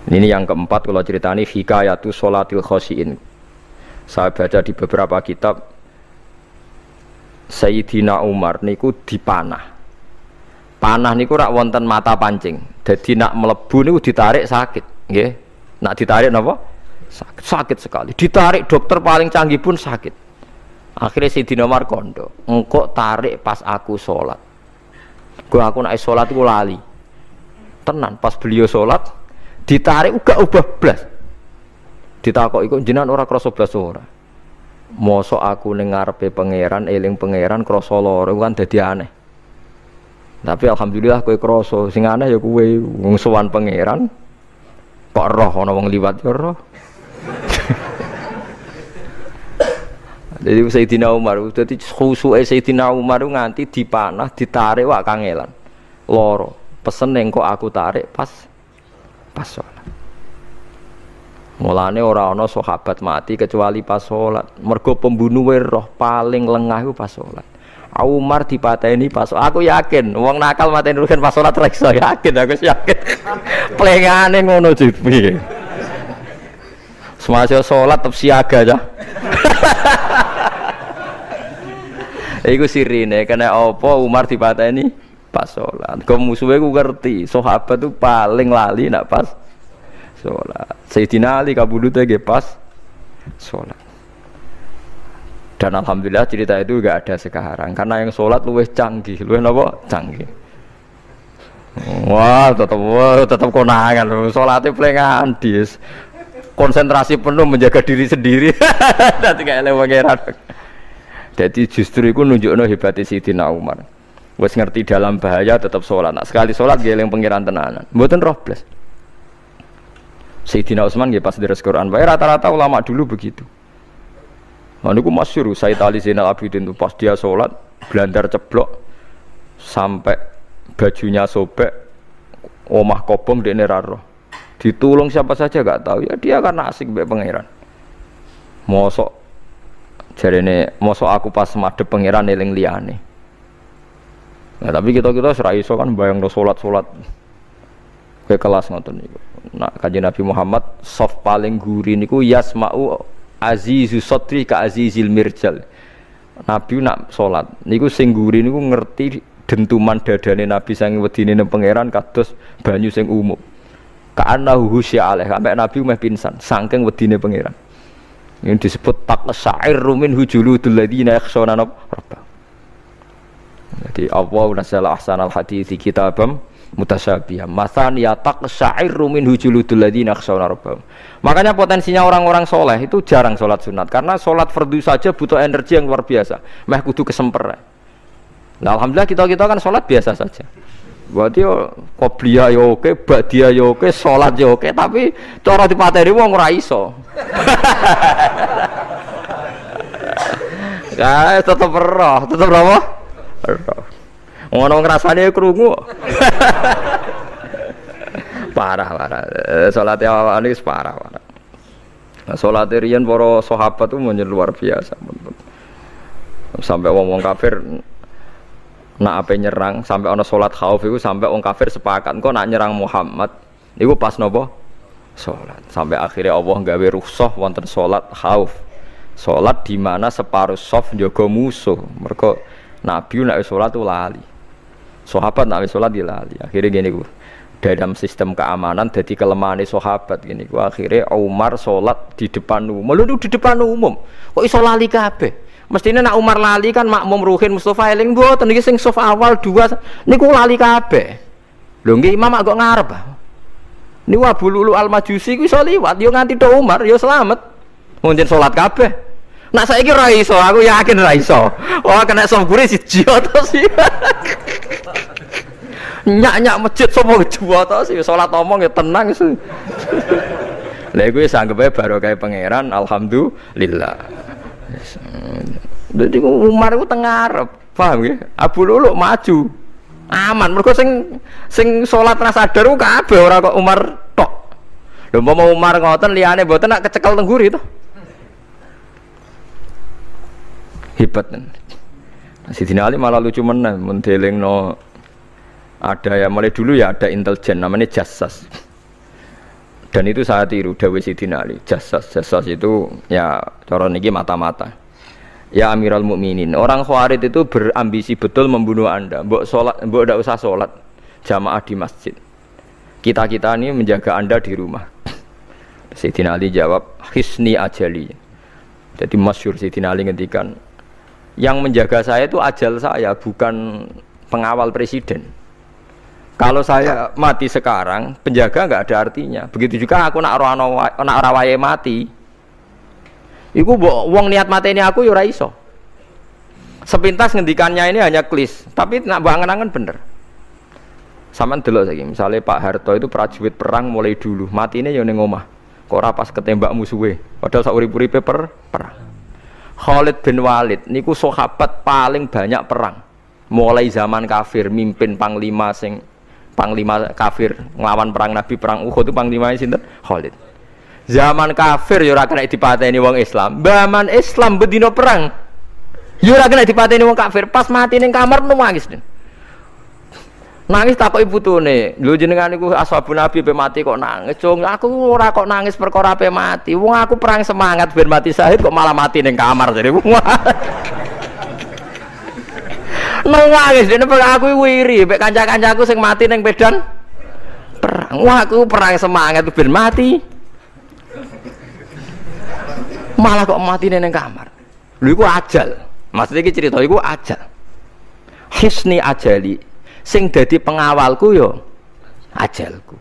Ini yang keempat kalau ceritani hikayatu sholatil khosyiin. Saya baca di beberapa kitab Sayyidina Umar niku dipanah. Panah niku rak wonten mata pancing. Jadi nak melebu niku ditarik sakit, nggih. Nak ditarik napa? Sakit, sakit sekali. Ditarik dokter paling canggih pun sakit. Akhirnya Sayyidina Umar kondo, engkau tarik pas aku sholat. Aku nak sholat aku lali. Tenan pas beliau sholat ditarik uga ubah blas. Ditakok iku jenengan ora krasa blas ora. Mosok aku ning ngarepe pangeran eling pangeran krasa lara kan dadi aneh. Tapi alhamdulillah kowe krasa sing aneh ya kowe wong sowan pangeran kok roh ana wong liwat ya roh. Jadi Sayyidina Umar dadi khusuke Sayyidina Umar nganti dipanah ditarik wak kangelan. Lara. Pesen ning kok aku tarik pas sholat. Mulane ora ana sahabat mati kecuali pas sholat. Mergo pembunuhe roh paling lengah iku pas sholat. Umar dipateni pas aku yakin wong nakal mateni rugen pas sholat ra iso yakin aku yakin. Plengane ngono piye. Semasa sholat tetep siaga aja. Iku sirine kena apa Umar dipateni pas sholat. Kau musuhnya ku ngerti sahabat tu paling lali nak pas sholat. Sayyidina Ali kabudutnya ge pas sholat. Dan alhamdulillah cerita itu enggak ada sekarang karena yang sholat luwih canggih, luwih napa? Canggih. Wah, tetap konangan sholatnya pelengan dis. Konsentrasi penuh menjaga diri sendiri. Nanti kayak lewangeran. Jadi justru itu nunjukno hebatnya Sayyidina Umar. Wes ngerti dalam bahaya tetap sholat. Nah, sekali sholat dia yang pengiran tenanan. Mboten roh blas. Sayyidina Utsman nggih pas deres Quran. Bae rata-rata ulama dulu begitu. Nah niku masyhur Sayyid Ali Zainal Abidin itu pas dia sholat blandar ceblok sampai bajunya sobek, omah kobong dekne ra roh. Ditulung siapa saja enggak tahu. Ya dia karena asik mbek pangeran. Mosok jarene mosok aku pas madhep pangeran eling liyane. Nah, tapi kita ora iso kan bayangno salat-salat ke kelas ngoten niku. Nah, Kanjeng Nabi Muhammad soft paling guri niku yasma'u azizu sotri ka azizil mirjal. Nabi nak salat niku sing guri niku ngerti dentuman dadane Nabi saking wedine nang pangeran kados banyu sing umum. Ka'annahu husya alaih sampai Nabi meh pingsan saking wedine pangeran. Ini disebut taqsa'irru min hujuludul ladzina yakhshawna rabbahum. Jadi Allah nazzala ahsanal hadithi kitabam mutasyabihah. Masan ya taqsa'irru min hujuludul ladzina yakhshawna rabbahum. Makanya potensinya orang-orang soleh itu jarang sholat sunat karena sholat fardu saja butuh energi yang luar biasa. Meh kudu kesemper. Nah, alhamdulillah kita kan sholat biasa saja. Berarti qobliyah ya oke, ba'diyah ya oke, sholat ya oke, tapi cara dipateni wong ora iso. Ya tetep roh, tetep apa? Ngono ngrasane krungu. Parah. Salat awake wis parah. Salat riyen para sahabat itu luar biasa. Sampai wong-wong kafir nak ape nyerang, sampai ana salat khauf iku sampai wong kafir sepakat engko nak nyerang Muhammad niku pas napa? Salat. Sampai akhirnya Allah gawe rukhsah wonten salat khauf. Salat di mana separuh shaf njaga musuh. Mergo Nabi nek salat tu lali. Sahabat nek salat di lali. Akhirnya gini ku. Dalam sistem keamanan jadi kelemahan sahabat gini ku. Akhirnya Umar salat di depan umum. Lho di depan umum. Kok iso lali kabeh? Mestinya nak Umar lali kan makmum Ruhin Mustafa eling mboten iki sing shaf awal 2 niku lali kabeh. Lho nggih imam kok ngarep. Niku Abu Lulu Al-Majusi ku iso liwat yo nganti tok Umar yo selamat. Mungkin salat kabeh. Nak saiki ra iso, aku yakin ra iso. Wah kena sambure siji to sih. Nyak-nyak masjid sapa juwa to sih salat omong ya tenang sih. Lha iku wis anggepe barokah pangeran alhamdulillah. Jadi Umar itu tengah Arab, paham ya? Abu Lulu maju, aman. Mereka sing sholat rasa sadar kabeh ora kok Umar tok. Lho mau Umar ngoten liyane mboten nak kecekel tengguri to. Hebat kan. Sidina Ali malah lucu meneh mendelingno ada ya mulai dulu ya ada intelijen namanya Jassas. Dan itu saya tiru dawuh Sidina Ali. Jasas itu ya cara niki mata-mata. Ya Amirul Mukminin, orang Khawarij itu berambisi betul membunuh Anda. Mbok ndak usah sholat jamaah di masjid. Kita ini menjaga Anda di rumah. Sayyidina Ali jawab, hisni ajali. Jadi masyhur Sayyidina Ali ngendikan, yang menjaga saya itu ajal saya, bukan pengawal presiden. Kalau saya mati sekarang, penjaga nggak ada artinya. Begitu juga aku nak ora wayahe mati. Iku wong niat mateni aku ya ora iso. Sepintas ngendikannya ini hanya klis, tapi nak bangen-angen bener. Sampeyan delok saiki, misalnya Pak Harto itu prajurit perang mulai dulu, matine ya ning omah. Kok ora pas ketembak musuhe, padahal sak urip-uripe perang. Khalid bin Walid niku sahabat paling banyak perang. Mulai zaman kafir mimpin panglima kafir nglawan perang Nabi perang Uhud itu panglimane sinten? Khalid. Zaman kafir ya ora kena dipateni wong Islam. Zaman Islam bedino perang ya ora kena dipateni wong kafir. Pas mati ning kamar nangis. Nangis takoki putune, lho jenengan niku ashabun Nabi pe mati kok nangis. Cung, aku ora kok nangis perkara pe mati. Wong aku perang semangat ben mati syahid kok malah mati ning kamar jare. Nangis dene aku wiri mek kanca-kancaku sing mati ning medan perang. Wah, aku perang semangat ben mati. Malah kok mati ning kamar. Lho iku ajal. Maksudnya iki cerita iku ajal. Hisni ajali. Sing dadi pengawalku yo ajalku.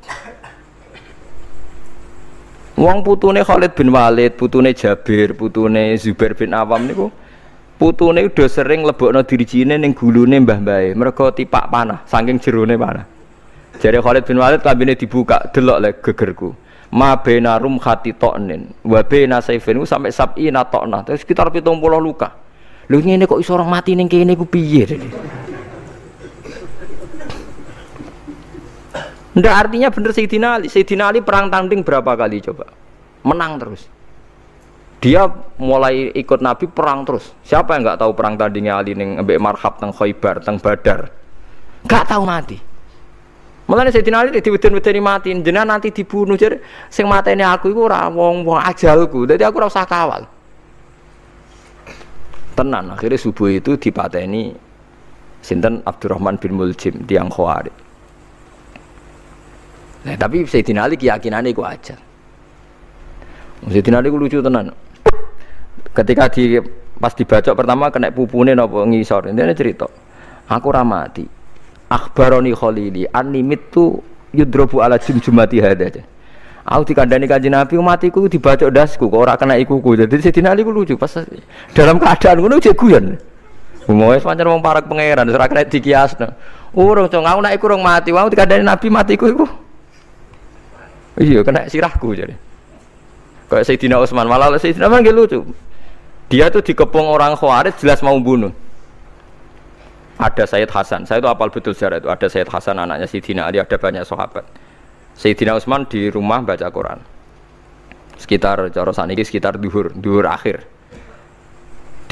Wong putune Khalid bin Walid, putune Jabir, putune Zubair bin Awam niku putune udah sering lebokno dirijine ning gulune mbah-mbahe, mergo tipak panah, saking jerone panah. Jare Khalid bin Walid kambine dibuka, delok le gegerku. Ma benarum khatitonin wa bena saifin sampai sab'ina tokna, terus sekitar 70 luka. Lho ngene kok iso orang mati ning kene ku piye? Ndak artinya bener Sayyidina Ali. Sayyidina Ali perang tanding berapa kali coba? Menang terus. Dia mulai ikut Nabi perang terus. Siapa yang nggak tahu perang tandingnya Ali ning ambek Marhab teng Khaibar, teng Badar? Nggak tahu mati. Mulane Sayyidina Ali diweden-wedeni mati, jenengan nanti dibunuh jare sing mateni aku iku ora wong ajalku. Dadi aku ora usah kawal. Tenan akhirnya subuh itu dipateni sinten Abdurrahman bin Muljim tiang Khawarij. Nah, tapi Sayyidina Ali keyakinannya itu aja. Sayyidina Ali itu lucu tenan. Ketika pas dibacok pertama kena pupune napa ngisor. Ini cerita. Aku ramati. Akhbaroni Khalili animit tu yudrobu ala jumjumati hada. Aku dikandani Kanjeng Nabi matiku dibacok dasku kok ora kena ikuku. Jadi Sayyidina Ali itu lucu pas dalam keadaan ngono jek guyon. Wis pancen wong parak pangeran ora kena dikiasno. Urung cong aku nek iku urung mati, wong dikandani Nabi matiku iku. Iya, kena sirahku jadi. Kayak Sayyidina Utsman, malah Sayyidina Utsman lucu. Dia tuh dikepung orang Khawarij jelas mau bunuh. Ada Sayyid Hasan, saya itu hafal betul sejarah itu. Ada Sayyid Hasan anaknya Sayyidina Ali, ada banyak sahabat. Sayyidina Utsman di rumah baca Quran. Sekitar cara saniki sekitar duhur akhir.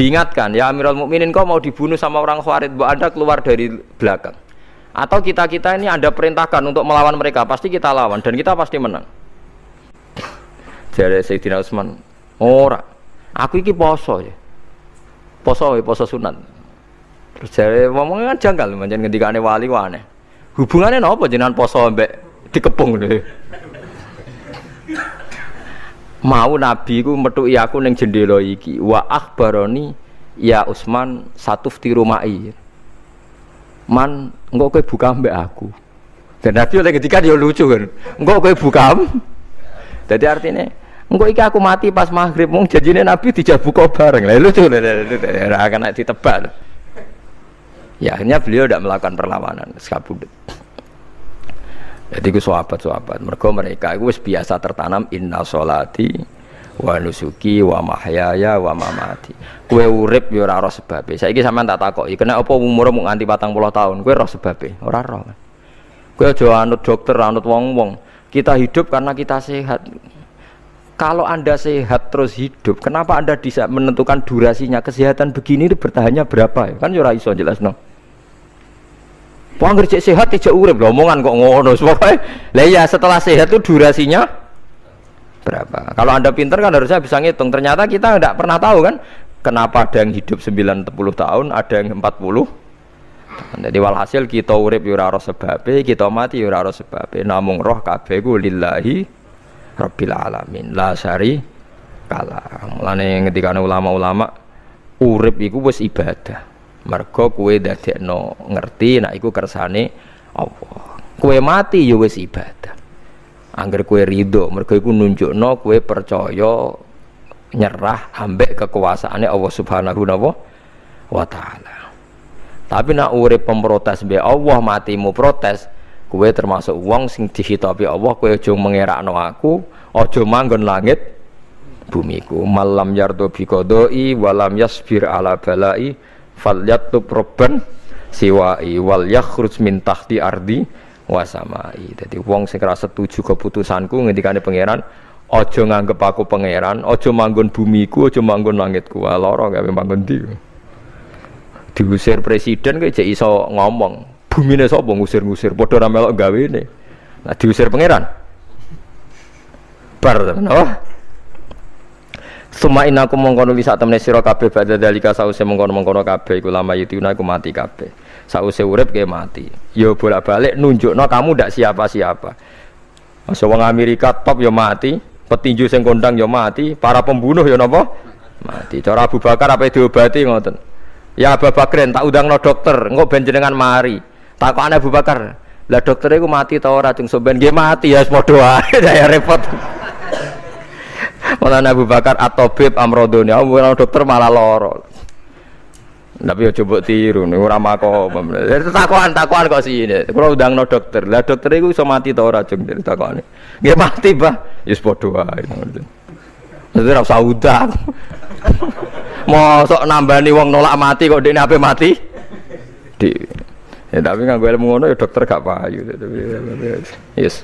Diingatkan, ya Amirul Mukminin kau mau dibunuh sama orang Khawarij, mbok Anda keluar dari belakang. Atau kita ini Anda perintahkan untuk melawan mereka, pasti kita lawan dan kita pasti menang. Jadi Sayyidina Utsman, ora, aku iki poso ya, poso sunat. Terus jadi ngomongnya kan janggal, macam ketika wali aneh. Hubungannya apa jenengan poso mbek dikepung deh. Mau Nabi ku metuki aku ning jendela iki, wa akhbaroni ya Utsman satufti rumai. Man, engkau kowe buka mbak aku. Dan Nabi oleh ketika dia lucu kan, engkau kowe buka. Jadi artinya, engkau iki aku mati pas maghrib, mung janjine Nabi dijak buka bareng. Lah lucu, ora akan ditebak. Ya akhirnya beliau tidak melakukan perlawanan, sekabudut. Jadi ku sahabat-sahabat, mereka itu biasa tertanam inna sholati wa nusuki wa mahyaya wa mamati. Kowe urip ya ora roh sebabe. Saiki sampean tak takoki, kena apa umur mung nganti 40 tahun? Kowe roh sebabe? Ora roh. Kowe aja anut dokter, anut wong-wong. Kita hidup karena kita sehat. Kalau Anda sehat terus hidup, kenapa Anda bisa menentukan durasinya? Kesehatan begini itu bertahannya berapa? Kan ya ora iso jelasno. Wong kerja sehat tidak urip lho, omongan kok ngono. Pokoke lah ya setelah sehat itu durasinya berapa. Kalau Anda pintar kan harusnya bisa ngitung. Ternyata kita tidak pernah tahu kan kenapa ada yang hidup 90 tahun, ada yang 40. Jadi walhasil kita urip yo ora sebabe, kita mati yo ora sebabe. Namung roh kabeh ku lillahi rabbil alamin. La syari kala. Mulane ngendikane ulama-ulama urip iku wis ibadah. Mergo kowe dadekno ngerti nek iku kersane Allah. Kowe mati ya wis ibadah. Angger kowe ridho, mergo iku nunjukno kowe percaya nyerah ambek kekuasaane Allah Subhanahu wa taala. Tapi nak urip pemprotes be Allah, matimu protes, kowe termasuk wong sing dihitabi Allah, kowe aja mengerakno aku, aja manggon langit bumiku. Malam yardo bi qodoi walam yasbir ala balai falyatub robban siwai wal yakhruj min tahti ardi wasamai. Jadi wong sing ora setuju keputusanku ngendikane pangeran, aja nganggep aku pangeran, aja manggon bumiku, aja manggon langitku. Lara gawe manggon ndi. Diusir presiden kok jek iso ngomong. Bumine sapa ngusir-ngusir, padha ra melok gawene. Nah diusir pangeran. Bar tenan. Oh. Suma inaku mongkono li sak temne sira kabeh badha dalika sause mongkono-mongkono kabeh iku lama yutuna iku mati kabeh. Sause urip ke mati. Ya bolak-balik nunjukno kamu ndak siapa-siapa. Masa wong Amerika top ya mati, petinju sing kondang ya mati, para pembunuh ya napa? Mati. Cara Abu Bakar apa diobati ngoten. Ya Abu Bakrin tak undangno dokter, engko ben jenengan mari. Takokane Abu Bakar, lah dokter iku mati ta ora cung sampean nggih mati ya padha wae saya repot. Malah Abu Bakar at-tabib amrodone, dokter malah lara. Tapi yo coba tiru ning ora makom. Takokan kok sine. Kula undangno dokter. Lah dokter iku iso mati ta ora cung takokane. Nggih mati, Pak. Ya padha wae. Dadi ora usah udang. Mosok nambani wong nolak mati kok dekne ape mati? Ya tapi nganggo ilmu ngono ya dokter gak payu. Yes.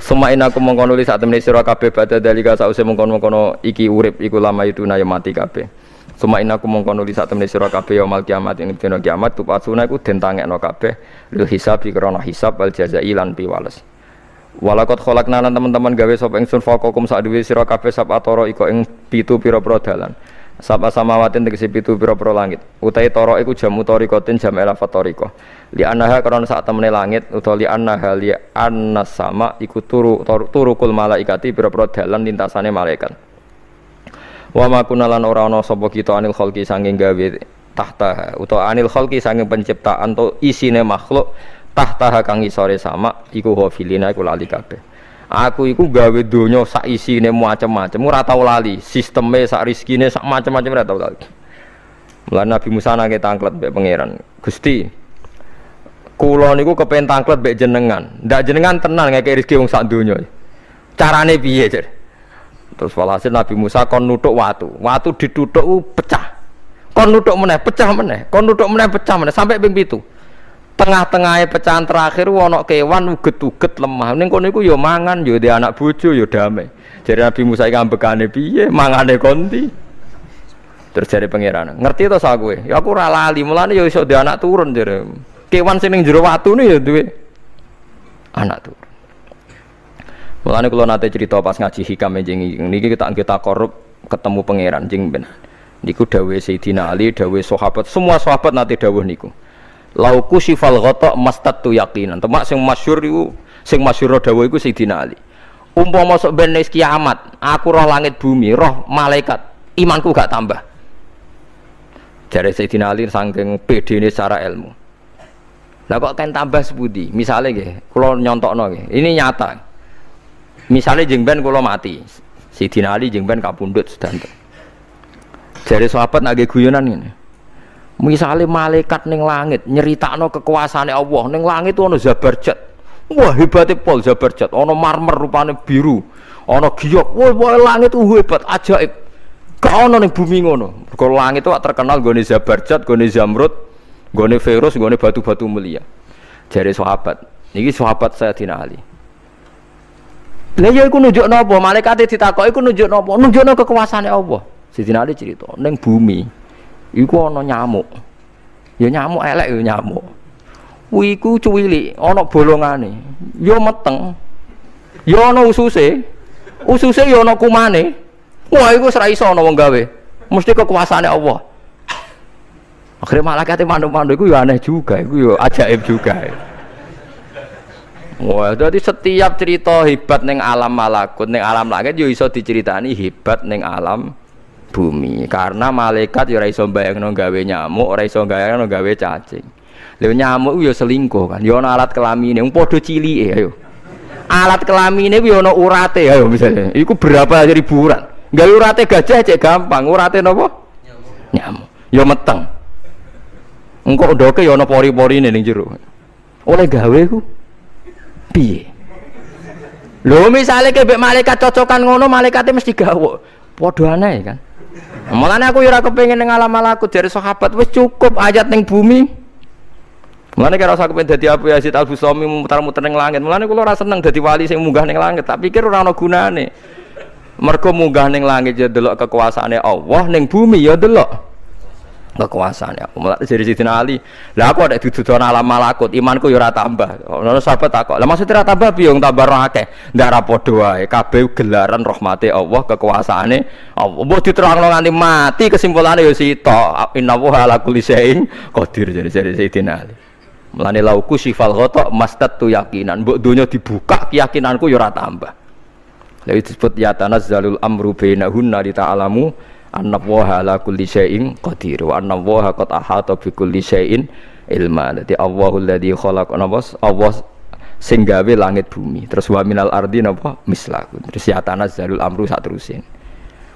Suma inaku mongkon nulis sak temene sira kabeh badha dalika sause mongkon-mongkon iki urip iku lama itu na ya mati kabeh. Suma inaku mongkon nulis sak temene sira kabeh ya mal kiamat ing dina kiamat tupasuna iku den tangekno kabeh lil hisab krana hisab wal jazai lan piwales. Walakot kholakna lan teman-teman gawe sapa ingsun faqakum sak dhewe sira kabeh sab atoro iko ing 7 pira-pira dalan. Sapa samawatin tegese 7 pira-pira langit. Utahe tara iku jamu tarikatin jam elafat tarika. Li annaha karena sak temene langit utawa li annaha li annas sama iku turukul malaikati pira-pira dalan lintasane malaikat. Wa ma kunalan ora ana sapa kita anil khalqi sanging gawe tahta utawa anil khalqi sanging penciptaan to isine makhluk tahta kang isore sama iku hafilina iku lali kabeh. Aku iku gawe donya sak isine macam-macam ora tau lali, sisteme sak rezekine sak macam-macam ora tau lali. Mulane Nabi Musa nake tanglet mbek pangeran. Gusti, kula niku kepen tanglet mbek jenengan. Ndak jenengan tenan ngeke rezeki wong sak donya. Carane piye, Jar? Terus walhasil Nabi Musa kon nuthuk watu. Watu dituthuk pecah. Kon nuthuk meneh, pecah meneh. Kon nuthuk meneh, pecah meneh sampai ping 7. Tengah-tengahnya pecahan terakhir ana kewan uget-uget lemah. Ning kono iku ya mangan, ya di anak bojo ya damai. Jadi Nabi Musa iki ambekane piye? Mangane konti. Terus jare pangeran, "Ngerti to sak kowe? Ya aku ora lali, mulane ya iso di anak turun jare. Kewan sing ning jero watune ya duwe anak turun." Mulane kula nate cerita pas ngaji hikam jeneng niki kita korup ketemu pangeran jeng ben. Niku dawuhe Sayyidina Ali, dawuhe sahabat, semua sahabat nate dawuh niku. Lauku sifal ghata mastatu yaqinan. Temak sing masyhur iku sing masyhur dawuh iku Sayyidina Ali. Umpama masuk ben kiamat, aku roh langit bumi, roh malaikat, imanku gak tambah. Jare Sayyidina Ali saking pedene secara ilmu. Lah kok kan tambah sepundi? Misale nggih, kula nyontokno nggih. Ini nyata. Misale jeng ben kula mati. Sayyidina Ali jeng ben kapundhut sedanten. Jare sahabat nggih guyonan ngene. Misale malaikat ning langit nyeritakno kekuasaane Allah, ning langit ana Zabarjat. Wah hebate pol Zabarjat, ana marmer rupane biru, ana giok. Wah langit hebat, ajaib. Gak ana ning bumi ngono. Mergo langit itu terkenal gone Zabarjat, gone Zamrud, gone Firus, gone batu-batu mulia. Jare sahabat, niki sahabat Sayyidina Ali. Lah ya iku nunjukno apa? Malaikate ditakoki iku nunjukno apa? Nunjukno kekuasaane Allah. Sayyidina Ali cerita, ning bumi iku ana nyamuk. Ya nyamuk elek ya nyamuk. Kuwi iku cuwilik, ana bolongane. Ya meteng. Ya ana ususe. Ususe ya ana kumane. Wah iku wis ra iso ana wong gawe. Mesti kekuasaane Allah. Akhirnya malaikat mandu-mandu itu ya aneh juga, itu ya ajaib juga. Wah, jadi setiap cerita hebat neng alam malakut, neng alam langit yo iso diceritani hebat neng alam bumi. Karena malaikat yo ora iso mbayangno gawe nyamuk, ora iso mbayangno gawe cacing. Lha nyamuk yo selingkuh kan, yo ana alat kelamine, wong padha cilike ayo. Alat kelamine ku yo ana urate ayo misalnya. Iku berapa ribuan. Gawe urate gajah cek gampang, urate napa? Nyamuk. Yo meteng. Engkau ndoke ya ana pori-porine ning jero. Oleh gawe ku piye? Lho misale kebek malaikat cocokan ngono, malaikate mesti gawe. Padha aneh kan. Mulane aku ya ora kepengin ning alam malakut dari sahabat wis cukup ayat ning bumi. Mulane kira usah kepengin dadi Abu Yazid Al-Bustami muter-muter ning langit. Mulane kula ora seneng dadi wali sing munggah ning langit, tak pikir ora ana gunane. Mergo munggah ning langit ya delok kekuasaane Allah, ning bumi ya delok kekuasaan ya. Mulai dari Sayyidina Ali, lah aku ada dudukan alam malakut, imanku ya ora tambah. Ono sahabat takok, lah maksudnya ora tambah piye wong tambah ora akeh. Ndak ra padha wae, kabeh gelaran rahmate Allah, kekuasaane Allah. Mbok diterangno nganti mati kesimpulannya ya sitok. Innallaha ala kulli syai'in qadir dari Sayyidina Ali. Mulane lauku sifal ghata mastatu yakinan. Mbok donya dibuka keyakinanku ya ora tambah. Lha disebut ya tanazzalul amru bainahunna li ta'lamu annallaha ala kulli syai'in qadir wa annallaha qad ahata bi kulli syai'in ilma. Dadi Allahul ladzi khalaqa nabas Allah sing gawe langit bumi. Terus wa minal ardi napa mislaku. Terus ya tanazzalul amru sak terusin.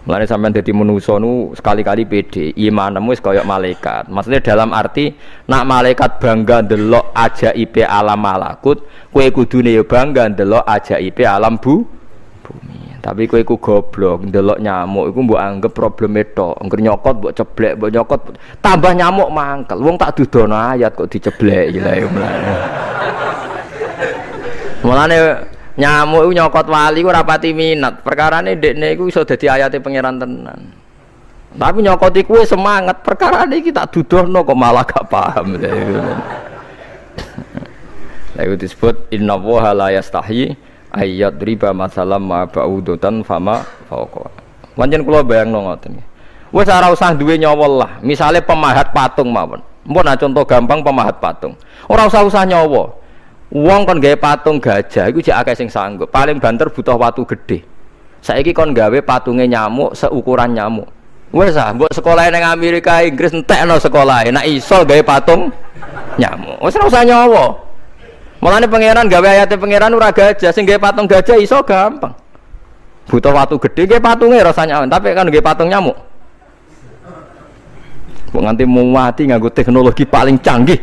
Mulane sampean dadi manusa nu sekali-kali pede, imanmu wis kaya malaikat. Maksudnya dalam arti nak malaikat bangga ndelok ajaibe alam malakut, kowe kudune ya bangga ndelok ajaibe alam bumi. Tapi kowe iku goblok, ndelok nyamuk iku mbok anggap probleme tok. Engger nyokot mbok ceblek, mbok nyokot tambah nyamuk mangkel. Wong tak dudono ayat kok diceblek iki lha mulane. Mulane nyamuk iku nyokot wali ku ora pati minat. Perkarane ndekne iku iso dadi ayate pangeran tenan. Tapi nyokot iku semangat, perkarane iki tak dudono kok malah gak paham. Lha iku disebut innallaha la yastahi ayat riba masalam ma ba'udutan fama fauqa. Pancen kula bayangno ngoten. Wis ora usah duwe nyawa lah. Misale pemahat patung mawon. Mpun contoh gampang pemahat patung. Ora usah nyawa. Wong kon gawe patung gajah iku jek akeh sing sanggup. Paling banter butuh watu gede. Saiki kon gawe patunge nyamuk seukuran nyamuk. Wis ah, mbok sekolah ning Amerika Inggris entekno sekolahe. Nek iso gawe patung nyamuk. Wis ora usah nyawa. Mulane pangeran gawe ayate pangeran ora gajah, sing gawe patung gajah iso gampang. Butuh watu gede gawe patunge rasanya, tapi kan gawe patung nyamuk. Kok nganti mati nganggo teknologi paling canggih.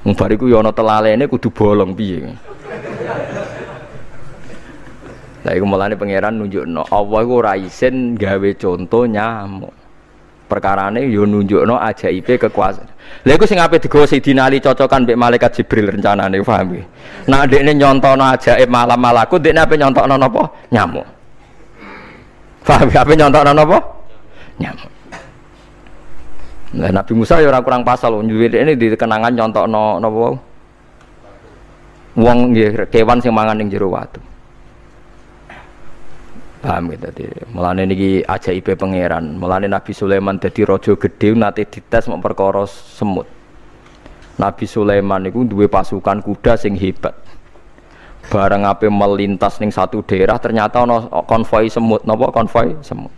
Wong bariku ya ana telalene kudu bolong piye. Lah iku mulane pangeran nunjukno Allah iku ora isin gawe contoh nyamuk. Perkarane yo nunjukno ajaibe kekuasaan. Lha iku sing ape digawa Sayyidina Ali cocokan mbek malaikat Jibril rencanane paham iki. Nah ndekne nyontono ajaib malam malakut, ndekne ape nyontokno napa? Nyamuk. Paham ape nyontokno napa? Nyamuk. Lah Nabi Musa ya ora kurang pasal ndekne di kenangan nyontokno napa? Wong nggih kewan sing mangan ning jero watu. Paham gitu tadi. Mulane niki ajaibe pangeran. Mulane Nabi Sulaiman dadi raja gedhe nate dites mok perkara semut. Nabi Sulaiman niku duwe pasukan kuda sing hebat. Bareng ape melintas ning satu daerah ternyata ana konvoi semut. Napa konvoi semut?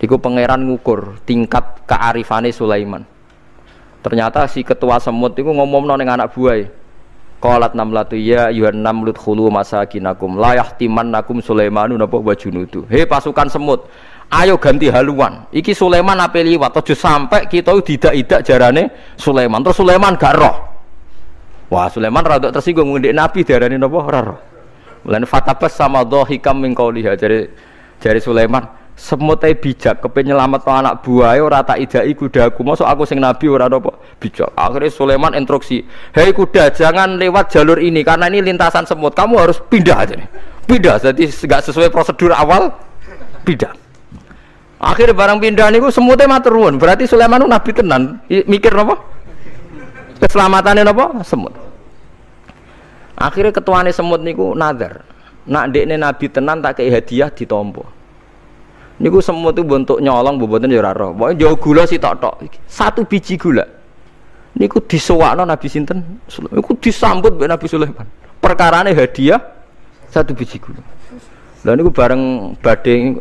Iku pangeran ngukur tingkat kearifane Sulaiman. Ternyata si ketua semut iku ngomongno ning anak buahe. Qalat namlatu ya ayuhan namlut khulu masakinakum la yahtimannakum Sulaimanu napa wa junudu. He pasukan semut, ayo ganti haluan. Iki Sulaiman ape liwat aja sampai kita didak-idak jarane Sulaiman. Terus Sulaiman gak roh. Wah, Sulaiman rada tersinggung ngendek Nabi diarani napa ora roh. Mulane fatabas sama dhahikam min qauliha jare Sulaiman. Semut ae bijak kepen nyelametno anak buahe ora tak idaki kudaku. Mosok aku sing nabi ora napa bijak. Akhirnya Sulaiman instruksi, "Hei kuda, jangan lewat jalur ini karena ini lintasan semut. Kamu harus pindah aja nih." Pindah, jadi enggak sesuai prosedur awal. Pindah. Akhirnya barang pindah niku semutnya matur nuwun. Berarti Sulaiman itu nabi tenan. Mikir napa? Keselamatannya napa? Semut. Akhirnya ketuane semut niku nazar. nak ndekne nabi tenan tak kei hadiah ditampa. Niku semut itu bentuk nyolong mboten ya ora roh. Pokoke njawa gula sitok-tok. Satu biji gula. Niku disewakno Nabi sinten? Niku disambut mbek Nabi Sulaiman. Perkarane hadiah satu biji gula. Lah niku bareng badhe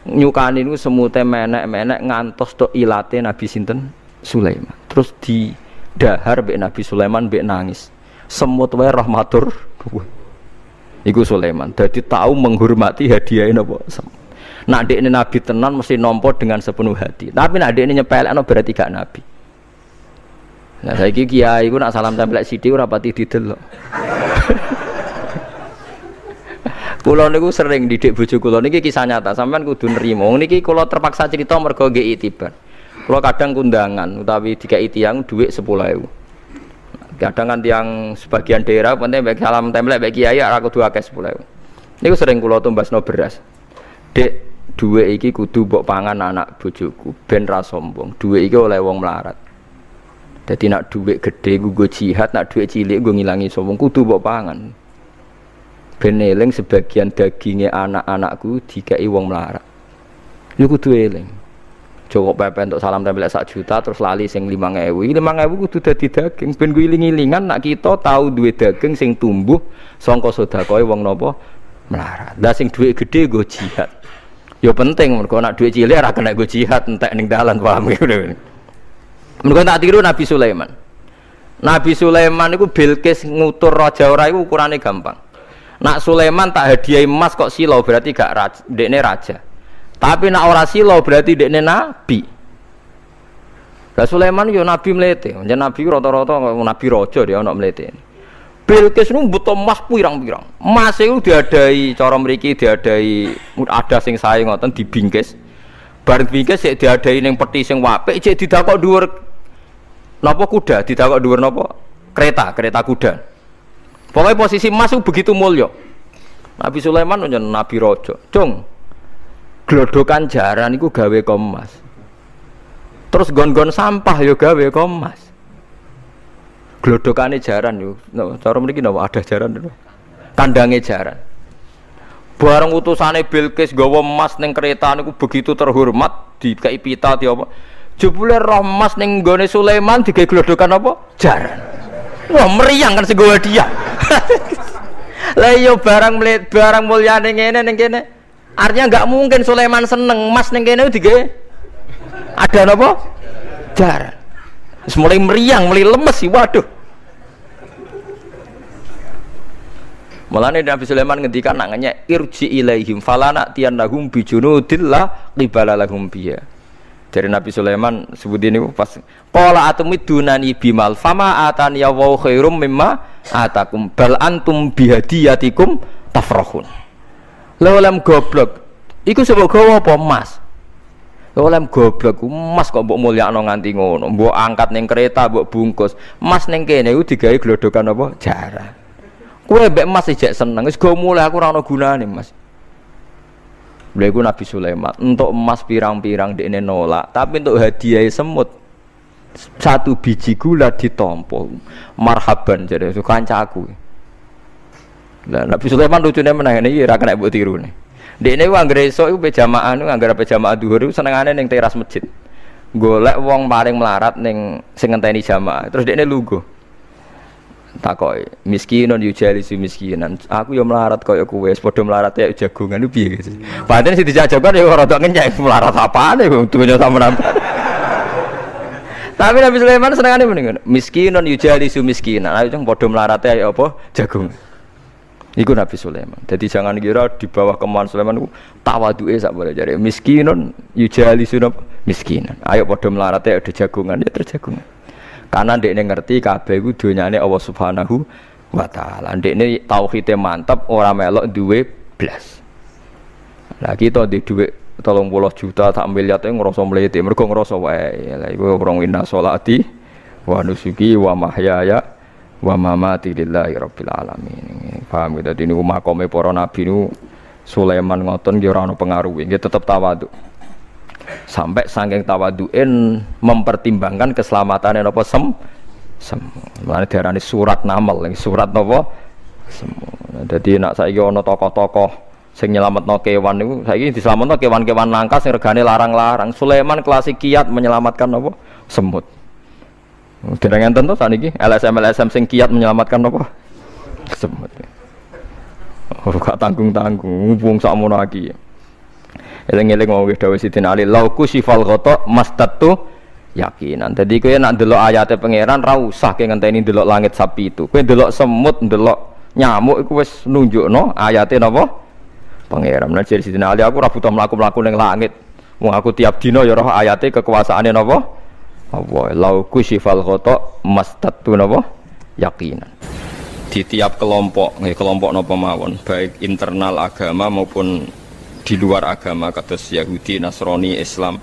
nyukani niku semute menek-menek ngantos tok ilate Nabi sinten? Sulaiman. Terus didahar mbek Nabi Sulaiman mbek nangis. Semut wae rahmatur. Iku Sulaiman. Dadi tahu menghormati hadiah napa? Nak dekne nabi tenan mesti nampa dengan sepenuh hati. Tapi nak dekne nyepelekno berarti gak nabi. Nah saiki kiai iku nak salam tempel sithik ora pati didelok. Kula niku sering didik bojo kula niki kisah nyata, sampean kudu nrimo. Niki kula terpaksa cerita mergo nggih itibar. Kula kadang kundangan utawi dikai tiyang dhuwit 10.000. Kadang kan tiyang sebagian daerah penting baik salam tempel baik kiai ora kudu akeh 10.000. Niku sering kula tumbasno beras. Dek duwe iki kudu mbok pangan anak bojoku ben ra sombong. Duwe iki oleh wong melarat. Dadi nak duwe gedhe nggo jihad, nak duwe cilik nggo ngilangi sombong kudu mbok pangan. Ben eling sebagian daginge anak-anakku dikai wong melarat. Yo kudu eling. Joko pepe untuk salam tempel 1 juta terus lali sing 5.000. 5.000 kudu dadi daging ben iling-ilingan nak kita tahu duwe daging sing tumbuh saka sedekahe wong napa melarat. Lah sing duwe gedhe nggo jihad. Ya penting mergo nak dhuwit cilik ora kena go jihad entek ning dalan paham ngene. Mergo tak tiru Nabi Sulaiman. Nabi Sulaiman iku Bilqis ngutur raja ora iku ukurane gampang. Nak Sulaiman tak hadiah emas kok silau berarti gak raja, dekne raja. Tapi nak ora silau berarti dekne nabi. Lah Sulaiman yo nabi mlete. Jan nabi rata-rata nabi raja dia ana mlete. Bilqis nu butuh emas pirang-pirang. Emas itu diadai cara mriki diadai ada sing sae ngoten dibingkis. Bar bingkis sik diadai ning peti sing apik cek didakok dhuwur napa kuda, didakok dhuwur napa kereta kuda. Pokoknya posisi emas itu begitu mulya. Nabi Sulaiman nyen nabi raja. Cung. Glodokan jaran iku gawe emas. Terus gon-gon sampah yo gawe emas. Glodokane jaran yo. Cara mriki napa ada jaran lho. Kandange jaran. Bareng utusane Bilqis gawa emas ning kereta niku begitu terhormat, dikai pita di apa. Jebule roh emas ning gone Sulaiman digawe glodokan apa? Jaran. Wah, meriang kan sing gawa dia. Lah yo barang mulyane ngene ning kene. Artinya enggak mungkin Sulaiman seneng emas ning kene digawe ada napa? Jaran. Wis mulai meriang, mulai lemes sih, waduh. Mulane Nabi Sulaiman ngendikan nangane irji ilaihim falana tiyanahum bijunudil la qibala lahum biya. Dari Nabi Sulaiman sebut ini pas qala atumidunani bimal fama atani ya wa khairum mimma atakum bal antum bihadiyatikum tafrahun. Lha goblok. Iku sebab gawa apa emas? Oleh goblok emas kok mbok mulyakno nganti ngono, mbok angkat ning kereta, mbok bungkus. Emas ning kene iku digawe glodokan apa? Jaran. Kowe mbek emas ijek seneng, wis go mulih aku ora ana gunane, Mas. Lha iku Nabi Sulaiman, untuk emas pirang-pirang dekne nolak, tapi untuk hadiah semut satu biji gula ditampa. Marhaban jare kancaku. Lah Nabi Sulaiman lucune meneh iki ora kena mbok tirune. Dekne ku anggere esuk iku pejamaah niku anggere pejamaah dhuwur iku senengane ning teras masjid. Golek wong paling melarat ning sing ngenteni jamaah. Terus dekne lungguh. Takoki, miskinun yujalisu miskinan. Aku ya melarat kaya kowe, wis padha melarat ya jagongan ku piye gitu. Padahal sing dijajakan ya rada ngenyek melarat apane kok dunya sampean. Tapi Nabi Sulaiman senengane mendingan. Miskinun yujalisu miskinan. Ayo padha melarat ya apa jagongan. Iku Nabi Sulaiman. Jadi jangan kira di bawah kemauan Sulaiman itu tawaduke sak boleh jare. Miskinun yujalisun miskinan. Ayo padha mlarate ada jagongan ya terjagongan. Karena ndekne ngerti kabeh iku donyane Allah Subhanahu wa taala. Ndekne tauhide mantep ora melok duwe blas. Lah kita di dhuwit 30 juta tak miliar itu ngerasa mlete mergo ngerasa wae. Lah iku orang inna sholati wa nusuki wa mahyaya wa mamati lillahi rabbil alamin. Paham gitu. Dadi niku makome para nabi niku Sulaiman ngoten nggih ora ana pengaruhe, nggih tetep tawadhu. Sampai saking tawadhuin mempertimbangkan keselamatan napa sem. Mulane diarani surat namal, surat napa semut. Dadi nek saiki ana tokoh-tokoh sing nyelametno kewan niku saiki diselametno kewan-kewan langka sing regane larang-larang. Sulaiman klasik kiat menyelamatkan apa? Semut. Dereng enten to saniki LSM sing kiat menyelamatkan apa? Semut. Oh, gak tanggung-tanggung wong sakmono iki. Eling-eling wong dawuh Sidina Ali, "Lauku sifal ghata mastatu yakinan." Dadi kowe nek ndelok ayate pangeran ra usah ke ngenteni ndelok langit sapi itu. Kowe ndelok semut, ndelok nyamuk iku wis nunjukno ayate napa? Pangeran. Nah jadi Sidina Ali aku ora butuh mlaku-mlaku ning langit. Wong aku tiap dina ya roh ayate kekuasaane napa? Allah, lauku sifal ghata mastatu napa? Yakinan. Di tiap kelompok, kelompok napa mawon, baik internal agama maupun di luar agama kados Yahudi, Nasrani, Islam,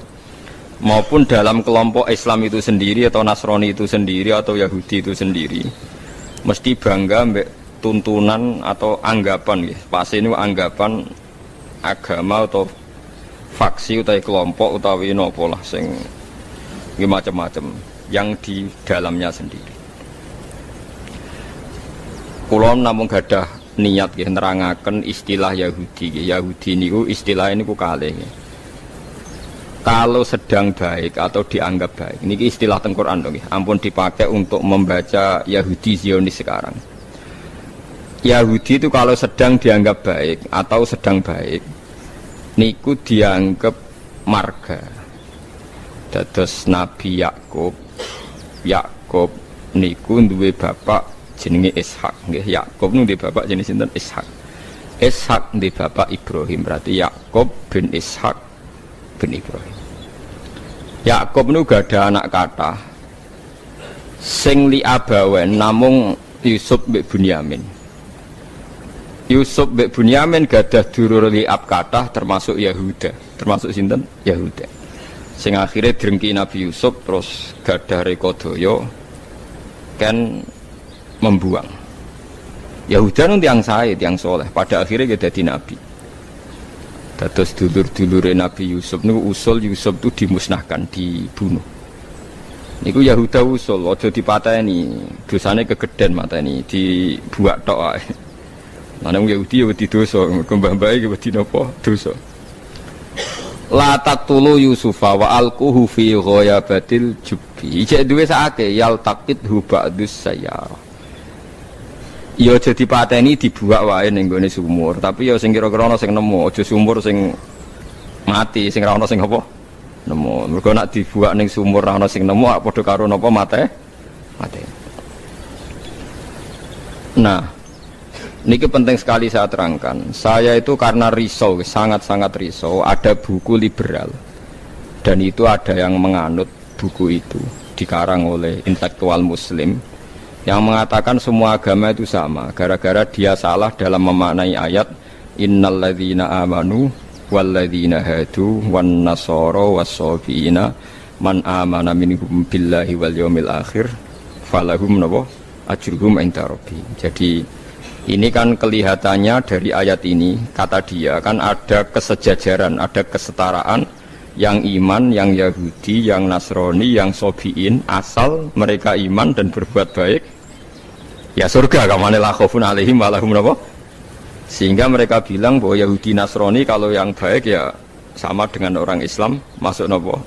maupun dalam kelompok Islam itu sendiri atau Nasrani itu sendiri atau Yahudi itu sendiri, mesti bangga mbek tuntunan atau anggapan, pasti ini anggapan agama atau faksi utawi kelompok utawi napa lah sing macam-macam yang di dalamnya sendiri. Kula namung gadah niat nggih nerangaken istilah Yahudi nggih. Yahudi niku istilah niku kalih nggih. Kalau sedang baik atau dianggap baik. Niki istilah teng Quran nggih. Ampun dipakai untuk membaca Yahudi Zionis sekarang. Yahudi itu kalau sedang dianggap baik atau sedang baik niku dianggap marga. Dados Nabi Yakub niku duwe bapak jenenge Ishak nggih. Yakub niku duwe bapak jenenge sinten? Ishak. Ishak duwe bapak Ibrahim, berarti Yakub bin Ishak bin Ibrahim. Yakub niku gadah anak kathah sing li abawen namung Yusuf mbek Bunyamin. Yusuf mbek Bunyamin gadah dulur liab kathah termasuk Yahuda. Termasuk sinten? Yahuda. Sing akhirnya drengki Nabi Yusuf terus gadah rekodaya kan membuang. Yahuda nun tiang sae, tiang soleh. Pada akhirnya dia jadi Nabi. Dados dulur-dulure Nabi Yusuf niku usul Yusuf itu dimusnahkan, dibunuh. Niku Yahuda usul, aja dipateni, dosane kegeden mateni, dibuak tok ae. Nang Yahudi ya wedi dosa, mbah-mbahe ya wedi napa? Dosa. La taqtulu Yusufa wa alquhu fi ghayabatil jubbi. Ijek duwe sakake yal taqidhu ba'dus sayyara. Ya aja dipateni dibuak wae ning gone sumur, tapi ya sing kira-kira ana sing nemu, aja sumur sing mati, sing ra ana sing apa? Nemu. Mergo nek dibuak ning sumur ra ana sing nemu, padha karo napa mate? Mate. Nah, niki penting sekali saya terangkan. Saya itu karena risau, sangat-sangat risau. Ada buku liberal dan itu ada yang menganut buku itu, dikarang oleh intelektual Muslim yang mengatakan semua agama itu sama. Gara-gara dia salah dalam memaknai ayat innalladzina amanu walladzina hadu wan nasara was-sabiina man amana minhum billahi wal yaumil akhir falahum nawa ajruhum inda rabbihim. Jadi ini kan kelihatannya dari ayat ini, kata dia kan ada kesejajaran, ada kesetaraan yang iman, yang Yahudi, yang Nasrani, yang Sobiin, asal mereka iman dan berbuat baik ya surga, kamane la khaufun alaihim wa lahum napa. Sehingga mereka bilang bahwa Yahudi Nasrani kalau yang baik ya sama dengan orang Islam masuk napa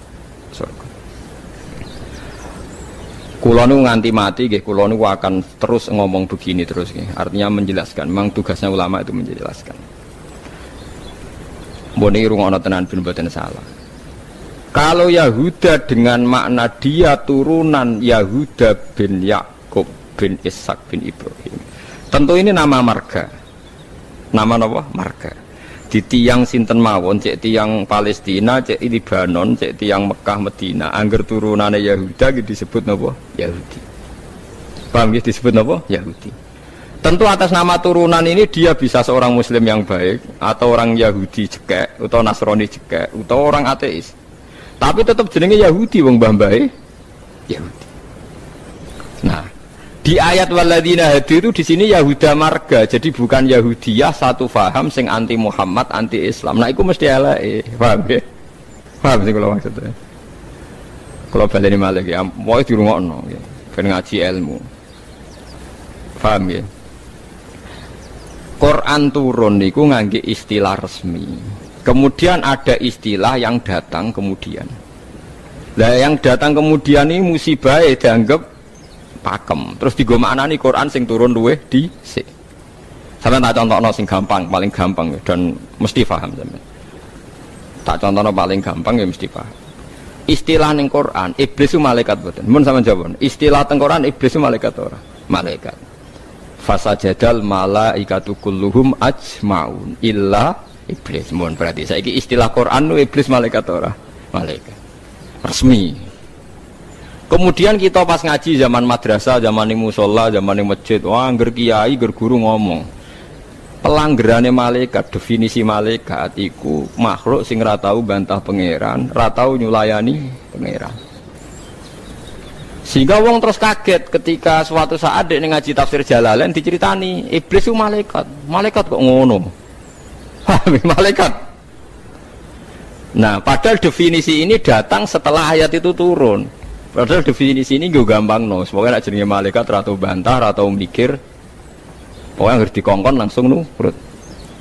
surga. Kulo nu nganti mati nggih, kulo nu akan terus ngomong begini terus nggih. Artinya menjelaskan, memang tugasnya ulama itu menjelaskan. Mbone rungokno tenan ben mboten salah. Kalau Yahuda dengan makna dia turunan Yahuda bin Yakub bin Ishak bin Ibrahim. Tentu ini nama marga. Nama napa? Marga. Di tiang sinten mawon, cek tiang Palestina, cek Libanon, cek tiang Mekah Medina, angger turunane Yahuda gitu disebut napa? Yahudi. Paham ya disebut napa? Yahudi. Tentu atas nama turunan ini dia bisa seorang Muslim yang baik atau orang Yahudi cekek atau Nasrani cekek atau orang ateis. Tapi tetap jenenge Yahudi wong mbah-mbahe Yahudi. Nah, di ayat waladina hadu itu di sini Yahuda marga, jadi bukan Yahudiyah satu faham sing anti Muhammad, anti Islam. Nah, itu mesti eleke, paham ya? Paham sih kalau maksudnya. Kalau baleni malih ya, mau dirungokno ya, ben ngaji ilmu. Paham ya? Quran turun niku ngangge istilah resmi. Kemudian ada istilah yang datang kemudian. Lah yang datang kemudian ini musibah dianggap pakem. Terus digo maknani Quran sing turun luweh dhisik. Sampeyan tak contohno sing gampang, paling gampang dan mesti paham sampeyan. Tak contohno paling gampang ya mesti paham. Istilah ning Quran, iblis itu malaikat mboten. Mun sampeyan jawab. Istilah teng Quran iblis itu malaikat ora? Malaikat. Fasajadal malaikatu kulluhum ajmaun illa iblis. Mun berarti saiki istilah Quran itu iblis malaikat ora? Malaikat. Resmi. Kemudian kita pas ngaji zaman madrasah, zaman ning musala, zaman ning masjid, wah ngger kiai, ngger guru ngomong. Pelanggerane malaikat, definisi malaikat iku makhluk sing ora tau bantah pangeran, ora tau nyulayani pangeran. Sehingga wong terus kaget ketika suatu saat dek ngaji tafsir Jalalain diceritani iblis itu malaikat. Malaikat kok ngono? Malaikat. Nah, padahal definisi ini datang setelah ayat itu turun. Padahal definisi ini gue gampang no. Semoga nak jenenge malaikat atau bantah atau mikir. Pokoknya harus dikongkon langsung nurut.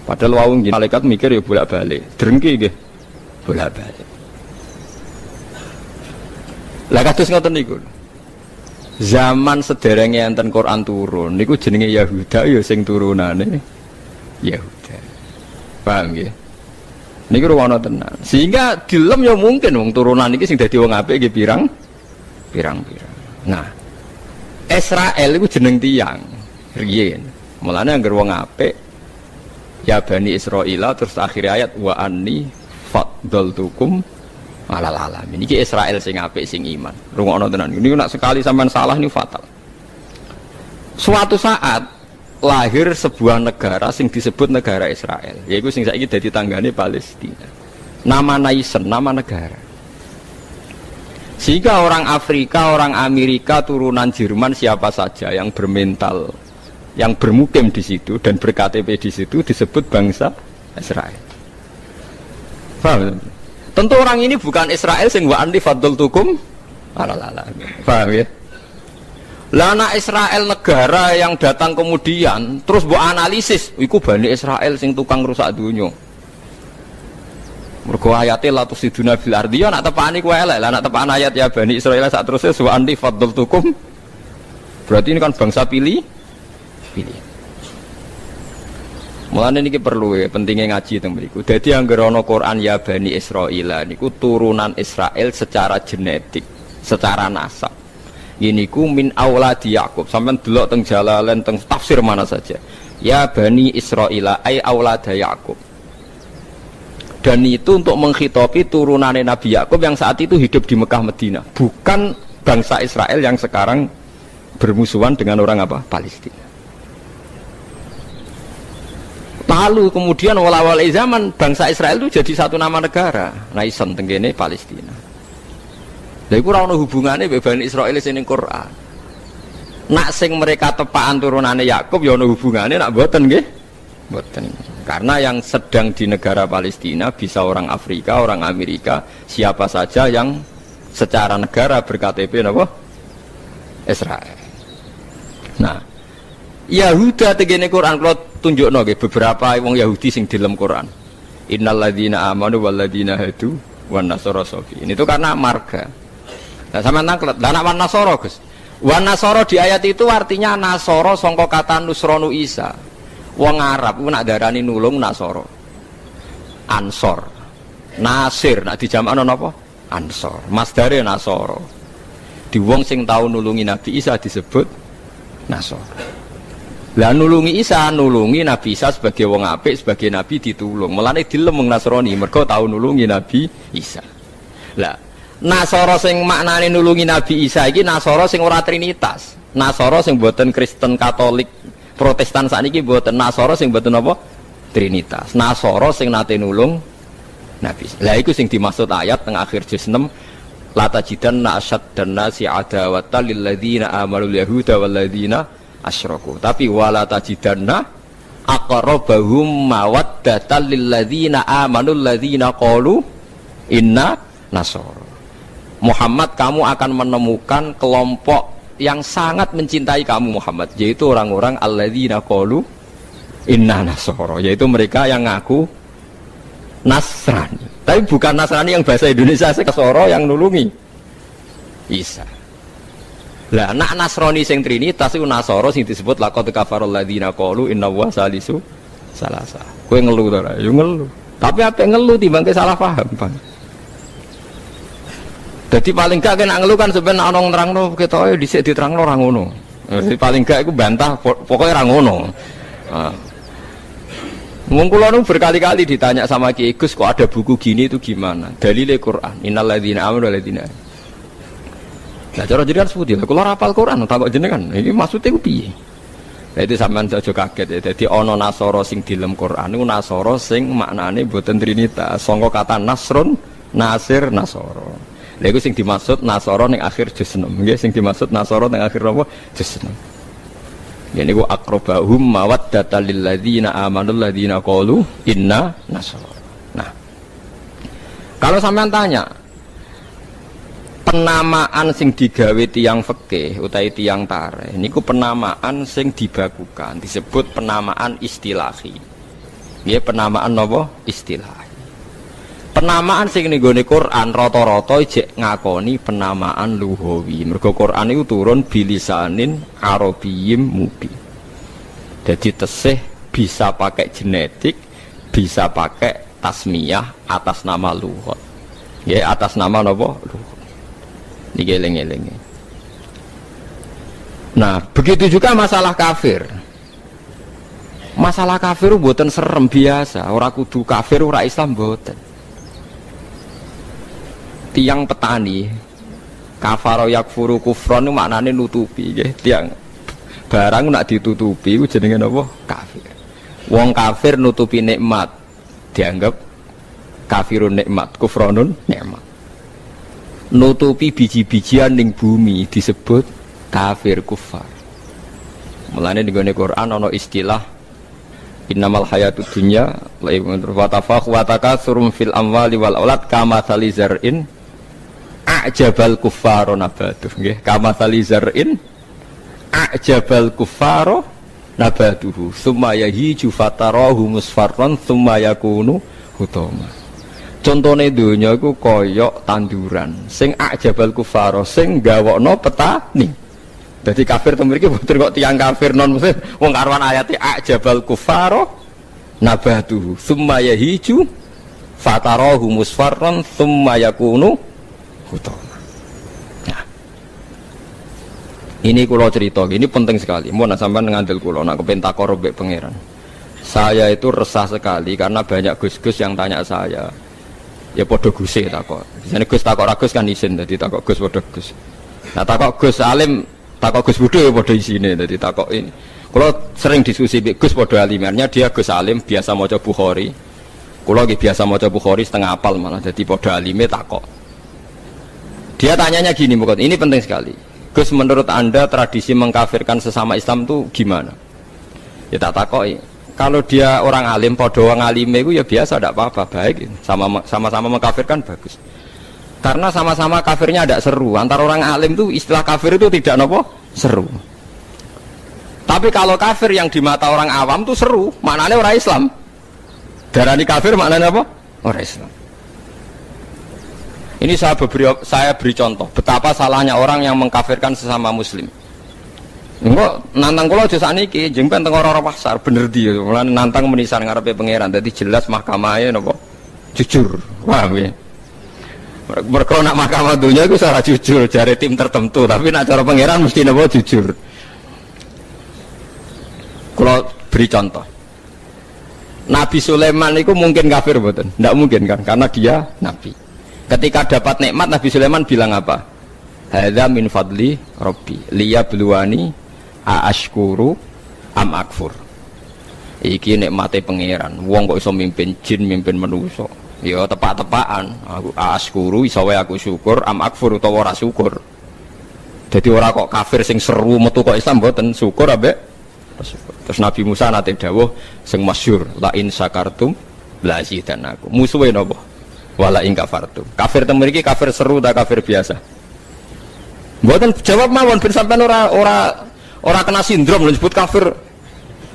Padahal wawung malaikat mikir ya bolak-balik. Drengki nggih. Bolak-balik. Lah kados ngoten niku. Zaman sederenge enten Quran turun niku jenenge Yahuda ya sing turunane Yahuda. Paham nggih? Niku ruwono tenan. Sehingga dilem ya mungkin wong turunan iki sing dadi wong apik nggih pirang-pirang. Nah, Israel iku jeneng tiyang riyen. Mulane anggere wong apik ya Bani Israil terus akhir ayat wa anni faddaltukum alal alamin. Iki Israel sing apik sing iman. Rungokno tenan. Niku nak sekali sampean salah niku fatal. Suatu saat lahir sebuah negara sing disebut negara Israel. Yaiku sing saiki dadi tanggane Palestina. Nama nation, nama negara. Sehingga orang Afrika, orang Amerika, turunan Jerman siapa saja yang bermental, yang bermukim di situ dan berKTP di situ disebut bangsa Israel. Paham? Tentu orang ini bukan Israel sing wa anni faddaltukum alal alamin. Paham ya? Lah anak Israel negara yang datang kemudian terus mbok analisis, iku Bani Israel sing tukang rusak dunya. Mergo ayate la tusiduna fil ardi ya nak tepani ku elek. Lah nak tepan ayat ya Bani Israil sak terusé wa anni faddaltukum. Berarti ini kan bangsa pilih. Mulane niki perlu ya pentingnya ngaji teng mriku. Dadi anggere ana Quran ya Bani Israil niku turunan Israel secara genetik, secara nasab. Ini ku min auladi Yakub. Sampeyan delok teng Jalalain teng tafsir mana saja. Ya Bani Israil ai aulada Yakub. Dan itu untuk menghitopi turunannya Nabi Yakub yang saat itu hidup di Mekah Madinah, bukan bangsa Israel yang sekarang bermusuhan dengan orang apa? Palestina. Lalu kemudian awal-awal zaman bangsa Israel itu jadi satu nama negara, nation tenggene Palestina. Lha iku ora ono hubungane mbek Bani Israil sing Quran. Nak sing mereka tepaan turunane Yakub ya ono hubungane, nak mboten nggih? Mboten. Karena yang sedang di negara Palestina bisa orang Afrika, orang Amerika, siapa saja yang secara negara berKTP napa? Israel. Nah, Yahuda tegene Quran kalau tunjukno nggih beberapa wong Yahudi sing di dalam Quran. Innalladzina amanu walladzina hadu wan nasara safi. Itu karena marga. Nah, sampean nangklet, lah anak wan nasara, Gus. Wan nasara di ayat itu artinya nasara sangka kata nusronu Isa. Wong Arab ku nak darani nulung nasara. Ansor. Nasir nak dijamakno napa? Ansor. Masdare nasara. Di wong sing tau nulungi Nabi Isa disebut nasara. Lah nulungi Isa, nulungi Nabi Isa sebagai wong apik, sebagai nabi ditulung. Mulane dilem wong Nasrani mergo tau nulungi Nabi Isa. Lah Nasara sing maknane nulungi Nabi Isa iki Nasara sing ora trinitas. Nasara sing boten Kristen Katolik Protestan sakniki boten. Nasara sing boten apa? Trinitas. Nasara sing nate nulung Nabi. Lah iku sing dimaksud ayat teng akhir juz 6 la tajidanna asyaddan nasi adawatan lil ladzina amanu yahuda wal ladzina asyraku. Tapi wala tajidanna aqrabahum mawaddatan lil ladzina amanu alladzina qalu inna nasara. Muhammad, kamu akan menemukan kelompok yang sangat mencintai kamu Muhammad, yaitu orang-orang alladzina qalu inna nasoro, yaitu mereka yang ngaku Nasrani. Tapi bukan Nasrani yang bahasa Indonesia, Nasoro yang nulungi Isa. Lah nak Nasrani sing Trinitas iku Nasoro sing disebut laqad kafarul ladzina qalu innallaha salisu salasa. Kowe ngeluh to ora? Yo ngeluh. Tapi apa ngeluh timbangke salah paham, Bang. Jadi paling gak kena ngeluh kan sebenarnya ana nerangno ketoke dhisik diterangno ora ngono. Jadi paling gak iku bantah pokoknya ora ngono. Wong kula nu berkali-kali ditanya sama Ki Gus kok ada buku gini itu gimana? Dalile Quran. Innal ladzina amanu wal ladzina. Nah cara jenengan seputi lha kula hafal Quran takok jenengan. Iki maksude ku piye? Lah itu sampean aja kaget ya. Dadi ana nasara sing dilem Quran niku nasara sing maknane boten trinitas. Sangka kata nasrun, nasir, nasara. Lha iku sing dimaksud nasara ning akhir juz 6. Nggih sing dimaksud nasara ning akhir apa? Juz 6. Yani ku akrobahum mawaddata lil ladzina amanu ladzina qalu inna nasara. Nah. Kalau sampean tanya penamaan sing digawe tiyang fikih utawi tiyang tarikh niku penamaan sing dibakukan disebut penamaan istilahi. Nggih penamaan napa? Istilahi. Penamaan sing ning gone Quran rata-rata jek ngakoni penamaan lughawi. Mergo Quran iku turun bilisanin arabiyyim mubin. Jadi tesih bisa pakai genetik, bisa pakai tasmiyah atas nama lughat. Ya atas nama napa? Lughat. Niki eling-eling. Nah, begitu juga masalah kafir. Masalah kafir mboten serem biasa, ora kudu kafir ora Islam mboten. Tiang petani kafaro yakfuru kufron itu maknanya nutupi ya. Tiang barang nak ditutupi itu jenenge apa? Kafir. Wong kafir nutupi nikmat dianggap kafirun nikmat, kufronun nikmat. Nutupi biji-bijian ning bumi disebut kafir kufar. Mulane di Quran ana istilah innamal hayatud dunya wa tafakhu wa takatsurum fil amwali wal aulad kamatsali zar'in a'jabal kuffaro nabatuh nggih kamatsali zar'in a'jabal kuffaro nabatuhu summa yahiju fatarahu musfarran summa yakunu hutama. Contone donya iku kaya tanduran sing a'jabal kuffaro sing gawokno petani. Jadi kafir itu mriki boten kok tiyang kafir non muslim wong karuan ayate a'jabal kuffaro nabatuhu summa yahiju fatarahu musfarran summa yakunu hutama. Nah, ini kula cerita, ini penting sekali. Mun sampean ngandel kula nak kepen takor mbek pangeran. Saya itu resah sekali karena banyak gus-gus yang tanya saya. Ya padha guse takok. Bisane Gus takok ra Gus kan isin dadi takok Gus padha Gus. Nah takok Gus alim, takok Gus Budhe ya padha isine dadi takok ini. Kula sering diskusi mbek Gus padha alimarnya dia Gus alim biasa maca Bukhari. Kula nggih biasa maca Bukhari setengah apal malah dadi padha alime takok. Dia tanyanya gini, bukan ini penting sekali. Gus, menurut Anda tradisi mengkafirkan sesama Islam itu gimana? Ya tak takoi. Kalau dia orang alim, podo orang alime itu ya biasa, tidak apa-apa, baik. Sama-sama mengkafirkan bagus. Karena sama-sama kafirnya tidak seru. Antara orang alim itu istilah kafir itu tidak nopo seru. Tapi kalau kafir yang di mata orang awam itu seru, maknanya orang Islam. Darani kafir maknanya apa? Orang Islam. Ini saya beri contoh betapa salahnya orang yang mengkafirkan sesama muslim. Enggak nantang kula aja sakniki jeng ben teng ora pasar bener dia. Mulane nantang menisan ngarepe pangeran dadi jelas mahkamahe napa jujur. Paham ya? Mergo nak mahkamah dunia iku ora jujur jare tim tertentu, tapi nak cara pangeran mesti napa jujur. Kula beri contoh. Nabi Sulaiman itu mungkin kafir mboten? Tidak mungkin kan karena dia nabi. Ketika dapat nikmat Nabi Sulaiman bilang apa? Hadza min fadli Rabbi liyabluwani aashkuru am akfur. Iki nikmate pangeran. Wong kok iso mimpin jin, mimpin manusa. Ya tepak-tepakan. Aku aashkuru iso wae aku syukur, am akfur utawa ora syukur. Jadi ora kok kafir sing seru metu kok Islam mboten syukur ambek syukur. Terus Nabi Musa nate dawuh sing masyhur la in syakartum la zidanakum. Musuhe napa? Wala ing kafartum. Kafir teng mriki kafir seru ta kafir biasa? Mboten jawab mawon ben sampean ora kena sindrom disebut kafir.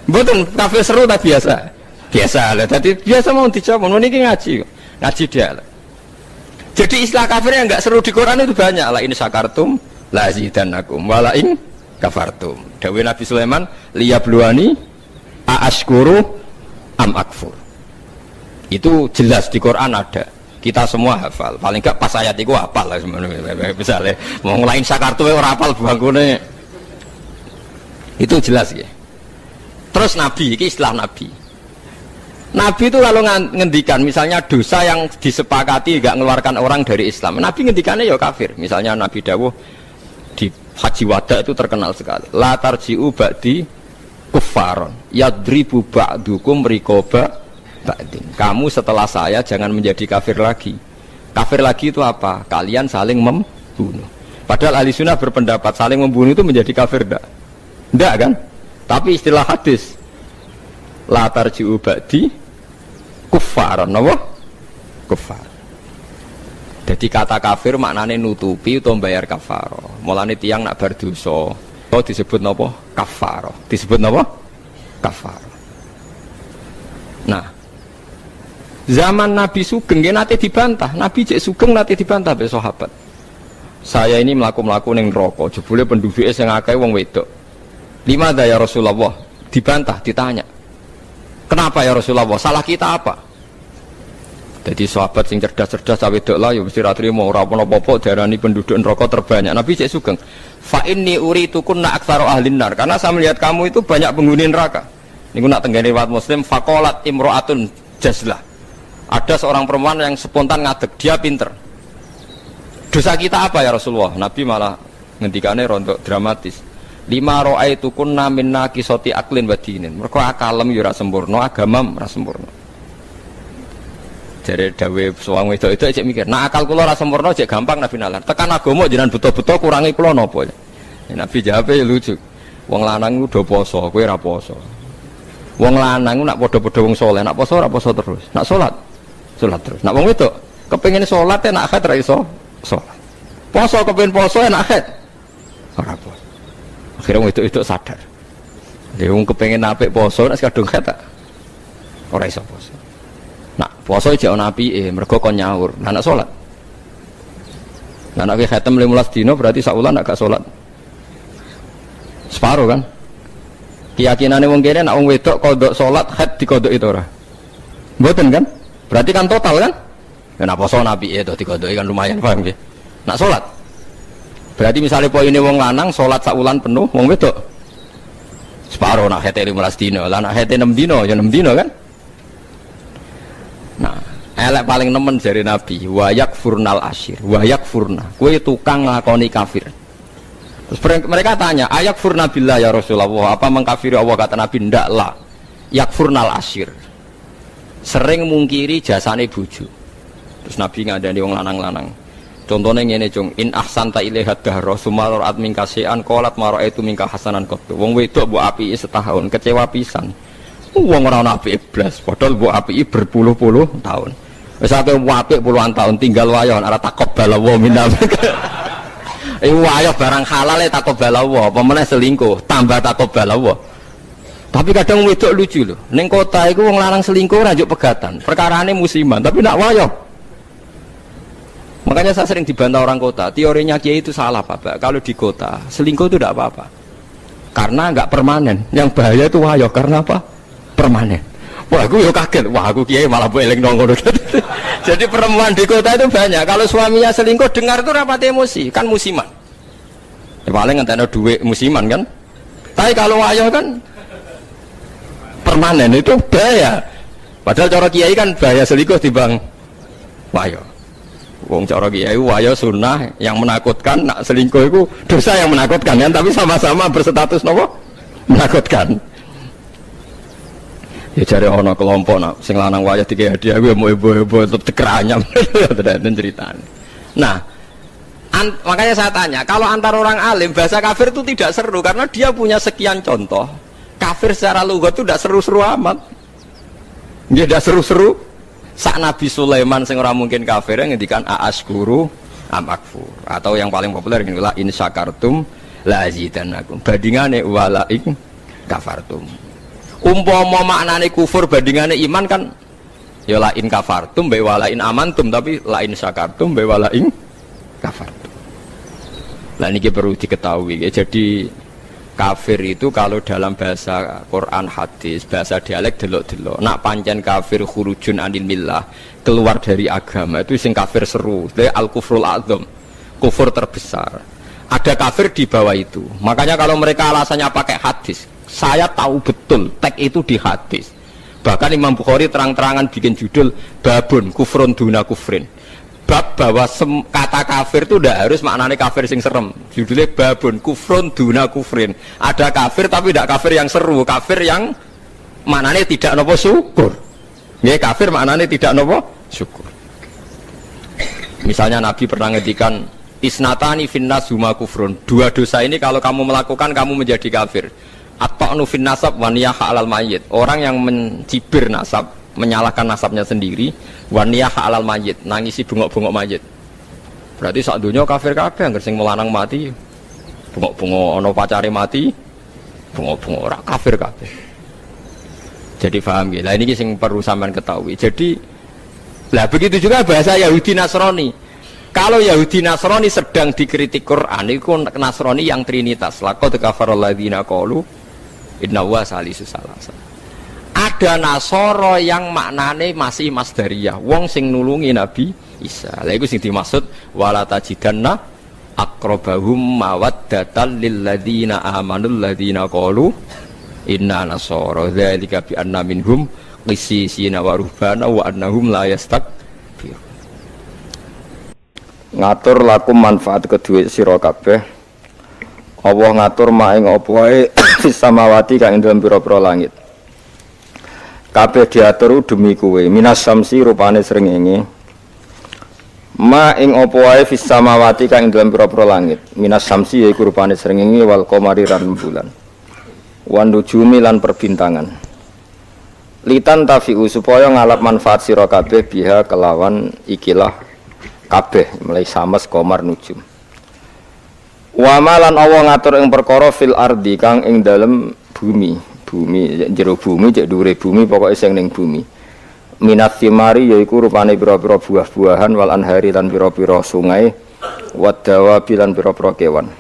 Mboten kafir seru tak biasa. Biasa lah. Tadi biasa mau dijawab. Mau niki ngaji dia. Jadi istilah kafir yang enggak seru di Quran itu banyak. La in syakartum la azidannakum wa la in kafartum. Dawuh Nabi Sulaiman, liyabluwani a'ashkuru am akfur. Itu jelas di Quran ada. Kita semua hafal. Paling enggak pas ayat itu hafal lah sebenarnya. Misalnya mau ngelain syakartum ora hafal bangkune. Itu jelas ya. Terus Nabi, ini istilah Nabi. Nabi itu kalau ngendikan misalnya dosa yang disepakati gak mengeluarkan orang dari Islam. Nabi ngendikannya ya kafir. Misalnya Nabi dawuh di Haji Wada itu terkenal sekali. La tarji'u ba'di kuffaron yadribu ba'dukum rikoba ba'din. Kamu setelah saya jangan menjadi kafir lagi. Kafir lagi itu apa? Kalian saling membunuh. Padahal ahli sunnah berpendapat saling membunuh itu menjadi kafir enggak? Enggak kan? Tapi istilah hadis la tarji'u ba'di kuffaron, apa? Kuffar. Jadi kata kafir maknanya nutupi atau bayar kafaro. Mulane tiang nak berdosa, itu disebut napa? Kafaro. Disebut napa? Kafaro. Nah, zaman Nabi Sugeng nanti dibantah. Nabi cek Sugeng nanti dibantah be sahabat. Saya ini melaku ning neraka, jebule penduduknya sing akeh wong wedok. Lima dah ya Rasulullah, dibantah, ditanya. Kenapa ya Rasulullah? Salah kita apa? Jadi sahabat sing cerdas-cerdas cawe dok lah, ya mesti ratri mau rapon apa-apa darani penduduk neraka terbanyak. Nabi cek Sugeng. Fa inni uritukunna aktsara ahlin nar. Karena saya melihat kamu itu banyak penghuni neraka. Niku nak tenggene riwayat Muslim, faqalat imra'atun jazlah. Ada seorang perempuan yang spontan ngadeg, dia pinter. Dosa kita apa ya Rasulullah? Nabi malah ngendikane rontok dramatis. Lima ro'aitu kunna minna kisoti aklin wadinin. Mereka akalem yura sempurna, agamam ora sempurna. Jadi dawe suang itu cek mikir. Nah akal kula ora sempurna cek gampang Nabi nalar. Tekan agama jenengan betul-betul kurangi kula napa ya? Nabi jawab lucu. Wong lanang udah poso, kowe ora poso. Wong lanang nak padha-padha wong saleh, nak poso ora poso terus. Nak salat terus. Nak wong wedok kepengin salat nak akad ra iso salat. Poso kepengin poso nak akad ora poso. Akhirnya itu sadar. Dia kepengen apik poso, nak kadung kata orang iso poso. Nak poso aja ana apike, mergo kon nyaur. Nak salat. Nak khatam 15 dino berarti saulan nak gak salat. Separuh kan? Keyakinane wong kene nak wong wedok kodok salat haid dikodok itu ora. Mboten kan? Berarti kan total kan? Nek poso apike to dikodoki kan lumayan paham nggih. Nak salat berarti misalnya poinnya wong lanang sholat saulan penuh, wong wedok separuh nak hete 15 dino, lah nak hete 6 dino, ya 6 dino kan. Nah, elek paling nemen dari Nabi, wayak furnal asyir, wayak furna, kue tukang ngakoni kafir. Terus mereka tanya, ayak furna billah ya Rasulullah, apa mengkafiri Allah? Kata Nabi, ndak lah, yak furnal asyir, sering mungkiri jasane bojo. Terus Nabi ngadani wong lanang-lanang. Contohnya ngene cung, in ahsanta ilaiha dahra summa ra'at minka syai'an qalat ma ra'aitu minka hasanan qattu. Wong wedok mbok apiki setahun kecewa pisan. Wong ora ana apike blas, padahal mbok apiki berpuluh-puluh tahun. Wis ate apik puluhan tahun tinggal wayo ora taqabbal wa minna. Wayo barang halal e taqabbal wa, apa meneh selingkuh tambah taqabbal wa. Tapi kadang wedok lucu lho. Ning kota iku wong lanang selingkuh ora njuk pegatan. Perkarane musiman, tapi nak wayo. Makanya saya sering dibantah orang kota. Teorinya Kiai itu salah Pak. Kalau di kota selingkuh itu tidak apa-apa. Karena nggak permanen. Yang bahaya itu wayo. Karena apa? Permanen. Wah aku ya kaget. Wah aku Kiai malah boleh nongol. Jadi perempuan di kota itu banyak. Kalau suaminya selingkuh dengar itu rapat emosi. Kan musiman. Ya, paling ngenteni duit musiman kan. Tapi kalau wayo kan permanen itu bahaya. Padahal cara Kiai kan bahaya selingkuh dibang wayo. Wong cara kiai wayo sunnah yang menakutkan, nak selingkuh itu dosa yang menakutkan kan, tapi sama-sama berstatus nopo menakutkan. Ya cari ono kelompok nak sing lanang wayo tiga hadiah gue mau ibu-ibu tetep keranyam dan ceritanya. Nah, makanya saya tanya, kalau antar orang alim bahasa kafir itu tidak seru karena dia punya sekian contoh. Kafir secara lughat itu tidak seru-seru amat. Dia tidak seru-seru. Sak Nabi Sulaiman sing ora mungkin kafir ngendikan a'askuru am akfur, atau yang paling populer ini la in syakartum la azidannakum, bandingane wala in kafartum. Umpama maknane kufur bandingane iman kan ya la in kafartum wa wala in amantum, tapi la in syakartum wa wala in kafartum. Lah niki perlu diketahui ya. Jadi kafir itu kalau dalam bahasa Quran hadis, bahasa dialek delok-delok. Nak pancen kafir khurujun anil millah, keluar dari agama, itu sing kafir seru. Itu al-kufrul a'dzam, kufur terbesar. Ada kafir di bawah itu. Makanya kalau mereka alasannya pakai hadis, saya tahu betul teks itu di hadis. Bahkan Imam Bukhari terang-terangan bikin judul babun kufrun duna kufrin. Bab bahwa kata kafir itu tidak harus maknanya kafir sing serem. Judulnya babun kufrun duna kufrin. Ada kafir tapi tidak kafir yang seru, kafir yang maknanya tidak nopo syukur. Ya kafir maknanya tidak nopo syukur. Misalnya Nabi pernah ngedikan isnatani finnas huma kufrun. Dua dosa ini kalau kamu melakukan kamu menjadi kafir. At-ta'nu fin nasab wa niyah alal mayyit. Orang yang mencibir nasab, menyalahkan nasabnya sendiri, wa niyah alal mayyit, nangisi bengok-bengok mayit. Berarti sak donya kafir kabeh, anggere sing melanang mati, bengok-bengok ana pacare mati, bengok-bengok ora kafir kabeh. Jadi paham nggih. Lah ini sing perlu sampean ketahui. Jadi lah begitu juga bahasa Yahudi Nasrani. Kalau Yahudi Nasrani sedang dikritik Quran, itu Nasrani yang trinitas. Laqad kafaral ladzina qalu inna wa salisu salasa. Ada Nasoro yang maknane masih masdariyah, wong sing nulungi Nabi Isa. Lah iku sing dimaksud wala tajidanna aqrabahum mawaddatan lil ladzina amanul ladzina qalu inna nasara dzalika bi anna minhum qissisina wa ruhbana wa annahum la yastakbir. Ngatur lakum manfaat kedua sira kabeh. Allah ngatur maing apa wae samawati kang ing dalem pira-pira langit. Kabeh diatur demi kowe. Minas samsi rupane srengenge. Ma ing apa wae fis samawati kang ing dalem pira-pira langit. Minas samsi yaiku rupane srengenge wal qamari lan bulan. Wan nujumi lan perbintangan. Litan tafiu supaya ngalap manfaat sira kabeh biha kelawan ikilah kabeh mulai sames qamar nujum. Wa malan Allah ngatur ing perkara fil ardi kang ing dalem bumi jero bumi cek dhuwure bumi pokoke sing ning bumi. Minat thimari yaiku rupane pira-pira buah-buahan wal anhari lan pira-pira sungai wadawa bilan pira-pira kewan.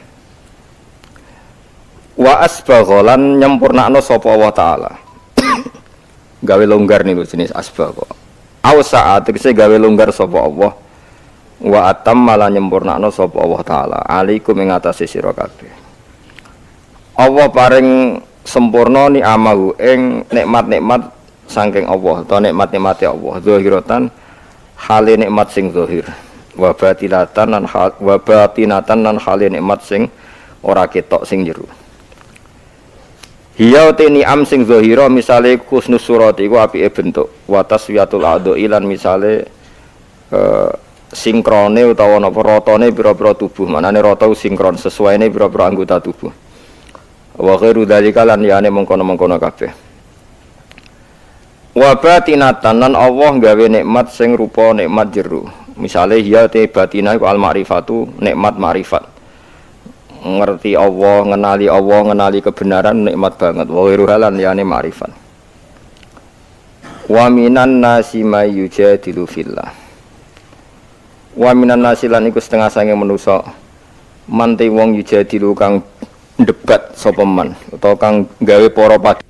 Wa asbaghalan nyempurnakno sapa Allah taala. Gawe longgar niku jenis asbagha. Ausa tegese gawe longgar sapa Allah. Wa atam malah nyempurnakno sapa Allah taala alaikum ing atase sira kabeh. Allah paring sempurna ni amahu ing nikmat-nikmat saking Allah atau nikmat-nikmate Allah zahiratan hale nikmat sing zahir wa batinatan lan hale nikmat sing ora ketok sing jero. Hiya te ni'am sing zahira misale husnus surat iku apike bentuk wa taswiyatul adhi lan misale sinkrone utawa napa ratane pira-pira tubuh, manane rata sinkron sesuaine pira-pira anggota tubuh. Wa ghairu dzalika lan liyane mengkono-mengkono kabeh. Wa batinatan lan Allah gawe nikmat sing rupa nikmat jero. Misale hiya te batina iku al ma'rifatu, nikmat ma'rifat. Ngerti Allah, ngenali kebenaran nikmat banget. Wa ghairu halan liyane ma'rifat. Wa minan nasi may yujadilu fillah. Wa minan nasilan iku setengah sange manusa manti wong yujadilu kang debat sapa man utawa kang gawe para padu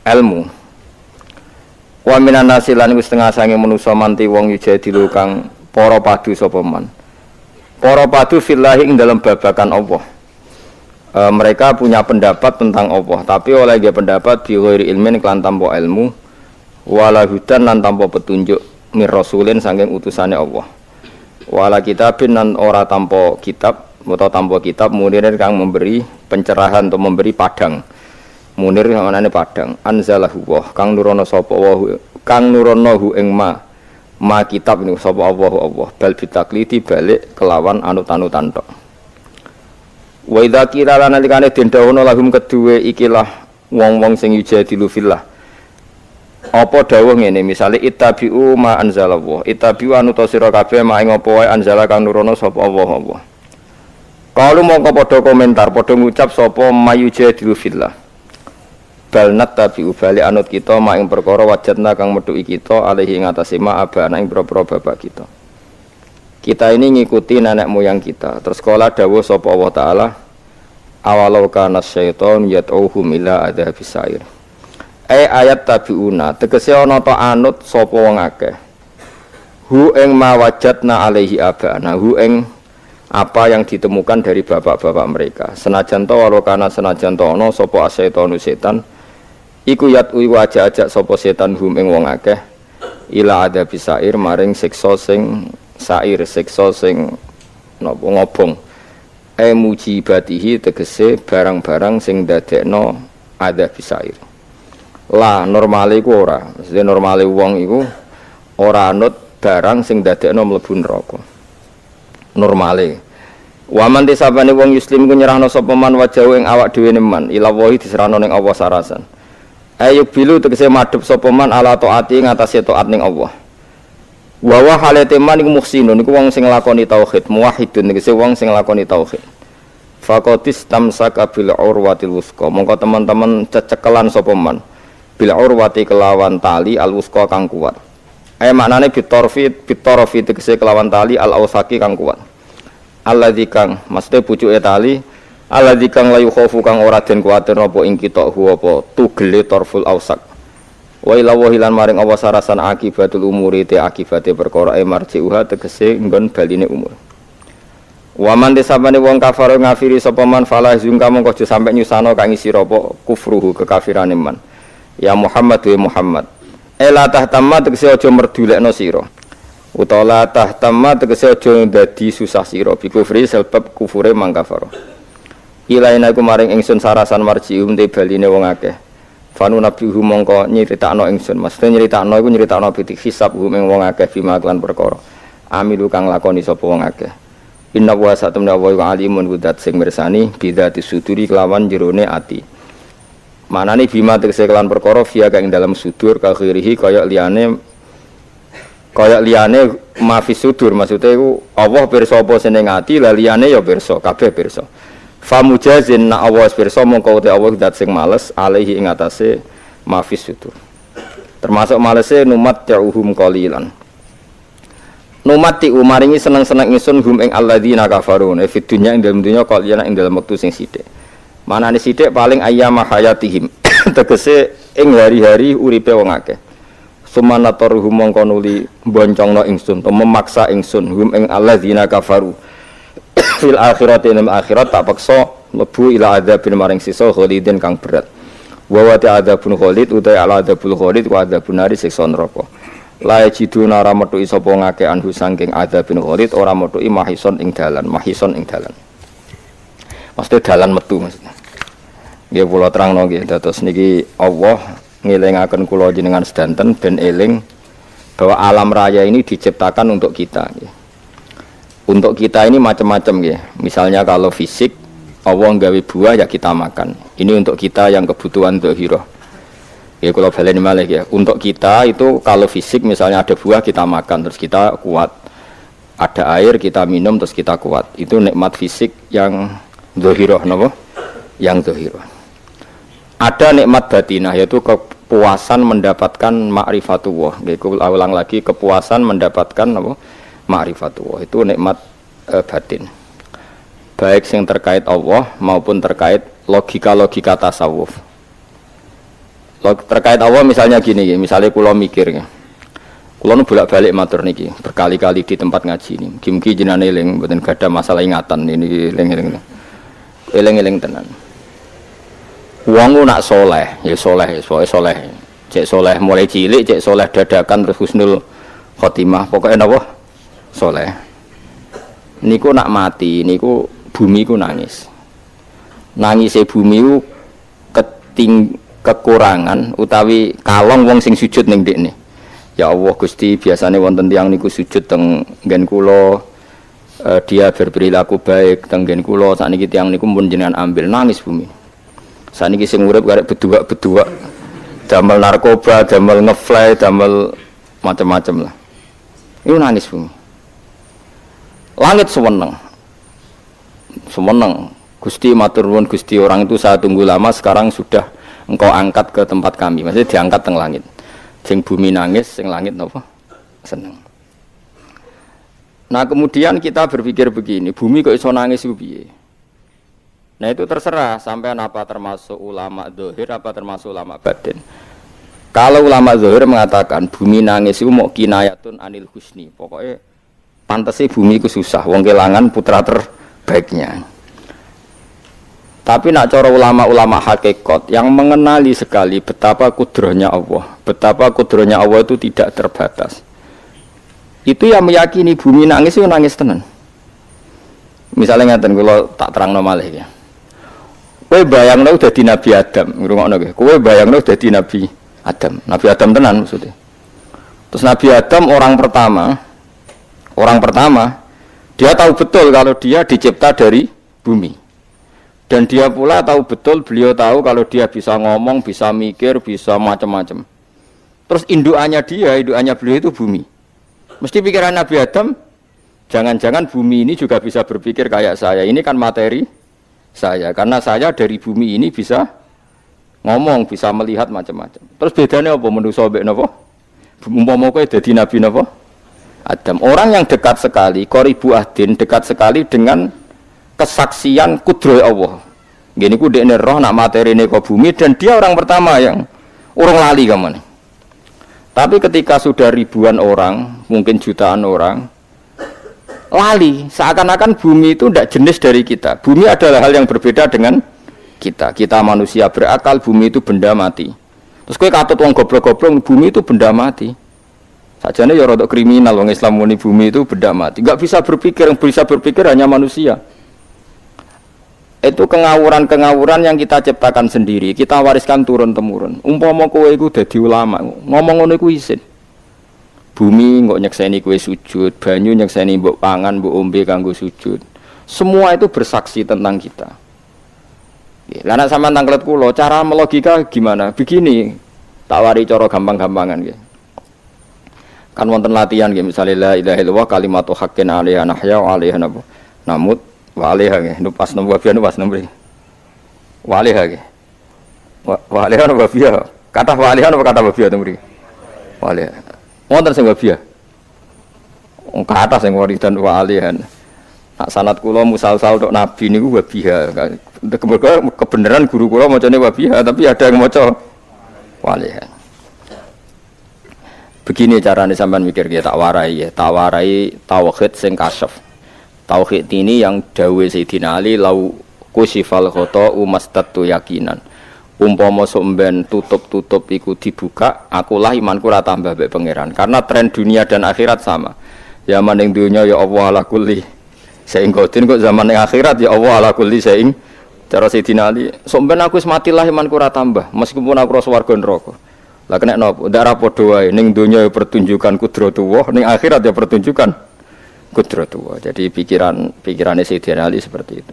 ilmu. Wa minan nasilan iku setengah sange manusa manti wong yujadilu kang para padu sapa man. Para padu fillahi ing dalam babakan Allah. Mereka punya pendapat tentang Allah, tapi oleh dia pendapat bi ghairi ilmin kelan tanpa ilmu, wala hudan lan tanpa petunjuk mir rasulin saking utusane Allah. Wala kitabin lan ora tanpa kitab, utawa tanpa kitab munirin kang memberi pencerahan atau memberi padang. Munir maknane padang. Anzalahu wa kang nurono sapa wa kang nurono hu ing ma kitab niku sapa Allah bal bitakliti balik kelawan anut-anutan tok. Wa idza qila lana likane den dawono lahum kedue ikilah wong-wong sing yujadilu fillah. Apa dawuh ngene misale ittabi'u ma anzalallah ittabi'u anu sira kabeh ma ing apa wae anzala kang nurono sapa Allah. Kalau mongko padha komentar padha ngucap sapa mayujadilu fillah bal nattabi'u bali anut kita ma ing perkara wajadna kang metuki kita alaihi ing atase ma abana ing propro bapak kita. Kita ini ngikuti nenek moyang kita. Terus kala dawuh sapa Allah taala awalau kana syaiton yad'uhum ila adzabis sa'ir. Ayat tabiuna tegese ana ta anut sapa wong akeh hu ing mawajadna alaihi abana hu ing apa yang ditemukan dari bapak-bapak mereka senajan to walau kana senajan to ana sapa asyetonu setan iku yatui wajah-ajak sapa setan hum ing wong akeh ila ada bisair maring siksa sing sair siksa sing napa ngobong mujibatihi tegese barang-barang sing dadekno ada bisair. Lah normale iku ora, mesti normale wong iku ora anut barang sing dadekno mlebu neraka. Normale. Waman disabane wong muslim ku nyerahno sapa man wajahu ing awak dhewe man, ila wahi diserahno ning Allah sarasan. Ayo bilu tegese madhep sapa man ala taati ngatasé taat ning Allah. Wa wa halate man iku muhsinun iku wong sing nglakoni tauhid, muwahhidun tegese wong sing nglakoni tauhid. Faqatis tamsaka bil urwatil wusqa. Mongko teman-teman cecekelan sapa man. Bil urwati kelawan tali al wusqa kang kuat. Maknane bitorofi tegese kelawan tali al ausaki kang kuat. Alladzi kang maksudnya pucuke tali alladzi kang layu khofu kang ora den kuwatir apa ing kita apa tugele torful ausak. Wa ila wahilan maring apa sarasan akibatul umuri te akibate perkara marjiuha tegese nggon baline umur. Waman desabane wong kafir ngafiri sapa man falah zungka mongko aja sampe nyusano kang isi apa kufruhu kekafirane man. Ya Muhammad wa Muhammad. La tahtamma tegese aja merdulekno sira. Utawa tahtamma tegese aja dadi susah sira bi kufri sebab kufure mangkafaro. Ilaina iku maring ingsun sarasan marjium te baline wong akeh. Fanu nabihu mongko nyritakno ingsun. Maksudnya nyritakno iku nyritakno pitik hisab ing wong akeh bima lan perkara. Amilu kang lakoni sapa wong akeh. Inna wa satamna wa alimun kudat sing mirsani bidzati suduri kelawan jerone ati. Manane bima tegese kelan perkara via kang dalam sudur ka khirihi kaya liyane mafis sudur maksude iku Allah pirsa apa seneng ati la liyane ya pirsa kabeh pirsa. Fa mujazin na Allah pirsa mongko te Allah zat sing males alaihi ing atase mafis sudur. Termasuk malese numat ta'uhum qalilan. Numati umaringi seneng-seneng ingsun hum ing alladzina kafarun fi dunya ing dalem dunya qalilan ing dalem wektu sing sithik. Manane sithik paling ayyama hayatihim tegese ing hari-hari uripe wong akeh. Sumanatoruhum mongko nuli boncongno ingsun to memaksa ingsun hum ing alladzina kafaru fil akhirati ing akhirat tak paksa mlebu ila adzabin maring sisa khalidin kang berat. Wa wa ta'adzabun khalid uta ala adzabul khalid wa adzabun nari siksa neraka. La jiduna ora metuki sapa ngake anhu saking adzabin khalid ora metuki mahison ing dalan. Maksudnya dalan metu maksudnya. Nggih kula terangno nggih dados niki Allah ngelingaken kula jenengan sedanten ben eling bahwa alam raya ini diciptakan untuk kita nggih. Untuk kita ini macam-macam nggih. Misalnya kalau fisik Allah nggawe buah ya kita makan. Ini untuk kita yang kebutuhan dzahirah. Ya kalau baleni malih ya. Untuk kita itu kalau fisik misalnya ada buah kita makan terus kita kuat. Ada air kita minum terus kita kuat. Itu nikmat fisik yang dzahirah napa? Yang dzahirah. Ada nikmat batinah yaitu kepuasan mendapatkan ma'rifatullah. Nggih ulang lagi kepuasan mendapatkan napa? Ma'rifatullah. Itu nikmat batin. Baik yang terkait Allah maupun terkait logika-logika tasawuf. Terkait Allah misalnya gini, misalnya kula mikir ya. Kula nu bolak-balik matur niki berkali-kali di tempat ngaji ini. Mugi-mugi jenengan eling mboten gadah masalah ingatan ini eling-eling. Eling-eling tenan. Wong nak soleh, ya soleh, soleh. Cek soleh mulai cilik, cek soleh dadakan terus husnul khotimah. Pokoknya napa? Soleh. Niku nak mati, niku bumi ku nangis. Nangise bumi ku kekurangan utawi kalong wong sing sujud ning ndekne. Ya Allah Gusti, biasane wonten tiyang niku sujud teng nggen kula dia berperilaku baik teng nggen kula sakniki tiyang niku pun jenengan ambil nangis bumi. Saniki sing urip karek bedua-bedua damel narkoba, damel ngefly, damel macam-macam lah. Itu nangis bumi. Langit sewenang. Gusti matur nuwun Gusti, orang itu saya tunggu lama, sekarang sudah engkau angkat ke tempat kami. Maksudnya diangkat teng langit. Sing bumi nangis, sing langit napa? Seneng. Nah kemudian kita berpikir begini, bumi kok iso nangis ku piye? Nah itu terserah sampean apa termasuk ulama zahir apa termasuk ulama batin. Kalau ulama zahir mengatakan bumi nangis itu mau kinayatun anil husni, pokoknya pantese bumi itu susah, wong kelangan putra terbaiknya. Tapi nak cara ulama-ulama hakikat yang mengenali sekali betapa kudrohnya Allah, betapa kudrohnya Allah itu tidak terbatas. Itu yang meyakini bumi nangis itu nangis tenan. Misalnya ngaten kula tak terangno malih ya. Kowe bayangno dadi Nabi Adam, ngrungokno nggih. Kowe bayangno dadi Nabi Adam. Nabi Adam tenan maksudnya. Terus Nabi Adam orang pertama dia tahu betul kalau dia dicipta dari bumi. Dan dia pula tahu betul, beliau tahu kalau dia bisa ngomong, bisa mikir, bisa macam-macam. Terus indukannya beliau itu bumi. Mesti pikiran Nabi Adam, jangan-jangan bumi ini juga bisa berpikir kayak saya. Ini kan materi saya, karena saya dari bumi ini bisa ngomong, bisa melihat macam-macam. Terus bedanya apa manusa mbek napa? Umpama kowe dadi nabi napa? Adam. Orang yang dekat sekali, qoribu ahdin, dekat sekali dengan kesaksian kudroh Allah. Gini ku dekne roh nak materine kok bumi, dan dia orang pertama yang urung lali kamane. Tapi ketika sudah ribuan orang, mungkin jutaan orang, lali, seakan-akan bumi itu tidak jenis dari kita. Bumi adalah hal yang berbeda dengan kita. Kita manusia berakal, bumi itu benda mati. Terus kowe katut wong goblok-goblok, bumi itu benda mati. Sajane ya rada kriminal wong Islam muni bumi itu benda mati. Enggak bisa berpikir, yang bisa berpikir hanya manusia. Itu kengawuran-kengawuran yang kita ciptakan sendiri, kita wariskan turun-temurun. Umpama kowe iku dadi ulama, ngomong ngono iku isin. Bumi kok nyekseni kowe sujud, banyu nyekseni mbok pangan, mbok ombe kanggo sujud. Semua itu bersaksi tentang kita. Lah nek sampean tanglet kula, cara melogika gimana? Begini, tak wari cara gampang-gampangan nggih. Kan wonten latihan nggih, misale la ilaha illallah kalimatu haqqin 'alaiha nahya wa 'alaiha namut wa 'alaiha nggih. Nu pas nomor biyen pas nomor. Wa 'alaiha nggih. Wa 'alaiha wa biya. Kata wa 'alaiha apa kata wa biya to mriki? Wa 'alaiha. Wonten sing wabiyah. Wong kathah sing waridan wa alihan. Nak sanad kula musal-sal tok nabi niku wabiyah. Kebenaran guru kula macane wabiyah, tapi ada yang maca walihan. Begini carane sampean mikir ya, tak warai tauhid sing kasyaf. Tauhid ini yang dawuh Sayyidina Ali lau kusifal khota'u mastatu yakinan. Umpama somben tutup iku dibuka, akulah imanku ora tambah mbek pangeran. Karena tren dunia dan akhirat sama. Zaman ning dunia ya Allah ala kulli saing godin, kok zaman ning akhirat ya Allah ala kulli saing. Cara Sayyidina Ali, somben aku wis mati lah imanku ora tambah, meskipun aku ora swarga neraka. Lah kena napa? Ndak ra padha wae. Ning dunia ya pertunjukan kudratullah, ning akhirat ya pertunjukan kudratullah. Jadi pikirane Sayyidina Ali seperti itu.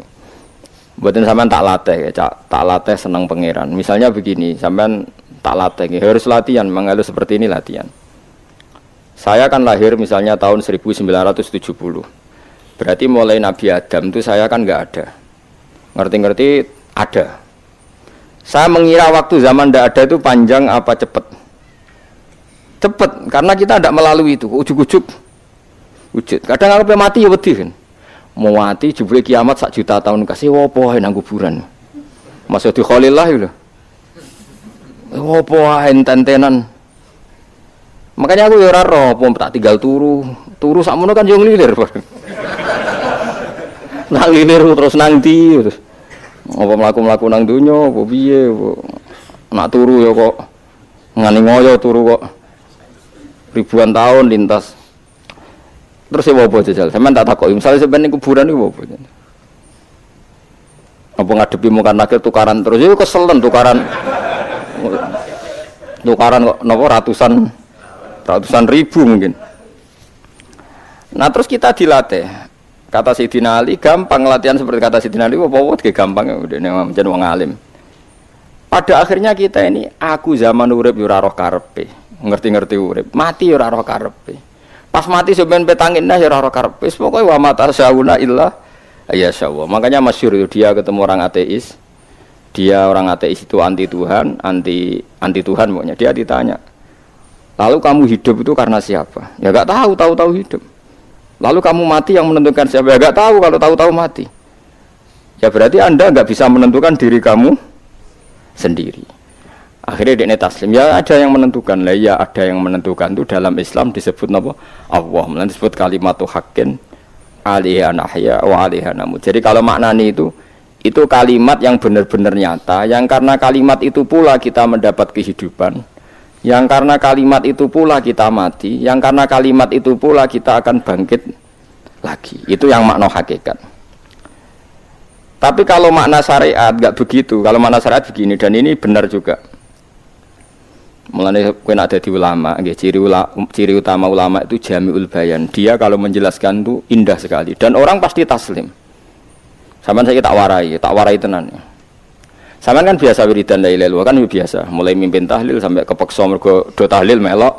Buatin sampean tak latih senang pangeran. Misalnya begini, sampean tak latih, harus latihan, mengalu seperti ini latihan. Saya kan lahir misalnya tahun 1970. Berarti mulai Nabi Adam itu saya kan nggak ada. Ngerti-ngerti ada. Saya mengira waktu zaman tidak ada itu panjang apa cepat? Cepat, karena kita tidak melalui itu, ujuk-ujuk. Kadang aku mati ya wedi kan. Mau mati jebule kiamat 1 juta tahun kasih opo ae nang kuburan. Maksud di Khalillah lho. Opo ae enten-tenan. Makanya aku ya ora ro, tak tinggal turu sakmono kan yo nglilir. Nang nglilir terus nang ndi terus. Apa mlaku-mlaku nang donya apa piye nak turu ya kok ngani ngoyo turu kok ribuan tahun lintas. Terus ya apa jajal? Sampeyan tak takoki, misale sampeyan ning kuburan iku apa? Apa ngadepi muka nakir tukaran terus itu keselen tukaran kok napa ratusan ribu mungkin. Nah, terus kita dilatih. Kata Sayyidina Ali gampang latihan seperti kata Sayyidina Ali, apa gampang ya udah nek wong alim. Pada akhirnya kita ini, aku zaman urip yo ora roh karepe, ngerti-ngerti urip, mati yo ora roh karepe. Pas mati sampean petangin dah yo ora roh karepe. Pokoke wa mata sauna illa ya Allah. Makanya masyhur itu dia ketemu orang ateis. Dia orang ateis itu anti Tuhan, anti Tuhan pokoknya. Dia ditanya, lalu kamu hidup itu karena siapa? Ya enggak tahu, tahu-tahu hidup. Lalu kamu mati yang menentukan siapa? Ya enggak tahu, kalau tahu-tahu mati. Ya berarti Anda enggak bisa menentukan diri kamu sendiri. Akhirnya dia taslim. Ya ada yang menentukan lah. Ya ada yang menentukan itu dalam Islam disebut apa? Allah. Mulanya disebut kalimatu haqqin alaiha nahya wa alaiha namut. Jadi kalau maknanya itu kalimat yang benar-benar nyata, yang karena kalimat itu pula kita mendapat kehidupan, yang karena kalimat itu pula kita mati, yang karena kalimat itu pula kita akan bangkit lagi. Itu yang makna hakikat. Tapi kalau makna syariat enggak begitu. Kalau makna syariat begini, dan ini benar juga. Mulanya kena ada di ulama, ciri utama ulama itu jami'ul bayan. Dia kalau menjelaskan itu indah sekali dan orang pasti taslim. Sampeyan saya tak warai tenan. Sampeyan kan biasa wiridan la ilaha illallah kan biasa, mulai mimpin tahlil sampai kepeksa mergo do tahlil melok,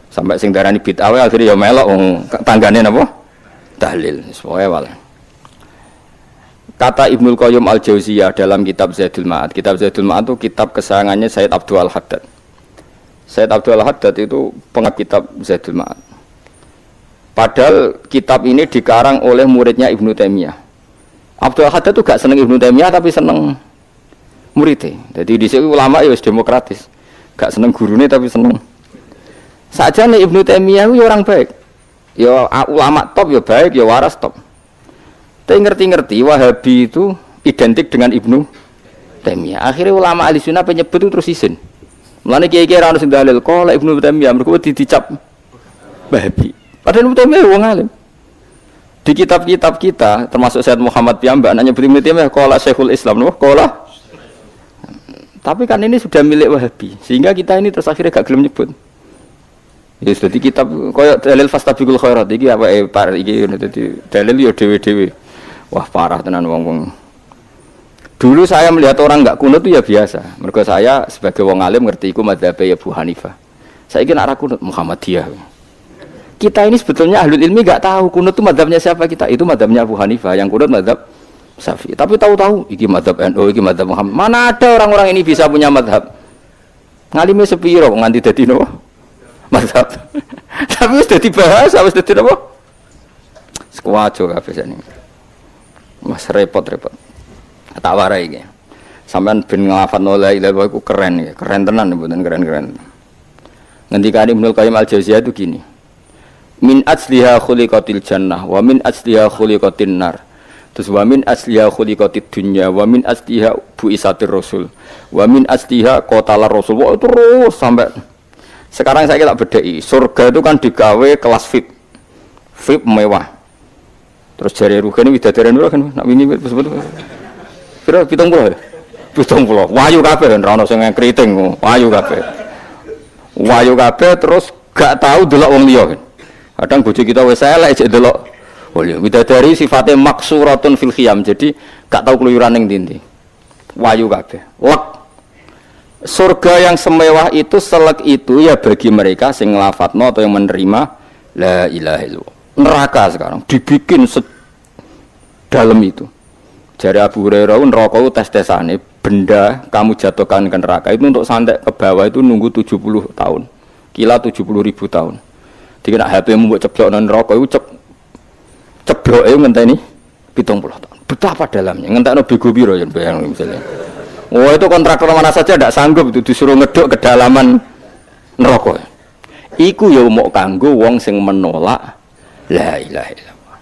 sampai sing darani bid'ah akhirnya ya melok tanggane napa? Tahlil. Pokoke wae. Kata Ibnul Qayyim Al-Jauziyah dalam kitab Zadul Ma'ad. Kitab Zadul Ma'ad itu kitab kesayangannya Sayyid Abdul Al-Haddad. Sayyid Abdul Al-Haddad itu pengarang kitab Zadul Ma'ad. Padahal kitab ini dikarang oleh muridnya Ibnu Taimiyah. Abdul Haddad itu gak seneng Ibnu Taimiyah tapi seneng muridnya. Jadi di sini ulama ya demokratis, gak seneng gurunya tapi seneng. Saja nih Ibnu Taimiyah itu orang baik, ya ulama top ya baik, ya waras top. Tapi ngerti-ngerti Wahabi itu identik dengan Ibnu Taimiyah. Akhirnya ulama ahli sunnah penyebut itu terus izin. Mulane kiai-kiai ra ono sing dalil kok Ibnu Taimiyah mergo dicap Wahabi. Padahal Ibnu Taimiyah wong alim. Di kitab-kitab kita, termasuk Sayyid Muhammad piyambak, nanya Ibnu Taimiyah qala Syekhul Islam, qala. Tapi kan ini sudah milik Wahabi, sehingga kita ini terus akhirnya gak gelem nyebut. Ya sudah di kitab koyo dalil fastabiqul khairat iki apa iki dadi dalil yo dhewe-dhewe. Wah parah tenan wong-wong. Dulu saya melihat orang enggak kunut itu ya biasa. Mergo saya sebagai wong alim ngerti iku madzhab Abu Hanifah. Saiki nek ora kunut Muhammadiyah. Kita ini sebetulnya ahlul ilmi enggak tahu kunut itu madzhabnya siapa kita. Itu madzhabnya Abu Hanifah, yang kunut madzhab Syafi'i. Tapi tahu-tahu iki madzhab NU, iki madzhab Muhammad. Mana ada orang-orang ini bisa punya madzhab? Ngalime sepiro nganti dadi nopo? Madzhab. Tapi wis dadi bahasa, wis dadi nopo? Sekuajo kabeh sene. Mas repot-repot. Tak warai iki. Sampeyan ben nglafadzno la ilaha illallah iku keren ya. Keren tenan mboten keren-keren. Ngendikane Ibnu Qayyim Al-Jauziyah itu gini. Min asliha khuliqatil jannah wa min asliha khuliqatin nar. Terus wa min asliha khuliqatid dunya wa min asliha buisatir rasul wa min asliha qatalar rasul. Wah, terus sampai sekarang saya tak bedai. Surga itu kan digawe kelas VIP. VIP mewah. Terus jari rugane widadari ora kan nak wingi sebut. Kira 70 ya. 70. Wayu kabeh ora ono sing kriting, wayu kabeh. Wayu kabeh terus gak tahu delok wong liya. Kadang bojo kita wis elek jek delok. Oh iya, widadari sifatnya maksuratun fil khiyam. Jadi gak tahu keluyuran ning ndi. Wayu kabeh. Lek. Surga yang semewah itu selek itu ya bagi mereka sing nglafatno atau yang menerima la ilaha illallah. Neraka sekarang dibikin sedalam itu. Jari Abu Hurairah neraka itu tes-tesane benda kamu jatuhkan ke neraka itu untuk santai ke bawah itu nunggu 70 tahun. Kila 70.000 tahun. Dikira HP-mu mbok ceblok nang neraka iku cebloke ngenteni 70 tahun. Betapa dalamnya, ngentekno bego piro yen bayang misalnya. Oh itu kontraktor mana saja tidak sanggup itu disuruh ngeduk kedalaman neraka. Iku ya mau kanggo wong sing menolak la ilaha illallah.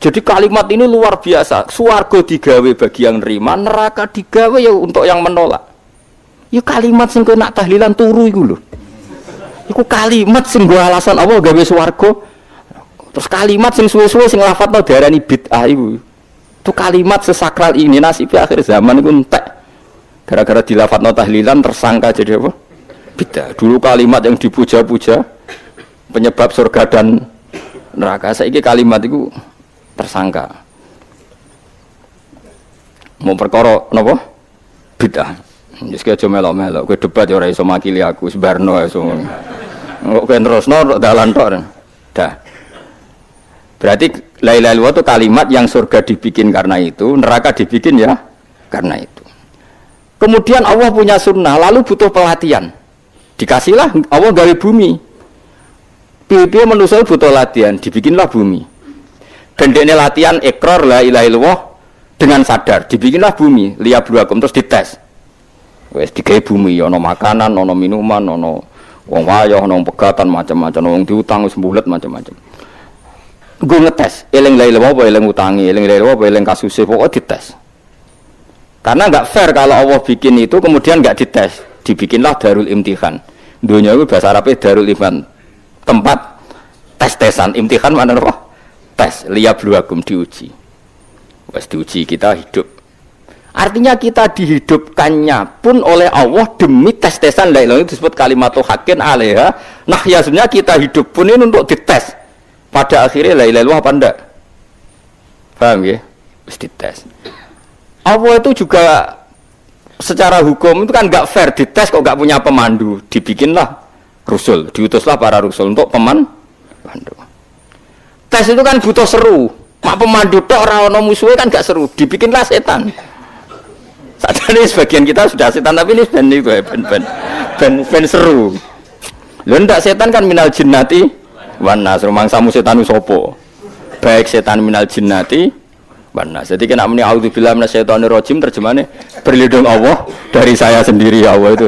Jadi kalimat ini luar biasa. Swarga digawe bagi yang nerima, neraka digawe ya untuk yang menolak. Ya kalimat sing kok nak tahlilan turu iku lho. Iku kalimat sing nggo alasan apa gawe swarga. Terus kalimat sing suwe-suwe sing lafadzno diarani bid'ah iku. Itu kalimat sesakral ini nasibnya akhir zaman iku entek. Gara-gara dilafadzno tahlilan tersangka jadi apa? Bid'ah. Dulu kalimat yang dipuja-puja penyebab surga dan neraka. Saiki kalimat itu tersangka. Mau perkara napa? Bid'ah. Wis aja melok-melok, kowe debat ya ora iso makili aku, sebarno iso. Kok kowe terusno dalan tok. Dah. Berarti la ilaha illallah itu kalimat yang surga dibikin karena itu, neraka dibikin ya karena itu. Kemudian Allah punya sunnah, lalu butuh pelatihan. Dikasihlah Allah gawe bumi. Piye-piye manusia butuh latihan, dibikinlah bumi. Gendene latihan ikrar la ilaha illallah dengan sadar, dibikinlah bumi, liyabluwakum terus dites. Wes digawe bumi, ana makanan, ana minuman, ana wong wayah, ana pegatan macam-macam, wong diutang wis mbulet macam-macam. Gue ngetes, eling la ilaha illallah apa eling utangi, eling la ilaha illallah apa eling kasuse, pokoknya dites. Karena nggak fair kalau Allah bikin itu kemudian nggak dites, dibikinlah darul imtihan. Dunia itu bahasa Arabnya darul imtihan, tempat tes-tesan. Imtihan mana apa? Tes, liyabluwakum, diuji. Wes diuji kita hidup. Artinya kita dihidupkannya pun oleh Allah demi tes-tesan la ilaha illallah, disebut kalimatul haqqin alaiha. Nah ya sebenarnya kita hidup pun ini untuk dites. Pada akhirnya la ilaha illallah apa enggak? Paham ya? Mesti dites. Allah itu juga secara hukum itu kan nggak fair, dites kok nggak punya pemandu, dibikinlah rusul, diutuslah para rusul untuk pemandu. Tes itu kan butuh seru, mak pemandu tok ora ono musuhe kan gak seru, dibikinlah setan. Sadane sebagian kita sudah setan tapi ini ben seru. Lho ndak setan kan minal jinnati wan nas, rumangsamu setan sapa? Baik setan minal jinnati Banas. Jadi kena muni auzubillahi minasyaitonir rajim, terjemahnya berlindung Allah dari saya sendiri ya Allah itu.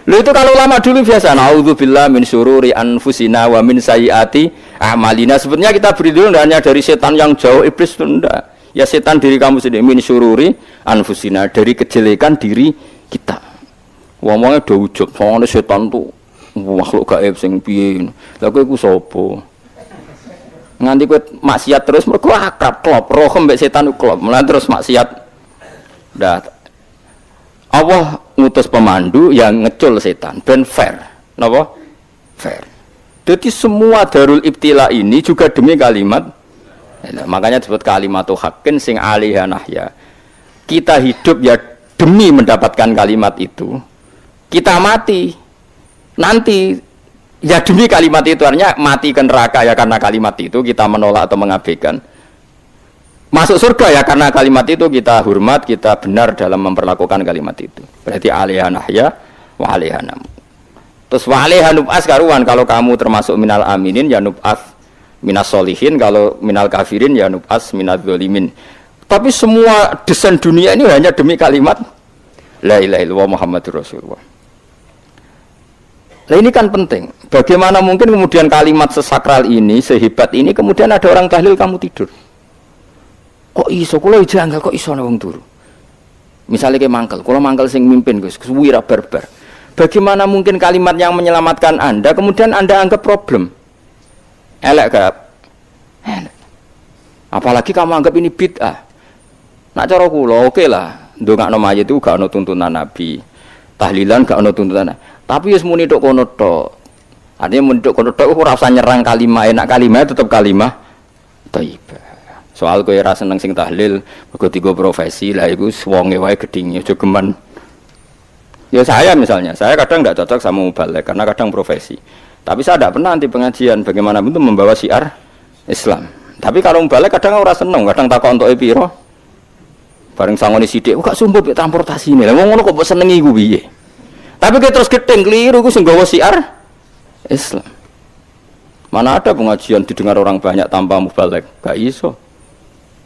Lu itu kalau ulama dulu biasa auzubillahi min syururi anfusina wa min sayyiati a'malina. Sebenarnya kita berlindung hanya dari setan yang jauh, iblis itu enggak. Ya setan diri kamu sendiri, min syururi anfusina, dari kejelekan diri kita. Ngomongnya do ujug, soalnya setan tuh makhluk gaib sing piye. Lah kowe iku sapa? Nganti kowe maksiat terus mergo akrab klop roh mbek setan klop mulai terus maksiat. Dah Allah ngutus pemandu yang ngecul setan ben fair. Napa? Fair. Jadi semua darul ibtila ini juga demi kalimat. Makanya disebut kalimatul haqqin sing alaiha nahya. Kita hidup ya demi mendapatkan kalimat itu. Kita mati nanti ya demi kalimat itu, artinya mati ke neraka ya karena kalimat itu kita menolak atau mengabaikan. Masuk surga ya karena kalimat itu kita hormat, kita benar dalam memperlakukan kalimat itu. Berarti alaiha nahya wa alaiha namu. Terus wa alaiha nub'as karuan, kalau kamu termasuk minal aminin ya nub'as minas solihin, kalau minal kafirin ya nub'as minal zolimin. Tapi semua desain dunia ini hanya demi kalimat la ilaha illallah Muhammadur Rasulullah. Nah ini kan penting. Bagaimana mungkin kemudian kalimat sesakral ini, sehebat ini, kemudian ada orang tahlil kamu tidur? Kok iso? Kalau janggal kok iso wong turu? Misalnya kayak mangkel, kalau mangkel sing mimpin Gus, wira barbar. Bagaimana mungkin kalimat yang menyelamatkan Anda kemudian Anda anggap problem? Elek gak? Elek. Apalagi kamu anggap ini bid'ah. Nak cara kula oke lah, ndongakno mayit itu gak ono tuntunan Nabi. Tahlilan gak ono tuntunan. Tapi wis muni tok kono tok. Artinya muni tok kono tok ora usah nyerang kalimat, enak kalimat tetap kalimat thayyibah. Soal kowe ora seneng sing tahlil, mergo tiga profesi lah iku wonge wae gedhinge aja geman. Ya saya misalnya, saya kadang enggak cocok sama mubalek karena kadang profesi. Tapi saya tidak pernah anti pengajian bagaimana bentuk membawa syiar Islam. Tapi kalau mubalek kadang ora seneng, kadang takok entuk piro. Bareng sangone sithik, kok sumpah mek transportasi ini. Lah ngono kok mbok senengi ku piye? Tapi kita terus gedeng keliru, itu sungguh siar Islam. Mana ada pengajian didengar orang banyak tanpa mubalek? Gak iso.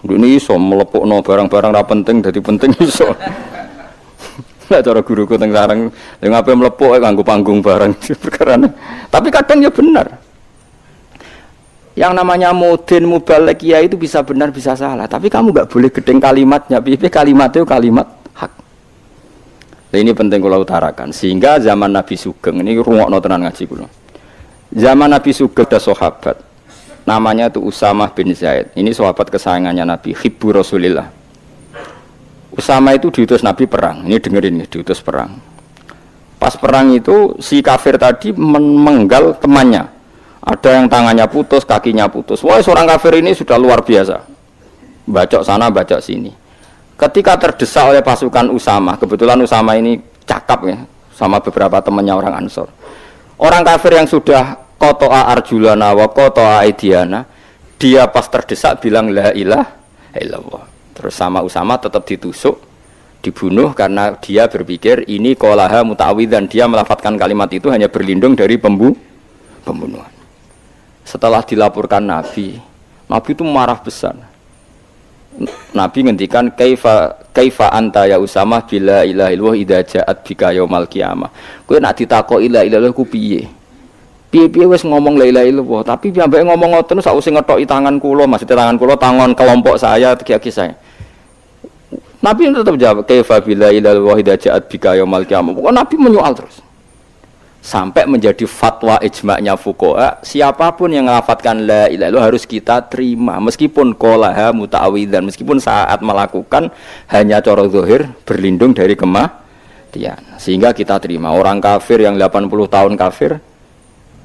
Ini iso melepukno barang-barang ra penting jadi penting iso. Lah cara guruku teng sareng, yang ngapain melepuk nganggo panggung barang perkara. Tapi kadang ya benar. Yang namanya mudin mubalek ya itu bisa benar bisa salah. Tapi kamu gak boleh gedeng kalimatnya. Piye kalimatnya kalimat hak. Nah, ini penting kula utarakan sehingga zaman Nabi Sugeng ini rungokno tenan ngaji kula. Zaman Nabi Sugeng ada sahabat namanya itu Usamah bin Zaid. Ini sahabat kesayangannya Nabi, hibbu Rasulillah. Usamah itu diutus Nabi perang. Ini dengerin ya, diutus perang. Pas perang itu si kafir tadi menggal temannya. Ada yang tangannya putus, kakinya putus. Wah, seorang kafir ini sudah luar biasa. Bacok sana, bacok sini. Ketika terdesak oleh pasukan Usama, kebetulan Usama ini cakap ya, sama beberapa temannya orang Ansor. Orang kafir yang sudah qata'a arjulana wa qata'a aidiana, dia pas terdesak bilang la ilaha illallah. Terus sama Usama tetap ditusuk, dibunuh karena dia berpikir ini qolaha muta'awwidzan, dia melafadzkan kalimat itu hanya berlindung dari pembunuhan. Setelah dilaporkan Nabi itu marah besar. Nabi ngendikan kaifa anta ya Usama bila ilaha illallah idza ja'at bika yaumal qiyamah. Kowe nak ditakoki la ilaha illallah ku piye? Piye-piye wis ngomong la ilaha illallah, tapi piambake ngomong ngoten sakwise ngethoki tangan kula, maksudnya tangan kula tangan kelompok saya, tiga-tiga saya. Nabi tetap jawab kaifa bila ilaha illallah idza ja'at bika yaumal qiyamah. Pokoknya Nabi menyoal terus. Sampai menjadi fatwa ijma'nya fuqaha, siapapun yang melafadzkan la ilaha illallah harus kita terima meskipun qolaha muta'awwidzan, meskipun saat melakukan hanya cara zahir berlindung dari kematian, sehingga kita terima. Orang kafir yang 80 tahun kafir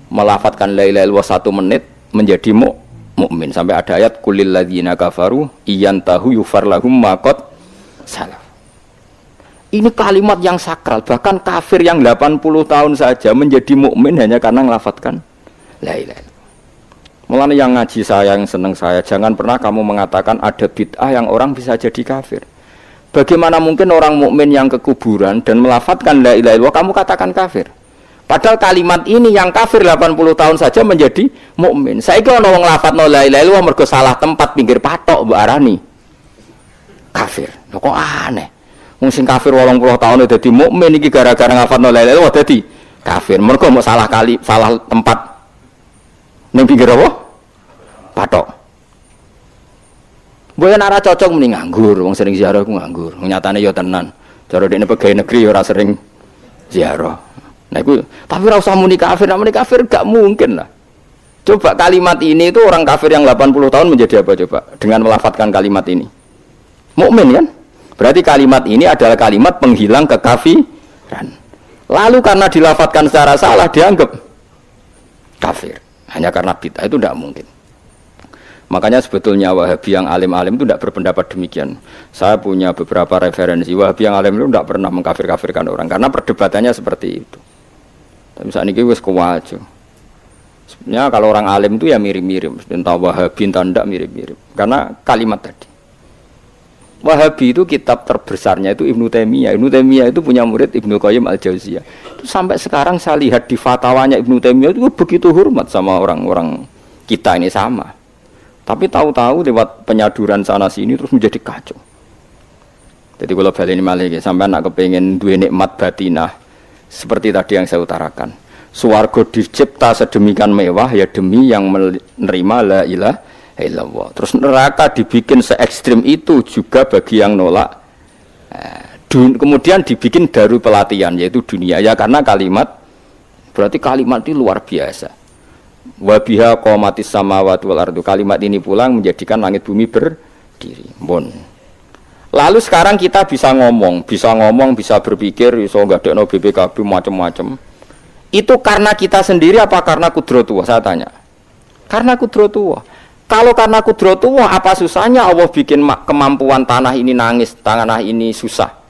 melafadzkan la ilaha illallah 1 menit menjadi mukmin. Sampai ada ayat kulil ladzina kafaru iyantahu yufar lahum ma qad salaf. Ini kalimat yang sakral, bahkan kafir yang 80 tahun saja menjadi mukmin hanya karena melafadzkan la ilaha illallah. Mulane yang ngaji saya, yang senang saya, jangan pernah kamu mengatakan ada bid'ah yang orang bisa jadi kafir. Bagaimana mungkin orang mukmin yang ke kuburan dan melafadzkan la ilaha illallah kamu katakan kafir? Padahal kalimat ini yang kafir 80 tahun saja menjadi mukmin. Saiki ana wong nglafadzno la ilaha illallah mergo salah tempat pinggir patok mbok arani kafir. Lho kok aneh. Wong sing kafir 80 tahun dadi mukmin iki gara-gara ngafalno la ilaha illallah dadi kafir. Mergo mau salah tempat ning pinggir apa? Patok. Boyo ora cocok muni nganggur, wong sering ziarah ku nganggur. Nyatane ya tenan. Cara dekne pegawai negeri ora sering ziarah. Nah iku tapi ora usah muni kafir, muni kafir gak mungkin lah. Coba kalimat ini itu orang kafir yang 80 tahun menjadi apa coba dengan melafadzkan kalimat ini? Mukmin kan? Berarti kalimat ini adalah kalimat penghilang kekafiran. Lalu karena dilafadzkan secara salah dianggap kafir. Hanya karena bid'ah itu tidak mungkin. Makanya sebetulnya Wahabi yang alim-alim itu tidak berpendapat demikian. Saya punya beberapa referensi. Wahabi yang alim itu tidak pernah mengkafir-kafirkan orang. Karena perdebatannya seperti itu. Tapi saat ini wis kuwajo. Sebenarnya kalau orang alim itu ya mirip-mirip. Entah Wahabi, entah tidak mirip-mirip. Karena kalimat tadi. Wahabi itu kitab terbesarnya itu Ibnu Taimiyah. Ibnu Taimiyah itu punya murid Ibnu Qayyim Al-Jauziyah. Itu sampai sekarang saya lihat di fatwanya Ibnu Taimiyah itu begitu hormat sama orang-orang kita ini sama. Tapi tahu-tahu lewat penyaduran sana sini terus menjadi kacau. Jadi kalau baleni malih sampai nak kepengin duwe nikmat batinah seperti tadi yang saya utarakan. Swarga dicipta sedemikian mewah ya demi yang menerima la ilaha illallah. Terus neraka dibikin se ekstrim itu juga bagi yang nolak. Kemudian dibikin daru pelatihan yaitu dunia ya karena kalimat berarti kalimat itu luar biasa. Wa biha qamatis samawati wal ardu. Kalimat ini pulang menjadikan langit bumi berdiri. Bon. Lalu sekarang kita bisa ngomong, bisa berpikir, bisa ngadekno BPKB macam-macam. Itu karena kita sendiri apa karena kudratullah? Saya tanya. Karena kudratullah. Kalau karena kudratullah, apa susahnya Allah bikin kemampuan tanah ini nangis, tanah ini susah.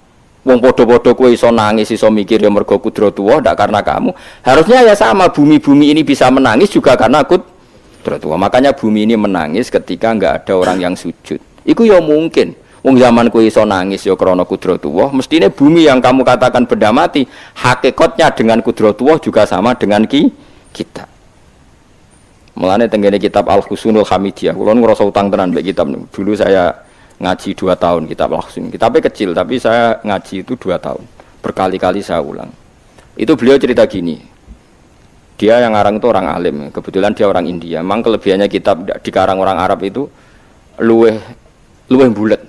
Wong podo-podo kowe iso nangis, iso mikir ya mergo kudratullah, ndak karena kamu. Harusnya ya sama, bumi-bumi ini bisa menangis juga karena kudratullah. Makanya bumi ini menangis ketika enggak ada orang yang sujud. Iku ya mungkin. Wong zaman kowe iso nangis ya krana kudratullah, mestine bumi yang kamu katakan benda mati, hakikatnya dengan kudratullah juga sama dengan kita. Mulane tenggene kitab Al-Husunul Hamidiyah, kula ngrasa utang tenan mbek kitab niku. Dulu saya ngaji 2 tahun kitab Al-Husun. Kitabnya kecil tapi saya ngaji itu 2 tahun. Berkali-kali saya ulang. Itu beliau cerita gini. Dia yang ngarang itu orang alim, kebetulan dia orang India. Memang kelebihannya kitab dikarang orang Arab itu luweh bulet.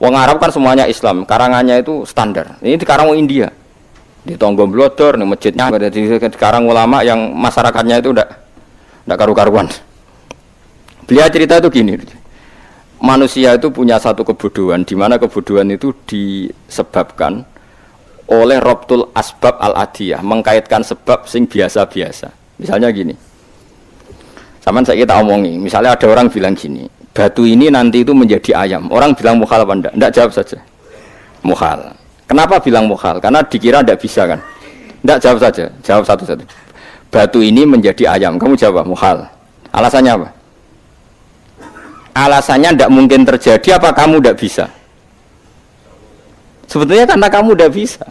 Wong Arab kan semuanya Islam, karangannya itu standar. Ini dikarang orang India. Di Tonggo Blodor, di masjidnya, dikarang ulama yang masyarakatnya itu udah karu-karuan. Beliau cerita itu gini, manusia itu punya satu kebodohan, di mana kebodohan itu disebabkan oleh robtul asbab al-adiyah, mengkaitkan sebab sing biasa-biasa. Misalnya gini, sama saya kita omongi, misalnya ada orang bilang gini, batu ini nanti itu menjadi ayam. Orang bilang mukhalaf apa enggak jawab saja. Muhal. Kenapa bilang muhal? Karena dikira tidak bisa kan? Tidak, jawab saja. Jawab satu-satu. Batu ini menjadi ayam. Kamu jawab muhal. Alasannya apa? Alasannya tidak mungkin terjadi apa kamu tidak bisa? Sebetulnya karena kamu tidak bisa.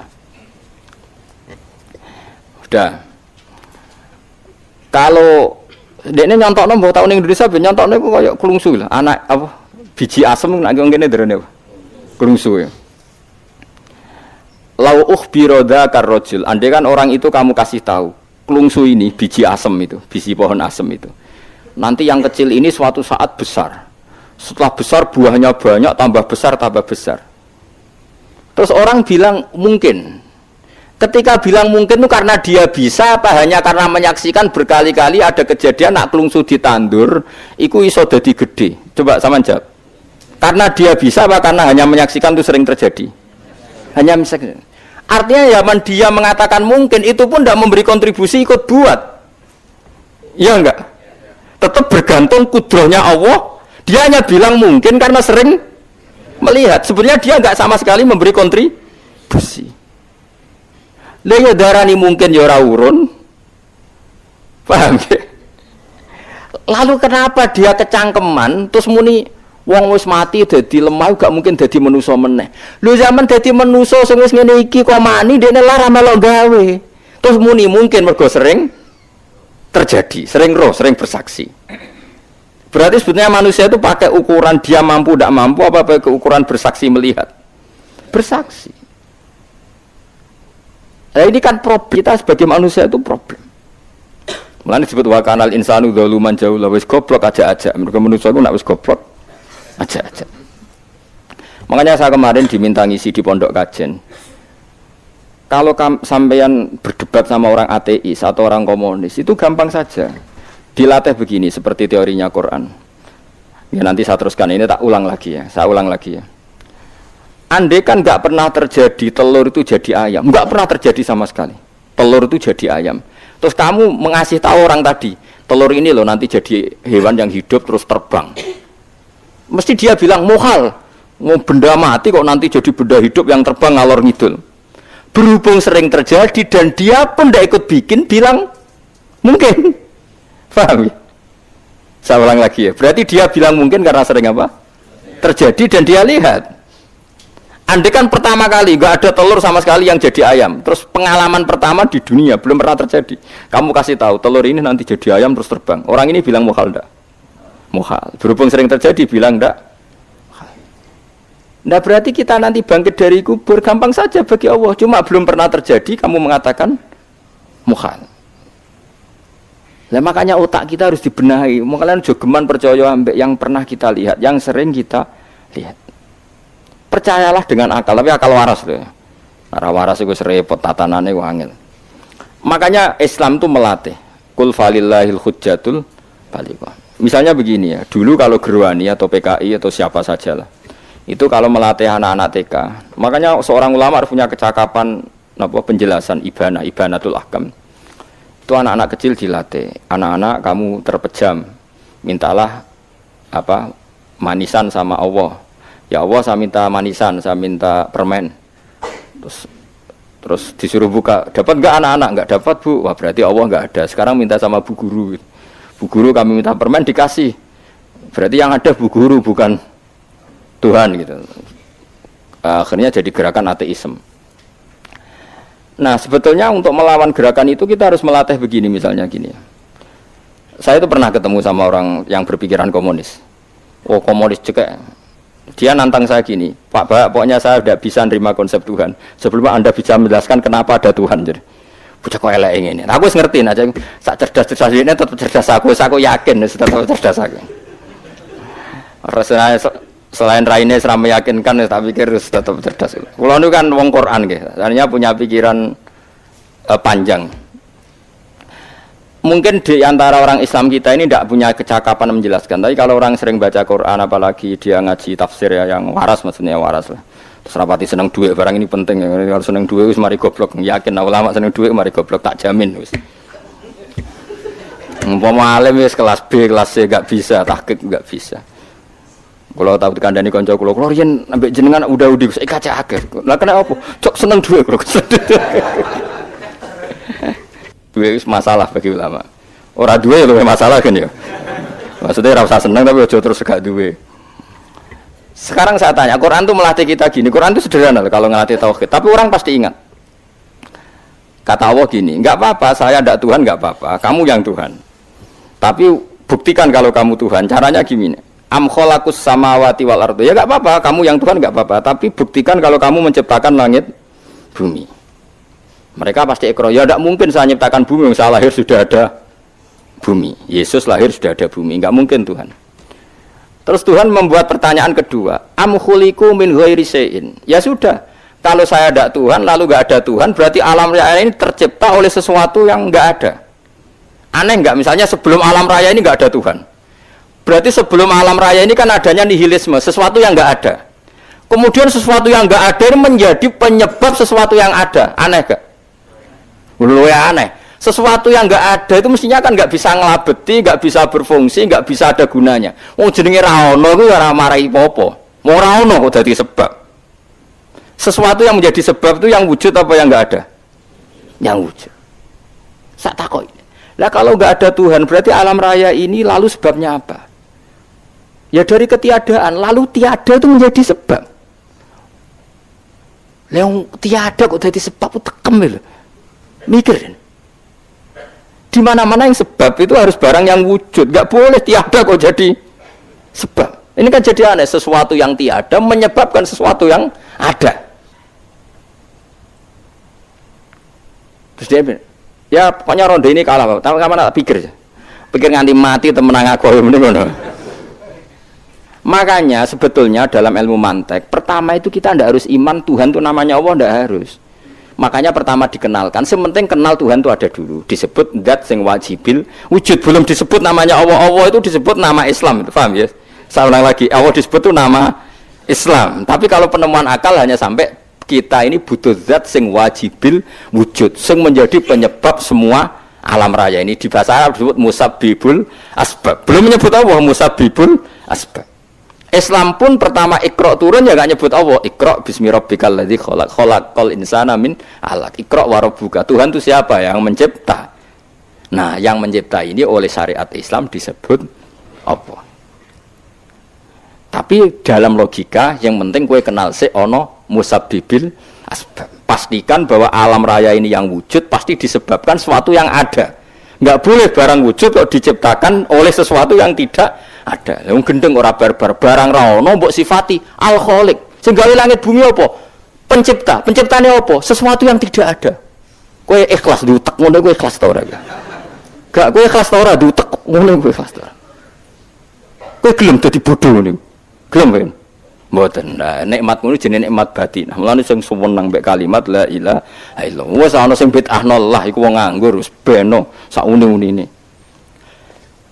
Udah. Kalau dia ini nyontokno mbok tahun Indonesia ben nyontokno iku koyo klungsu lah. Anak apa biji asem nek ngene derene apa? Klungsu ya. Lau ukhbiro dzakar rajul. Andai kan orang itu kamu kasih tahu, klungsu ini biji asem itu, biji pohon asem itu. Nanti yang kecil ini suatu saat besar. Setelah besar buahnya banyak, tambah besar, tambah besar. Terus orang bilang mungkin. Ketika bilang mungkin itu karena dia bisa apa hanya karena menyaksikan berkali-kali ada kejadian nak klungsu ditandur, iku iso dadi gede. Coba sama jawab. Karena dia bisa apa karena hanya menyaksikan itu sering terjadi? Hanya menyaksikan. Artinya zaman dia mengatakan mungkin itu pun tidak memberi kontribusi ikut buat. Ya enggak? Tetap bergantung kudrahnya Allah. Dia hanya bilang mungkin karena sering melihat. Sebenarnya dia enggak sama sekali memberi kontribusi. Lha darani mungkin ya ora urun. Paham ya? Lalu kenapa dia kecangkeman terus muni wong wis mati dadi lemah gak mungkin dadi manusa meneh. Lho zaman dadi manusa sing wis ngene iki kok mani dekne lara melok gawe. Terus muni mungkin mergo sering terjadi, sering roh, sering bersaksi. Berarti sebetulnya manusia itu pakai ukuran dia mampu tidak mampu apa pakai ukuran bersaksi melihat. Bersaksi. Nah ini kan problem kita sebagai manusia itu problem. Mulane disebut wa kanal insanu dzaluman jahula wis goblok aja-aja. Mergo manusia itu nak wis goblok aja-aja. Makanya saya kemarin diminta ngisi di pondok kajen. Kalau sampeyan berdebat sama orang ateis atau orang komunis itu gampang saja. Dilatih begini seperti teorinya Quran. Ya nanti saya teruskan ini tak ulang lagi ya. Saya ulang lagi ya. Andai kan nggak pernah terjadi telur itu jadi ayam, nggak pernah terjadi sama sekali. Telur itu jadi ayam. Terus kamu mengasih tahu orang tadi, telur ini loh nanti jadi hewan yang hidup terus terbang. Mesti dia bilang muhal, mau benda mati kok nanti jadi benda hidup yang terbang ngalor ngidul. Berhubung sering terjadi dan dia pun tidak ikut bikin, bilang mungkin. Paham ya? Saya ulang lagi ya. Berarti dia bilang mungkin karena sering apa? Terjadi dan dia lihat. Andai kan pertama kali nggak ada telur sama sekali yang jadi ayam, terus pengalaman pertama di dunia belum pernah terjadi. Kamu kasih tahu telur ini nanti jadi ayam terus terbang. Orang ini bilang muhal enggak? Muhal. Berhubung sering terjadi bilang enggak? Nah berarti kita nanti bangkit dari kubur gampang saja bagi Allah. Cuma belum pernah terjadi kamu mengatakan muhal. Nah makanya otak kita harus dibenahi. Makanya jogeman percaya ambek yang pernah kita lihat, yang sering kita lihat. Percayalah dengan akal, tapi akal waras loh. Arah waras itu serempet tatanannya wangil. Makanya Islam itu melatih. Kul falillahil hujjatul balighah. Misalnya begini ya, dulu kalau Gerwani atau PKI atau siapa sajalah, itu kalau melatih anak-anak TK, makanya seorang ulama harus punya kecakapan penjelasan ibanatul ahkam. Itu anak-anak kecil dilatih. Anak-anak kamu terpejam, mintalah manisan sama Allah. Ya Allah saya minta manisan, saya minta permen. Terus disuruh buka, dapat enggak anak-anak? Enggak dapat Bu. Wah berarti Allah enggak ada. Sekarang minta sama Bu Guru. Bu Guru kami minta permen dikasih. Berarti yang ada Bu Guru bukan Tuhan gitu. Akhirnya jadi gerakan ateisme. Nah sebetulnya untuk melawan gerakan itu kita harus melatih begini misalnya gini. Saya itu pernah ketemu sama orang yang berpikiran komunis. Oh komunis cekek. Dia nantang saya gini, Pak, pokoknya saya tidak bisa nerima konsep Tuhan. Sebelum Anda bisa menjelaskan kenapa ada Tuhan. Jadi, bocah kok elek ini. Nah, aku ngerti aja, sak cerdas ini tetap cerdas aku yakin tetap cerdas aku. Rasanya selain raine serama meyakinkan, tak pikir tetap cerdas. Kalau itu kan wong Quran, artinya punya pikiran panjang. Mungkin di antara orang Islam kita ini tidak punya kecakapan menjelaskan. Tapi kalau orang sering baca Quran, apalagi dia ngaji tafsir ya, yang waras maksudnya waras lah. Terus rapati seneng duit, barang ini penting ya. Kalau seneng duit, mari goblok. Yakin ulama seneng duit, mari goblok, tak jamin. Umpama alim kelas B, kelas C gak bisa, tahqiq gak bisa. Kalau tahu dikandani kanca kula riyen ambek jenengan udah-udi saya kaca akeh. Lah kena apa? Cok seneng duwe kula. Duwe masalah bagi ulama. Ora duwe luwih masalah kan ya. Maksudnya ora usah seneng tapi aja terus gak duwe. Sekarang saya tanya, Quran itu melatih kita gini. Quran itu sederhana kalau ngelatih tauhid, tapi orang pasti ingat. Kata Allah gini, enggak apa-apa, saya ndak Tuhan enggak apa-apa, kamu yang Tuhan. Tapi buktikan kalau kamu Tuhan. Caranya gini. Am khalaqus samawati wal ardi. Ya enggak apa-apa, kamu yang Tuhan enggak apa-apa, tapi buktikan kalau kamu menciptakan langit bumi. Mereka pasti ikrar, ya enggak mungkin saya menciptakan bumi, saya lahir sudah ada bumi. Yesus lahir sudah ada bumi, enggak mungkin Tuhan. Terus Tuhan membuat pertanyaan kedua, am khuliqu min ghairi syai'in. Ya sudah, kalau saya tidak Tuhan lalu enggak ada Tuhan, berarti alam raya ini tercipta oleh sesuatu yang enggak ada. Aneh enggak? Misalnya sebelum alam raya ini enggak ada Tuhan. Berarti sebelum alam raya ini kan adanya nihilisme, sesuatu yang enggak ada. Kemudian sesuatu yang enggak ada ini menjadi penyebab sesuatu yang ada. Aneh enggak? Luwih aneh. Sesuatu yang enggak ada itu mestinya kan enggak bisa ngelabeti, enggak bisa berfungsi, enggak bisa ada gunanya. Wong jenenge ra ono kuwi ora marai apa-apa. Mau ra ono kok dadi sebab. Sesuatu yang menjadi sebab itu yang wujud apa yang enggak ada? Yang wujud. Sak takoki. Lah kalau enggak ada Tuhan berarti alam raya ini lalu sebabnya apa? Ya dari ketiadaan, lalu tiada itu menjadi sebab. Yang tiada kok jadi sebab itu tekem lho. Mikir. Di mana-mana yang sebab itu harus barang yang wujud, enggak boleh tiada kok jadi sebab. Ini kan jadi aneh, sesuatu yang tiada menyebabkan sesuatu yang ada. Terus dia bilang, ya pokoknya ronde ini kalah, tapi kapan tak pikir nganti mati temenang aku ngono. Makanya sebetulnya dalam ilmu mantek pertama itu kita tidak harus iman Tuhan itu namanya Allah, tidak harus. Makanya pertama dikenalkan, sementing kenal Tuhan itu ada dulu, disebut zat sing wajibil wujud, belum disebut namanya Allah. Allah itu disebut nama Islam, itu paham ya? Saya ulang lagi, Allah disebut itu nama Islam. Tapi kalau penemuan akal hanya sampai kita ini butuh zat sing wajibil wujud, sing menjadi penyebab semua alam raya ini. Di bahasa Arab disebut musabbibul asbab. Belum menyebut Allah musabbibul asbab. Islam pun pertama Iqra turun ya gak nyebut Allah. Iqra bismi rabbikal ladzi khalaq, khalaqal insana min 'alaq. Iqra wa rabbuka. Tuhan itu siapa? Yang mencipta. Nah, yang mencipta ini oleh syariat Islam disebut apa? Tapi dalam logika yang penting kowe kenal sik ana musabbibil asbab. Pastikan bahwa alam raya ini yang wujud pasti disebabkan sesuatu yang ada. Enggak boleh barang wujud kok diciptakan oleh sesuatu yang tidak ada. Wong gendeng ora barbar, barang ra ono mbok sifati al khaliq. Sing gawe langit bumi apa? Pencipta. Penciptane apa? Sesuatu yang tidak ada. Kowe ikhlas diutek ngono kowe ikhlas ta ora ya? Gak kowe ikhlas ta ora diutek ngono kowe ikhlas ta. Kowe gelem dadi bodho ngene. Gelem kan? Mboten. Nah, nikmat ngono jenenge nikmat batin. Mulane sing suweneng mbek kalimat la ilaha illallah. Wis ana sing bid'ahno Allah iku wong nganggur wis beno sak uni-unine.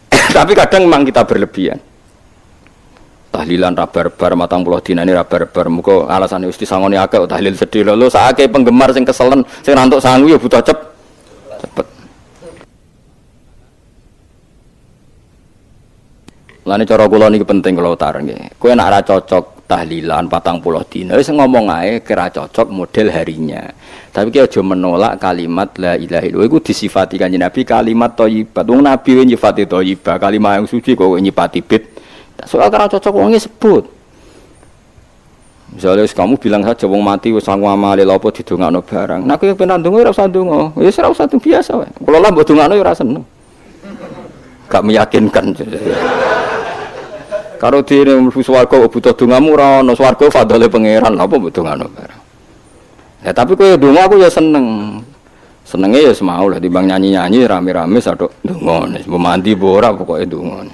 Tapi kadang memang kita berlebihan. Tahlilan rabar-bar matang puluh dinane rabar-bar muga alasane Gusti sangone akeh tahlil sedih lho sakake penggemar sing keselen sing rantuk sangu ya butuh cepet. Lane cara kula niki penting kula utara nggih. Kowe nek ora cocok tahlilan 40 dina wis ngomong ae kira cocok model harinya. Tapi ki aja menolak kalimat la ilaha illallah iku disifati Kanjeng Nabi kalimat thayyibat. Wong Nabi nyifati thayyibah, kalimat yang suci kok nyifati bid. Soal kira cocok wong sebut. Misalnya kamu bilang saja wong mati wis sangu amale lha apa didongakno barang. Nek kowe pengen ndonga ora usah ndonga. Ya ora usah biasa wae. Kula lah mbok dongakno ya ora seneng. Gak meyakinkan. Karo dene mlebu swarga butuh dongamu ora ono swarga fadhole pangeran apa mbok dongano barang. Ya tapi kowe donga aku ya seneng. Senenge ya semau lah timbang nyanyi-nyanyi rame-rame sadok donga. Mbok mandi mbok ora pokoke donga.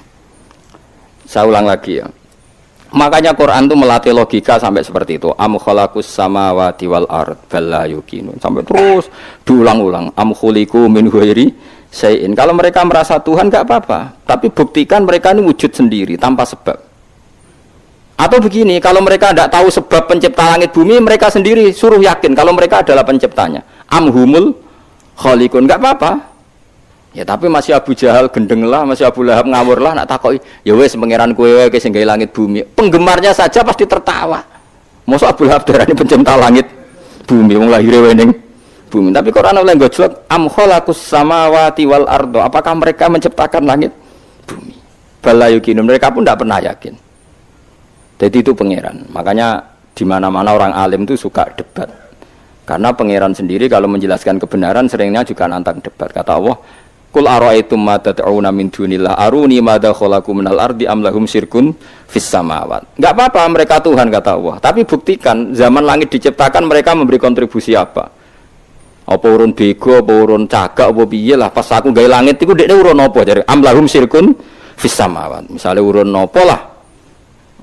Saya ulang lagi ya. Makanya Quran itu melatih logika sampai seperti itu. Am khalaqus samawati wal ard bal la yuqinun. Sampai terus diulang-ulang. Am khuliqu min ghairi syai'in. Kalau mereka merasa Tuhan enggak apa-apa, tapi buktikan mereka ini wujud sendiri tanpa sebab. Atau begini, kalau mereka tidak tahu sebab pencipta langit bumi, mereka sendiri suruh yakin kalau mereka adalah penciptanya. Am humul khaliqun, enggak apa-apa. Ya tapi masih Abu Jahal gendeng lah, masih Abu Lahab ngawur lah, nak takoki, ya wes pangeran kowe wae sing gawe langit bumi. Penggemarnya saja pasti tertawa. Mosok Abu Lahab darani pencipta langit bumi, wong lahire wae ning bumi. Tapi Quran oleh gojlok am khalaqus samawati wal ardo. Apakah mereka menciptakan langit bumi? Bala yukinun, mereka pun tidak pernah yakin. Jadi itu pangeran. Makanya di mana-mana orang alim itu suka debat. Karena pangeran sendiri kalau menjelaskan kebenaran seringnya juga nantang debat. Kata Allah, Qul ara'aytum ma tad'una min dunillah aruni madza khalaqu minal ardi am lahum syirkun fis samawat. Enggak apa-apa mereka Tuhan kata Allah, tapi buktikan zaman langit diciptakan mereka memberi kontribusi apa? Apa urun bego, apa urun cagak, apa piye lah pas aku gawe langit iku dekne urun apa jare am lahum syirkun fis samawat. Misale urun apa lah?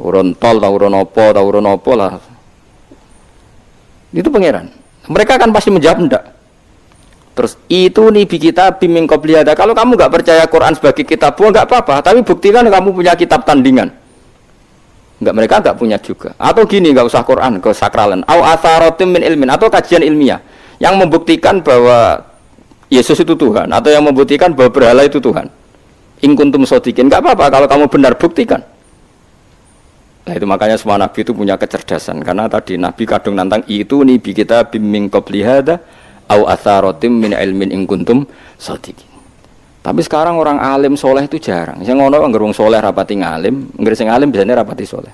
Urun tol ta urun apa lah. Itu pangeran. Mereka kan pasti menjawab enggak. Terus itu nih kita bimbing qobliyada. Kalau kamu nggak percaya Quran sebagai kitab, nggak apa-apa. Tapi buktikan kamu punya kitab tandingan. Nggak, mereka nggak punya juga. Atau gini, nggak usah Quran, ke sakralan. Au atharotim min ilmin, atau kajian ilmiah yang membuktikan bahwa Yesus itu Tuhan, atau yang membuktikan bahwa berhala itu Tuhan. In kuntum shodiqin, nggak apa-apa. Kalau kamu benar buktikan. Nah itu makanya semua nabi itu punya kecerdasan. Karena tadi nabi kadung nantang itu nih kita bimbing qobliyada. Au atharotim min ilmin in kuntum shodiqin. Tapi sekarang orang alim soleh itu jarang. Sing ngono anggere wong soleh rapati ngalim, anggere sing alim biasanya rapati soleh.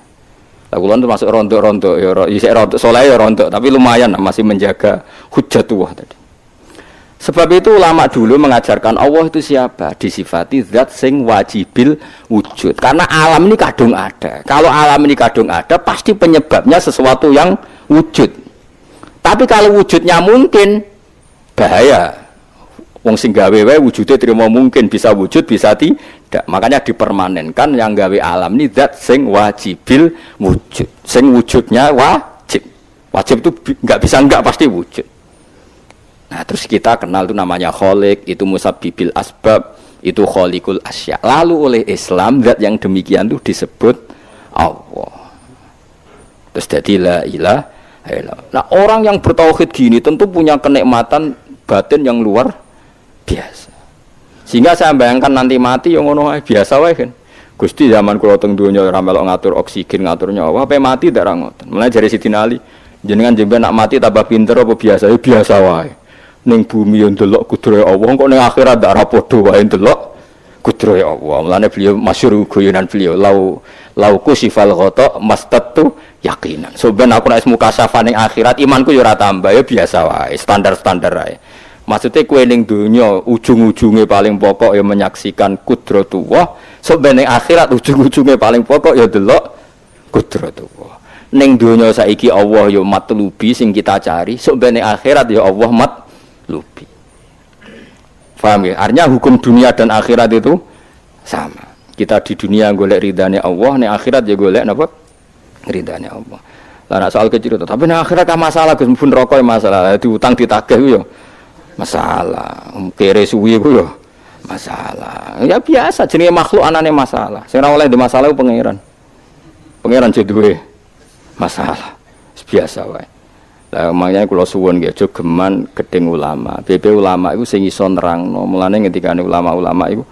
Lah kula termasuk rontok-rontok ya isih rontok soleh ya rontok, tapi lumayan masih menjaga hujjatullah tadi. Sebab itu ulama dulu mengajarkan Allah itu siapa? Disifati zat sing wajibil wujud. Karena alam ini kadung ada. Kalau alam ini kadung ada, pasti penyebabnya sesuatu yang wujud. Tapi kalau wujudnya mungkin bahaya. Wong sing gawe wae wujude terima mungkin bisa wujud bisa tidak. Makanya dipermanenkan yang gawe alam ini zat sing wajibil wujud. Sing wujudnya wajib. Wajib itu enggak bisa enggak pasti wujud. Nah, terus kita kenal itu namanya khaliq, itu musabbibil asbab, itu khaliqul asya. Lalu oleh Islam zat yang demikian itu disebut Allah. Terus jadi la ilaha illallah. Nah, orang yang bertauhid gini tentu punya kenikmatan batin yang luar biasa. Sehingga saya bayangkan nanti mati yang ngono biasa wae kan. Gusti zaman kula teng donya ora melok ngatur oksigen, ngatur nyawa, ape mati ndak ra ngoten. Mulane jare Sidin Ali, jenengan jemben nak mati tambah pinter apa biasa? Ya biasa wae. Ning bumi yo ndelok kudrohe Allah, kok ning akhirat ndak ra padha wae ndelok kudrohe Allah. Mulane beliau masyhur guyonan beliau, lau kusifal ghata mastatu yakinan. So ben aku nek mukasafa ning akhirat imanku yo ora tambah, ya biasa wae, standar-standar wae. Maksudnya kue ning dunia ujung-ujungnya paling pokok ya menyaksikan kudratullah. Sebenarnya akhirat ujung-ujungnya paling pokok ya delok kudratullah. Ning dunia saiki Allah ya matlubi sing kita cari. Sebenarnya akhirat ya Allah matlubi. Paham ya? Artinya hukum dunia dan akhirat itu sama. Kita di dunia golek ridane Allah, ning akhirat ya golek napa? Ridane Allah. Lah nek soal kecil itu, tapi ning akhirat ka masalah Gus pun rokok masalah, diutang ditagih yo masalah, kere suwi ku yo masalah. Ya biasa jenenge makhluk anane masalah. Sing ora oleh di masalah ku pangeran. Pangeran duwe masalah. Biasa wae. Lah makanya kula suwun nggih aja geman gedeng ulama. BP ulama iku sing iso nerangno. Mulane ngendikane ulama-ulama iku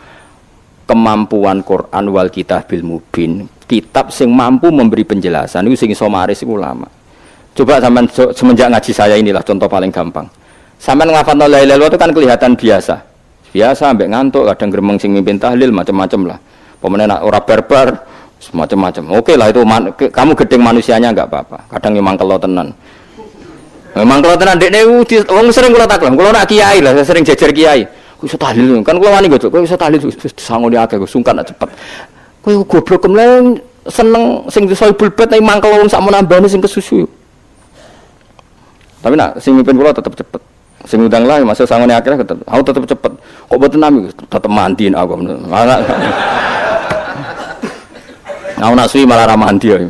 kemampuan Quran wal kitabil mubin. Kitab sing mampu memberi penjelasan iku sing iso maris iku ulama. Coba sampean semenjak ngaji saya inilah contoh paling gampang. Sampai ngafalno la ilaha illallah itu kan kelihatan biasa. Biasa ambek ngantuk, kadang gremeng sing mimpin tahlil macam-macam lah. Pemene nak ora barbar macam-macam. Oke lah itu kamu gedeng manusianya enggak apa-apa. Kadang memang kelo tenan. Memang kelo tenan dekne wong sering kula takon. Kula nak kiai lah, sering jejer kiai. Ku iso tahlil kan kula wani gojok. Ku iso tahlil sangone akeh ku sungkan cepet. Kowe goblok kemlen seneng sing soibul bet nek mangkel wong sak menambane sing kesusu. Tapi nak sing mimpin kula tetep cepet. Sing udang lah masuk sangone akhirnya aku tetep cepet. Kok boten nami tetep mandiin aku. Aku nak suwi malah ra mandi ya.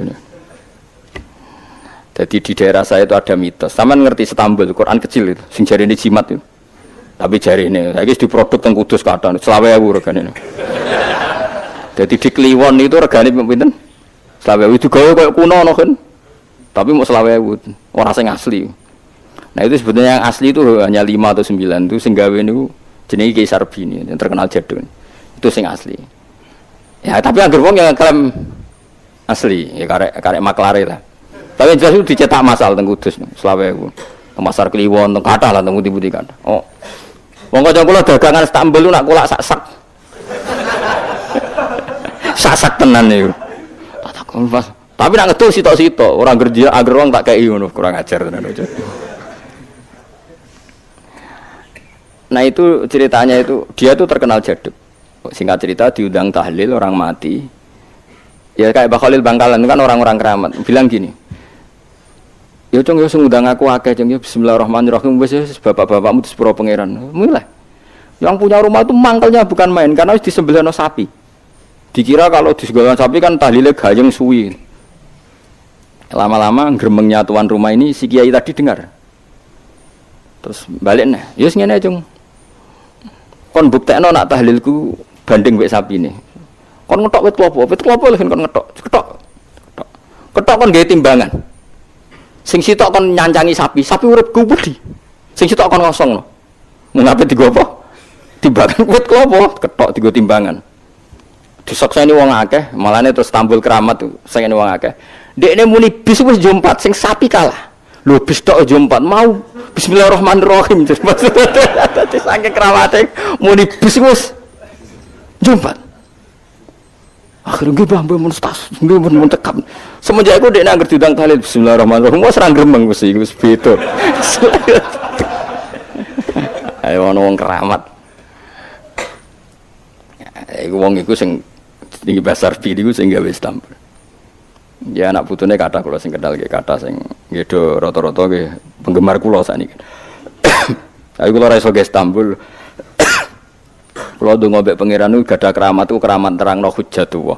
Jadi di daerah saya itu ada mitos. Sampeyan ngerti Istanbul, Quran kecil itu, sing jarine jimat itu. Tapi jarine saiki diproduk teng Kudus kathah 20.000 regane. Jadi di Kliwon itu regane pinten? 20.000 itu gawe koyo kuno ngono kan. Tapi mau 20.000, ora sing asli. Nah itu sebetulnya yang asli itu hanya 5 atau 9 itu sing gawe niku jenenge Kiai Sarbini yang terkenal jadul. Itu sing asli. Ya tapi anggere wong yang klaim asli, ya karek maklare lah. Tapi jelas itu dicetak masal teng Kudus, selawe ku. Pasar Kliwon teng kathah lah teng pundi-pundi kathah. Oh. Wong kanca kula dagangan Istanbul nak kulak sak-sak. Sak-sak tenan niku. Tak takon pas. Tapi nak ngedul sitok-sitok, orang kerja agar wong tak kei ngono, kurang ajar tenan aja. Nah itu ceritanya itu, dia tuh terkenal jaduk. Singkat cerita diundang tahlil orang mati. Ya kayak Mbah Khalil Bangkalan kan orang-orang keramat. Bilang gini. Ya cung ya ngundang aku akeh cung ya bismillahirrahmanirrahim wis bapak-bapakmu di sepuro pangeran. Mulai. Yang punya rumah itu mangkelnya bukan main karena wis disembelihno sapi. Dikira kalau disembelihno sapi kan tahlile gayeng suwi. Lama-lama gremengnya tuan rumah ini si kiai tadi dengar. Terus balik nah, ya wis ngene cung. Kon buktekno nak tahlilku banding wek sapine. Kon ngetok wit klopo lho kon ngetok. Ketok kon gawe timbangan. Sing sitok kon nyancangi sapi urip kubedi. Sing sitok kon ngosongno. Mengape digo apa? Timbangan wit klopo, ketok digo timbangan. Disakseni wong akeh, malane terus tampil keramat tuh sing wong akeh. Dekne muni bis wis jompat sing sapi kalah. Lho bis tok jompat mau bismillahirrahmanirrahim. Dadi saking keramate muni bis wis jompat. Akhirnya gue bambang munstas, gue mun tekap. Semenjak itu dia nangger diundang tahlil bismillahirrahmanirrahim. Wah serang gremeng mesti gue beto. Ayo wong keramat. Iku wong iku sing tinggi besar video sing gawe Istanbul. Ya anak putune kata kula sing kenal nggih kata sing nggih do rata-rata nggih penggemar kula sakniki. Ayo kula ra iso ke Istanbul. Kalau dongo mbek pangeran itu gada keramat itu keramat terangno hujjatullah.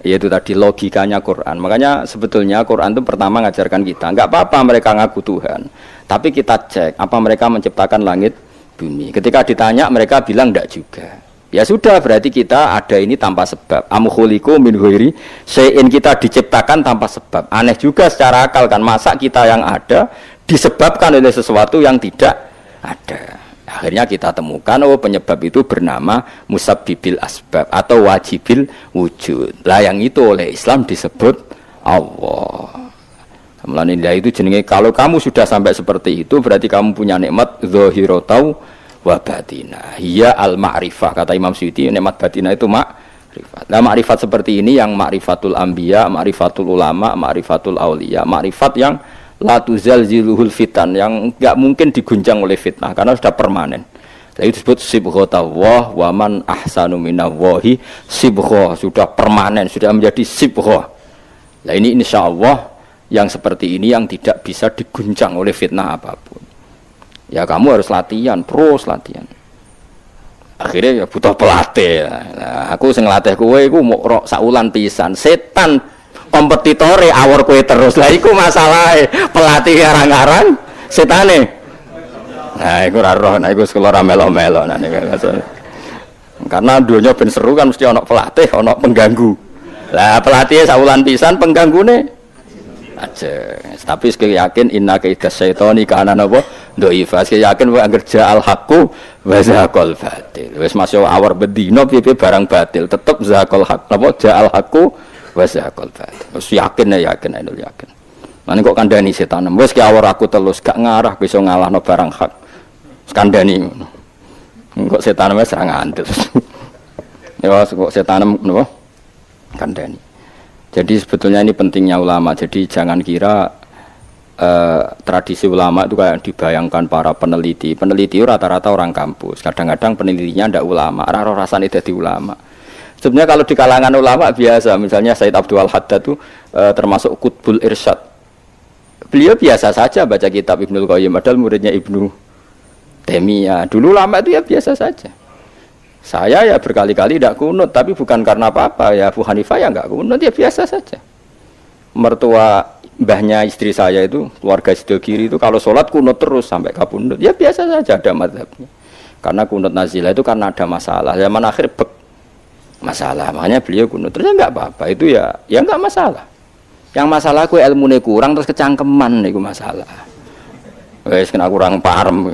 Yaitu tadi logikanya Quran. Makanya sebetulnya Quran itu pertama ngajarkan kita, enggak apa-apa mereka ngaku Tuhan, tapi kita cek apa mereka menciptakan langit bumi. Ketika ditanya mereka bilang enggak juga. Ya sudah berarti kita ada ini tanpa sebab. Am khuliqu min ghairi syai'in, kita diciptakan tanpa sebab. Aneh juga secara akal kan, masa kita yang ada disebabkan oleh sesuatu yang tidak ada. Akhirnya kita temukan penyebab itu bernama musabbibil asbab atau wajibil wujud. Lah yang itu oleh Islam disebut Allah. Mulane itu jenenge kalau kamu sudah sampai seperti itu berarti kamu punya nikmat zahiratau wa batinah. Hiya al-ma'rifah kata Imam Suyuti, nikmat batinah itu ma'rifat. Nah ma'rifat seperti ini yang ma'rifatul anbiya, ma'rifatul ulama, ma'rifatul auliya, ma'rifat yang la tuzalziluhul fitan, yang enggak mungkin diguncang oleh fitnah karena sudah permanen. Itu disebut sibghatullah wa man ahsanu minallahi sibghah, sudah permanen, sudah menjadi sibghah. Nah ini insyaallah yang seperti ini yang tidak bisa diguncang oleh fitnah apapun. Ya kamu harus latihan, terus latihan. Akhirnya ya butuh pelatih. Nah, aku sing nglatih kowe iku mok rok saulan pisan. Setan kompetitore awor kowe terus. Lah iku masalahe. Pelatih arang-arang setane. Nah, iku ora roh, nah iku sekolah ra melo-melo nah niku. Karena dunia ben seru kan mesti ana pelatih, ana pengganggu. Lah pelatih saulan pisan penggangune aja. Tapi sekali yakin inna kaidas syaitani kana napa dhaifa. Sekali yakin wae anggere ja'al haqqu wa zaqal batil. Wis masuk awar bedino piye barang batil tetep zaqal haqq. Napa ja'al haqqu wa zaqal batil. Wis yakin ya yakin itu yakin. Mane kok kandhani setan. Wis ki awar aku telus gak ngarah bisa ngalahno barang hak. Kandhani ngono. Kok setan wis ra ngandel. Ya kok setan napa kandhani. Jadi sebetulnya ini pentingnya ulama. Jadi jangan kira tradisi ulama itu kayak dibayangkan para peneliti. Peneliti rata-rata orang kampus. Kadang-kadang penelitinya ndak ulama. Raro rasane dadi ulama. Sebenarnya kalau di kalangan ulama biasa. Misalnya Said Abdul Haddad itu termasuk Qutbul Irsyad. Beliau biasa saja baca kitab Ibnul Qayyim. Padahal muridnya Ibnu Taimiyah. Dulu ulama itu ya biasa saja. Saya ya berkali-kali tidak kunut, tapi bukan karena apa-apa. Ya Abu Hanifah ya enggak kunut, ya biasa saja. Mertua mbahnya istri saya itu, keluarga Sidogiri itu kalau sholat kunut terus sampai kabundut. Ya biasa saja ada mazhabnya. Karena kunut nazilah itu karena ada masalah. Zaman akhir masalah, makanya beliau kunut. Terus ya enggak apa-apa, itu ya enggak masalah. Yang masalah aku ilmunya kurang terus kecangkeman itu masalah. Wes kena kurang paham.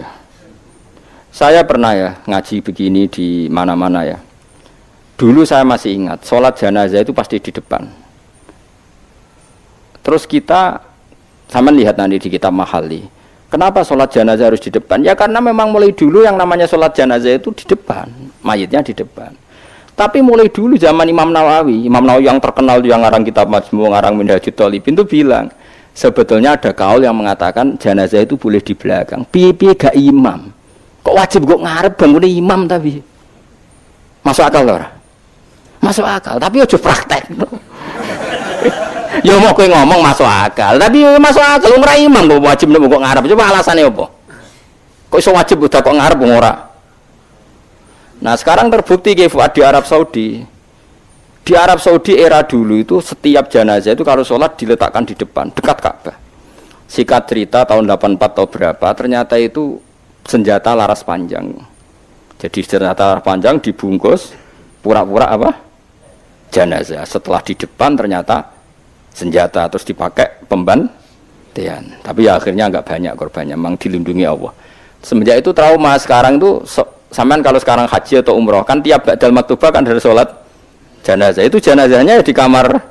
Saya pernah ya ngaji begini di mana-mana ya. Dulu saya masih ingat, sholat jenazah itu pasti di depan. Terus kita, sama lihat nanti di kitab Mahali, kenapa sholat jenazah harus di depan? Ya karena memang mulai dulu yang namanya sholat jenazah itu di depan, mayitnya di depan. Tapi mulai dulu zaman Imam Nawawi yang terkenal yang ngarang kitab Majmu', ngarang Minhajul Thalibin itu bilang, sebetulnya ada kaul yang mengatakan jenazah itu boleh di belakang. Piye-piye gak imam. Kok wajib kok ngarep bangunnya imam tapi? Masuk akal lho? Masuk akal, tapi aja praktek. Ya mau kowe ngomong masuk akal, tapi masuk akal ora imam kok wajib nek kok ngarep. Coba alasane apa? Kok iso wajib udah kok ngarep ora? Nah, sekarang terbukti di Arab Saudi. Di Arab Saudi era dulu itu setiap jenazah itu kalau sholat diletakkan di depan, dekat Ka'bah. Singkat cerita tahun 84 atau berapa, ternyata itu senjata laras panjang. Jadi senjata laras panjang dibungkus pura-pura apa? Jenazah. Setelah di depan ternyata senjata, terus dipakai pembantian. Tapi ya akhirnya enggak banyak korbannya, memang dilindungi Allah. Semenjak itu trauma. Sekarang itu sampean kalau sekarang haji atau umroh kan tiap ba'dal maktubah kan ada sholat jenazah. Itu jenazahnya di kamar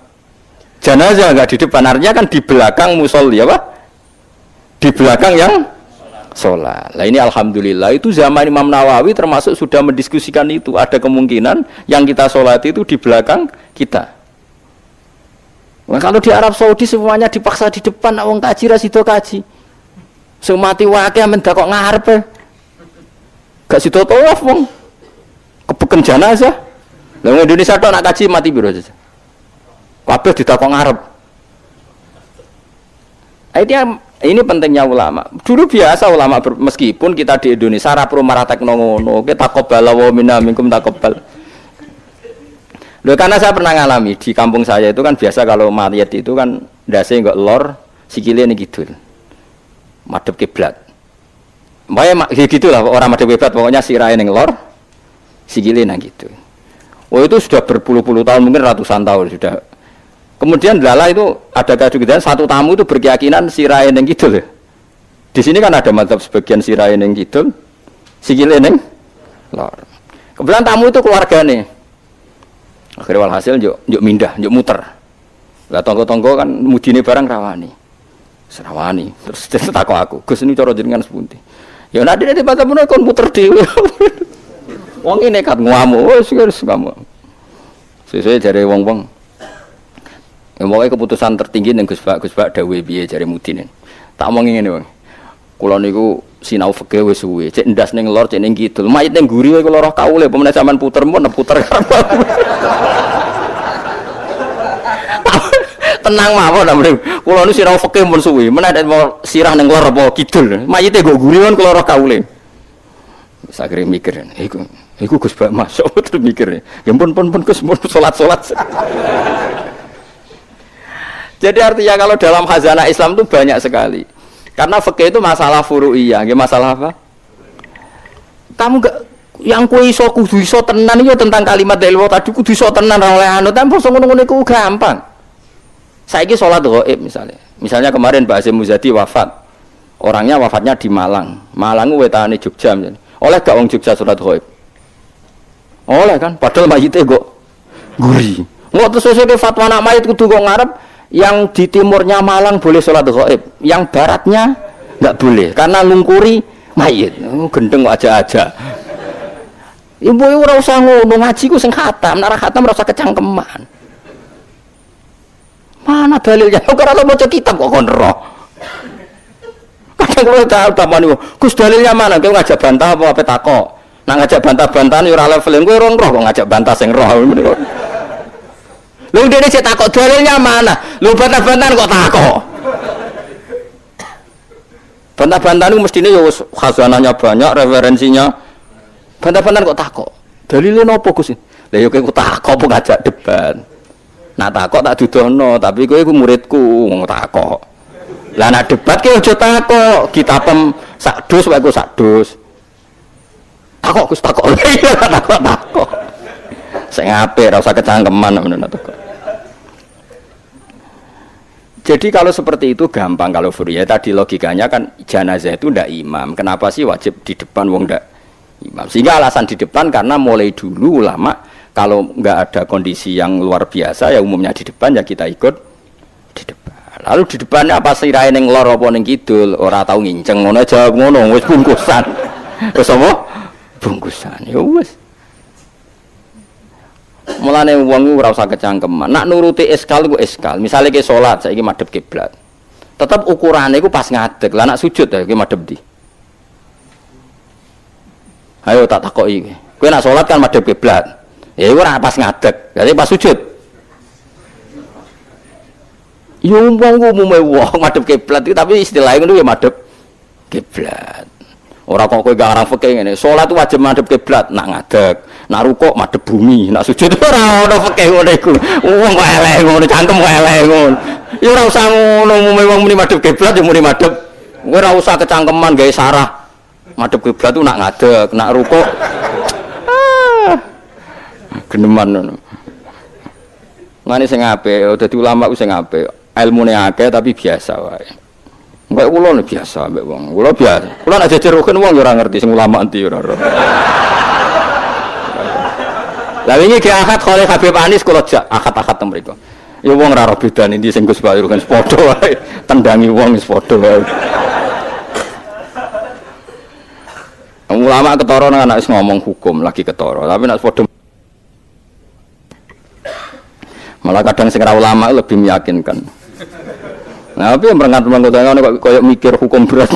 jenazah, enggak di depan. Artinya kan di belakang musolli apa? Di belakang yang sholat. Nah ini alhamdulillah itu zaman Imam Nawawi termasuk sudah mendiskusikan itu. Ada kemungkinan yang kita sholat itu di belakang kita. Nah, kalau di Arab Saudi semuanya dipaksa di depan, wong kaji rasido kaji. Semati wake mendak kok ngarep. Gak sido tawaf wong. Kebeken jenazah. Lah wong Indonesia tok nak kaji mati piro aja. Kabeh ditakok ngarep. Ini pentingnya ulama. Dulu biasa ulama meskipun kita di Indonesia ra pro maratekno ngono, kita taqabbal wa minna minkum taqabbal. Loh, karena saya pernah ngalami di kampung saya itu kan biasa kalau mayat itu kan ndase enggak lor, sikile ning kidul. Madhep kiblat. Mbaya gitulah orang madhep kiblat, pokoknya sirahe ning lor, sikile nang gitu. Oh itu sudah berpuluh-puluh tahun, mungkin ratusan tahun sudah. Kemudian lala itu ada kejadian satu tamu itu berkeyakinan sirahe ning kidul. Di sini kan ada mazhab sebagian sirahe ning kidul, sikile ning lor. Kebetulan tamu itu keluargane. Akhirnya walhasil yuk mindah, yuk muter. Lah tonggo-tonggo kan mudine barang rawani. Serawani. Terus takok aku, "Gus ini cara jenengan sepundi?" Ya nanti baca-baca kon muter dhewe. Wong iki nekat ngamuk, wis kamu. Sesuai jare wong-wong. Ya pokoke keputusan tertinggi ning Gus Pak dawuhe piye jare mudine. Tak omongi ngene wong. Kula niku sinau fikih wis suwe, cek ndas ning lor, cek ning kidul. Mayit ning guri wae kula roh kaule, pemene sampean puter mun puter. Tenang mawon amrih. Kula niku sinau fikih mun suwe, menawa mau sirah ning lor apa kidul. Mayite nggo guri kon kula roh kaule. Sakire mikir, iku Gus Bak masuk terus mikir. Ya pun Gus mun salat-salat. Jadi artinya kalau dalam khazanah Islam itu banyak sekali. Karena fikih itu masalah furu'iyah, nggih masalah apa? Kamu gak yang kowe iso kudu iso tenan iki tentang kalimat dalil tadi kudu iso tenan ra oleh anu, tapi ngono-ngono iku gampang. Saiki salat ghaib misalnya. Misalnya kemarin Mbak Hasyim Muzadi wafat. Orangnya wafatnya di Malang. Malang wetane Jogja misalnya. Oleh gak wong Jogja salat ghaib? Oleh kan, padahal mayite kok guri. Engko terus sesuk fatwa anak mayit kudu kok ngarep. Yang di timurnya Malang boleh sholat ghaib, yang baratnya nggak boleh karena lungkuri mayit. Gendeng aja. Ibu ora usah ngono, ngaji ku sing khatam, nek ora khatam ora usah kecangkeman. Mana dalilnya? Ora tau maca kitab kok kon roh. Kadang kula tak tamani, Gus dalilnya mana? Kowe ngajak bantah apa takok? Nak ngajak bantah-bantahan yo ora level kowe ora roh kok ngajak bantah sing roh. Lu dene cek takok dalilnya mana? Lu bantah-bantahan kok takok. Bantah-bantahan itu mestine ya wis khazanahnya banyak, referensinya. Bantah-bantahan kok takok. Dalile nopo Gus? Lah ya kowe takok apa ngajak debat. Nak takok tak dudono, tapi kowe iku muridku wong takok. Lah nak debat ki aja takok, kitabem sak dus wae ku sak dus. Takok Gus takok. Takok. Sing apik ora usah kecangkeman ngono to. Jadi kalau seperti itu gampang kalau furu'iyah tadi logikanya kan jenazah itu ndak imam. Kenapa sih wajib di depan wong ndak imam. Sehingga alasan di depan karena mulai dulu ulama kalau nggak ada kondisi yang luar biasa ya umumnya di depan ya kita ikut di depan. Lalu di depannya apa sirahe ning lor apa ning kidul ora tau nginceng ngono jawab ngono wis bungkusan. Wis apa? Bungkusan. Ya wis. Mulane wong ora usah kecangkeman. Nak nuruti eskal ku eskal. Misale ke salat saiki madhep kiblat. Tetep ukurane iku pas ngadeg. Lah nak sujud ya iki madhep ndi? Ayo tak takoki. Kowe nak salat kan madhep kiblat. Ya iku ora pas ngadeg. Jadi pas sujud. Ya umume wong madhep kiblat tapi istilahnya ngono ya madhep kiblat. Ora kok kowe gak arang fikih ngene. Salat wajib madhep kiblat, nak ngadeg, nak rukuk madhep bumi, nak sujud ora ono fikih ngono iku. Wong kok elek ngono, cangkem kok elek ngono. Ya ora usah ngono, umume wong muni madhep kiblat ya muni madhep. Kowe ora usah kecangkeman gawe sarah. Madhep kiblat tu nak ngadeg, nak rukuk. Geneman ngono. Ngene sing apik, dadi ulama ku sing apik. Ilmune akeh tapi biasa wae. Mbak kula biasa mbek wong. Kula biasa. Kula nek jejer rukun wong ya ora ngerti sing ulama enti ora. Lah wingi ge akad khole Habib Anis kula jak akad-akad teng mriku. Ya wong ora ora bedane ndi sing Gus Bayu kan padha wae. Tendangi wong wis padha wae. Ulama ketara nang anak wis ngomong hukum lagi ketara, tapi nek padha malah kadang sing ora ulama lebih meyakinkan. Nah, tapi yang berangkat kok koyo mikir hukum berat.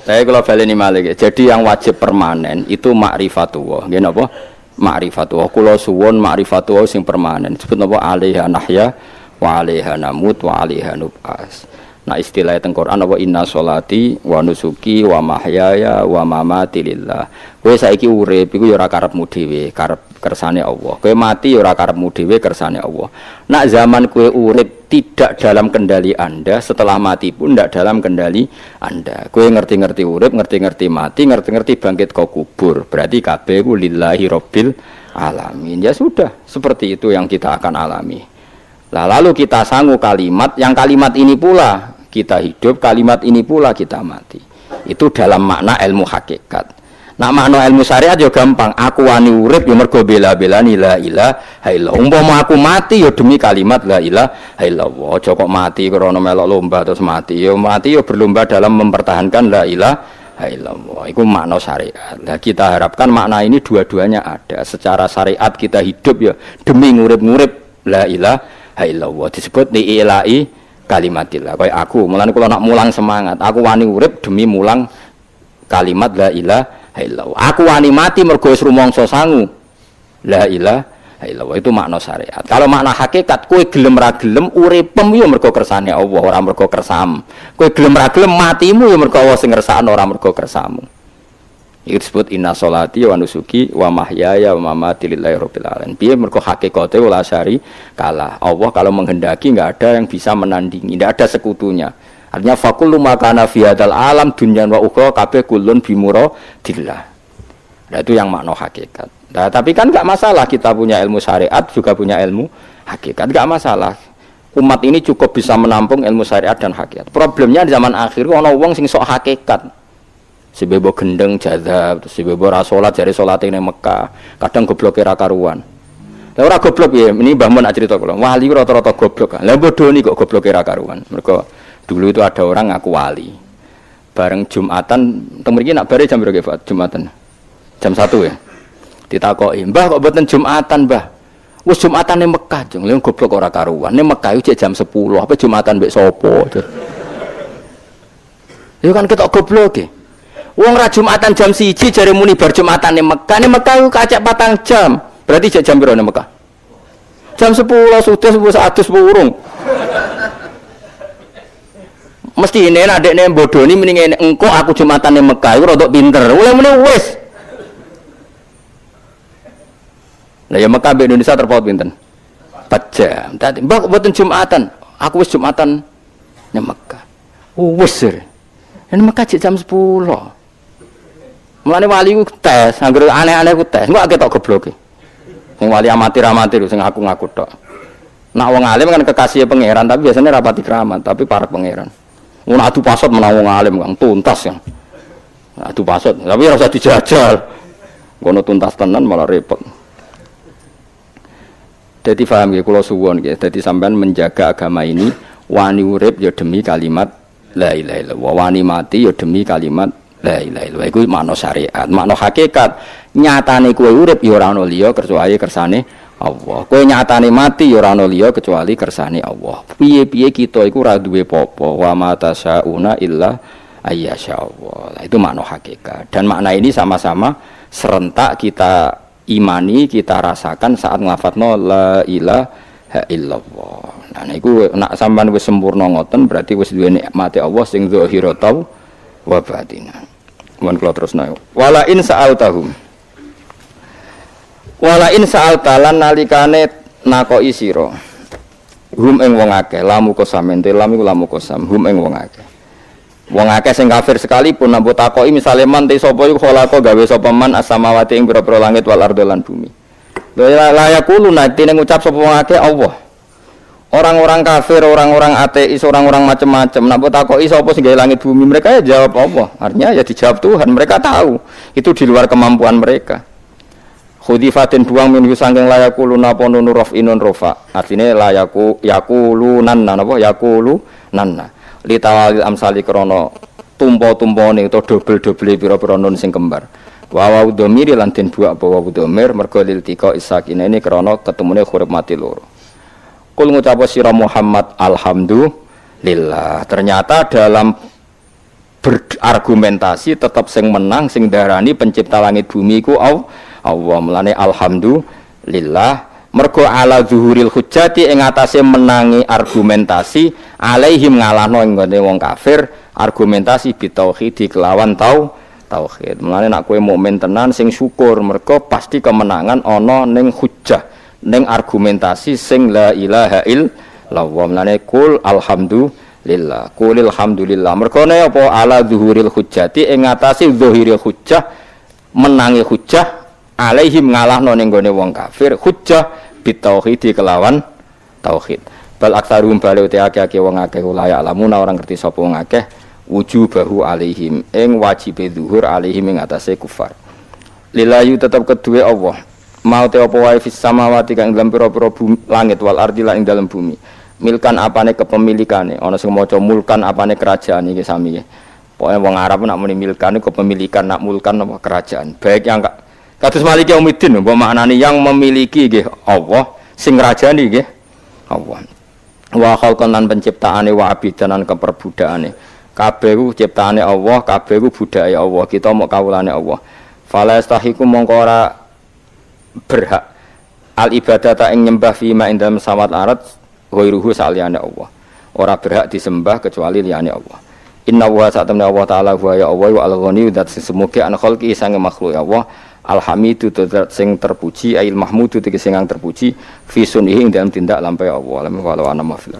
Saya kalau baleni malih, jadi yang wajib permanen itu ma'rifatullah. Nggih napa? Ma'rifatullah. Kula suwun ma'rifatullah sing permanen. Disebut napa? Alaiha nahya wa alaiha namut wa alaiha nub'as. Nah, istilah teng Quran apa inna sholati wa nusuki wa mahyaya wa mamati lillah. Kowe saiki urip iku ya ora karepmu dhewe, karep kersane Allah. Kowe mati ya ora karepmu dhewe, kersane Allah. Nak zaman kowe urip tidak dalam kendali Anda, setelah mati pun tidak dalam kendali Anda. Kowe ngerti-ngerti urip, ngerti-ngerti mati, ngerti-ngerti bangkit ke kubur. Berarti kabeh ku lillahi rabbil alamin. Ya sudah, seperti itu yang kita akan alami. Lah lalu kita sanggup kalimat yang kalimat ini pula kita hidup, kalimat ini pula kita mati. Itu dalam makna ilmu hakikat. Nah makna ilmu syariat ya gampang. Aku wani urip ya mergo bela-belani la ilaha illallah. Umpama aku mati ya demi kalimat la ilaha illallah. Aja kok mati krana melok lomba terus mati. Ya mati ya berlomba dalam mempertahankan la ilaha illallah. Itu makna syariat. Nah kita harapkan makna ini dua-duanya ada. Secara syariat kita hidup ya demi ngurip-ngurip la ilaha illallah. Disebut diilai kalimatillah. Kayak aku, mulane kula nak mulang semangat. Aku wani urip demi mulang kalimat la ilaha illallah. Aku wani mati mergo wis rumangsa sangu. La ilaha illallah. Itu makna syariat. Kalau makna hakikat, kowe gelem ra gelem uripem yo mergo kersane Allah, ora mergo kersam. Kowe gelem ra gelem matimu yo mergo Allah sing ngersakno, ora mergo kersamu. Itu disebut inna sholati wa nusuki wa mahyaya wa mamati lillahi rabbil alamin. Piye mergo hakikate wala syari kalah. Allah kalau menghendaki enggak ada yang bisa menandingi, enggak ada sekutunya. Artinya faqullu makana fi hadzal alam dunyan wa ukhra kabeh kullun bimuradillah. Nah itu yang makna hakikat. Nah, tapi kan enggak masalah kita punya ilmu syariat juga punya ilmu hakikat, enggak masalah. Umat ini cukup bisa menampung ilmu syariat dan hakikat. Problemnya di zaman akhir ana wong sing sok hakikat. Si bebo gendeng jadab, si bebo rasolat jari solat ini Mekah, kadang goblok kira karuan. Lah ora goblok ya, ini Mbah Mun cerita kula. Wali rata-rata goblok. Lah bodoh nih kok goblok kira karuan. Mereka dulu itu ada orang ngaku wali. Bareng Jumatan, teng mriki nak bare jam berapa Pak? Jumatan. Jam 1 ya. Ditakoki, "Mbah kok mboten Jumatan, Mbah?" Wis Jumatan ning Mekah, jeng. Lha goblok ora karuan. Ning Mekah iki jam 10, apa Jumatan mbek sapa? Ya kan ketok goblok e. Wong ra Jumatan jam 1 jare muni bar Jumatan ning Mekah. Ning Mekah ku kacek 4 jam. Berarti jam piro ning Mekah? Jam 10 sudah 100 burung. Mesti ini adekne bodoni mending engko aku Jumatan ning Mekah iku rada pinter. Oleh mene wis. Lah ya Mekah mbek Indonesia terpaut pinten? 4 jam. Dadi mbak mboten Jumatan. Aku wis Jumatan ning Mekah. Wis. Ning Mekah jam 10. Mulane wali ku tes, anggere aneh-aneh ku tes. Engko ketok gobloke. Sing wali amatir-amatir sing ngaku-ngaku tok. Nak wong alim kan kekasih pangeran, tapi biasanya rapati keramat, tapi para pangeran. Mun adu pasot menawa wong alim Kang tuntas ya. Adu pasot, tapi ora usah dijajal. Ngono tuntas tenan malah repot. Jadi paham ya kula suwun nggih. Dadi sampean menjaga agama ini wani urip ya demi kalimat la ilaha illallah, wani mati ya demi kalimat la ilaha illallah. Iku makna syariat, makna hakikat. Nyatane kowe urip ya ora ana liya kecuali kersane Allah. Kowe nyatane mati ya ora ana liya kecuali kersane Allah. Piye-piye kita iku ora duwe apa-apa. Wa ma tasyauna illa ayyasha Allah. Itu makna hakikat. Dan makna ini sama-sama serentak kita imani, kita rasakan saat nglafadzno la ilaha illallah. Nah niku nak sampean wis sempurna ngoten berarti wis duwe nikmate Allah sing zahira tau wa batina. Mun kula terusno. Wala in sa'altahum. Wala in sa'altalan nalikane nakoki sira. Hum ing wong akeh, lamu kosam ente lam iku lamu kosam, hum ing wong akeh. Wong akeh sing kafir sekalipun nampu takoki misale man te sapa iku kholaqo gawe sapa man as-samawati ing pira-pira langit wal ardo lan bumi. La yaqulu nakti ning ngucap sapa wong akeh Allah. Orang-orang kafir, orang-orang ateis, orang-orang macam-macam nampu takoki sapa sing gawe langit bumi, mereka ya jawab Allah. Artinya ya dijawab Tuhan, mereka tahu itu di luar kemampuan mereka. Khudifatin buang min sangking la yaquluna pununu rafinun rofa. Artinya la yaqulunanna napa yaqulunanna. Litawalil amsali krono tumpo-tumpone utawa dobel-dobele pira-pira nun sing kembar. Wa wa dhamiri lan den buak bawa dhamir mergo lil tika isakine ini krono ketemune huruf mati loro. Kul ngucap sira Muhammad alhamdulillah. Ternyata dalam berargumentasi tetap sing menang sing darani pencipta langit bumi iku Allah. Mulane alhamdulillah. Mergo ala zuhuril hujjati ing atase menangi argumentasi alaihim ngalahno ing gone wong kafir argumentasi bitauhid kelawan tauhid. Mulane nek kowe mukmin tenan sing syukur mergo pasti kemenangan ana ning hujjah ning argumentasi sing la ilaha illallah. Mulane kul alhamdulillah. Qulil hamdulillah. Mergone apa ala zuhuril hujjati ing atase zuhuril hujjah menangi hujjah alaihim ngalahno ning gone wong kafir hujjah bitauhid kelawan tauhid. Bal aktsarum bali uti akeh wong akeh ulaya alamuna orang ngerti sapa wong akeh wujubahu alaihim ing wajibe zuhur alaihim ing atase kufar. Lillahi tetep kedue Allah. Mau te apa wae fis samawati kang dalam pira-pira langit wal ardi lan ing dalam bumi. Milkan apane kepemilikane, ana sing maca mulkan apane kerajaan iki sami nggih. Pokoke wong Arab nak muni milkan iku kepemilikan, nak mulkan apa kerajaan. Baik yang kados Maliki Yaumiddin mbok maknane yang memiliki nggih Allah, sing ngrajani nggih Allah. Wa khalqan lan penciptaane wa abidanan keperbudakane. Kabeh ku ciptaane Allah, kabeh ku budake Allah. Kita mok kawulane Allah. Fala yastahiqu mongko ora berhak al ibadata ing nyembah fi ma indam samawat arat ghairuhu saliyane Allah. Ora berhak disembah kecuali liyane Allah. Inna wa sa'tamna Allah taala wa ya Allah wa al-ghani dat semoga an khalqi sange makhluk Allah. Alhamidu sing terpuji ail mahmudu sing terpuji fi sunihi dalam tindak lampai Allah. Alam wa ana mafil.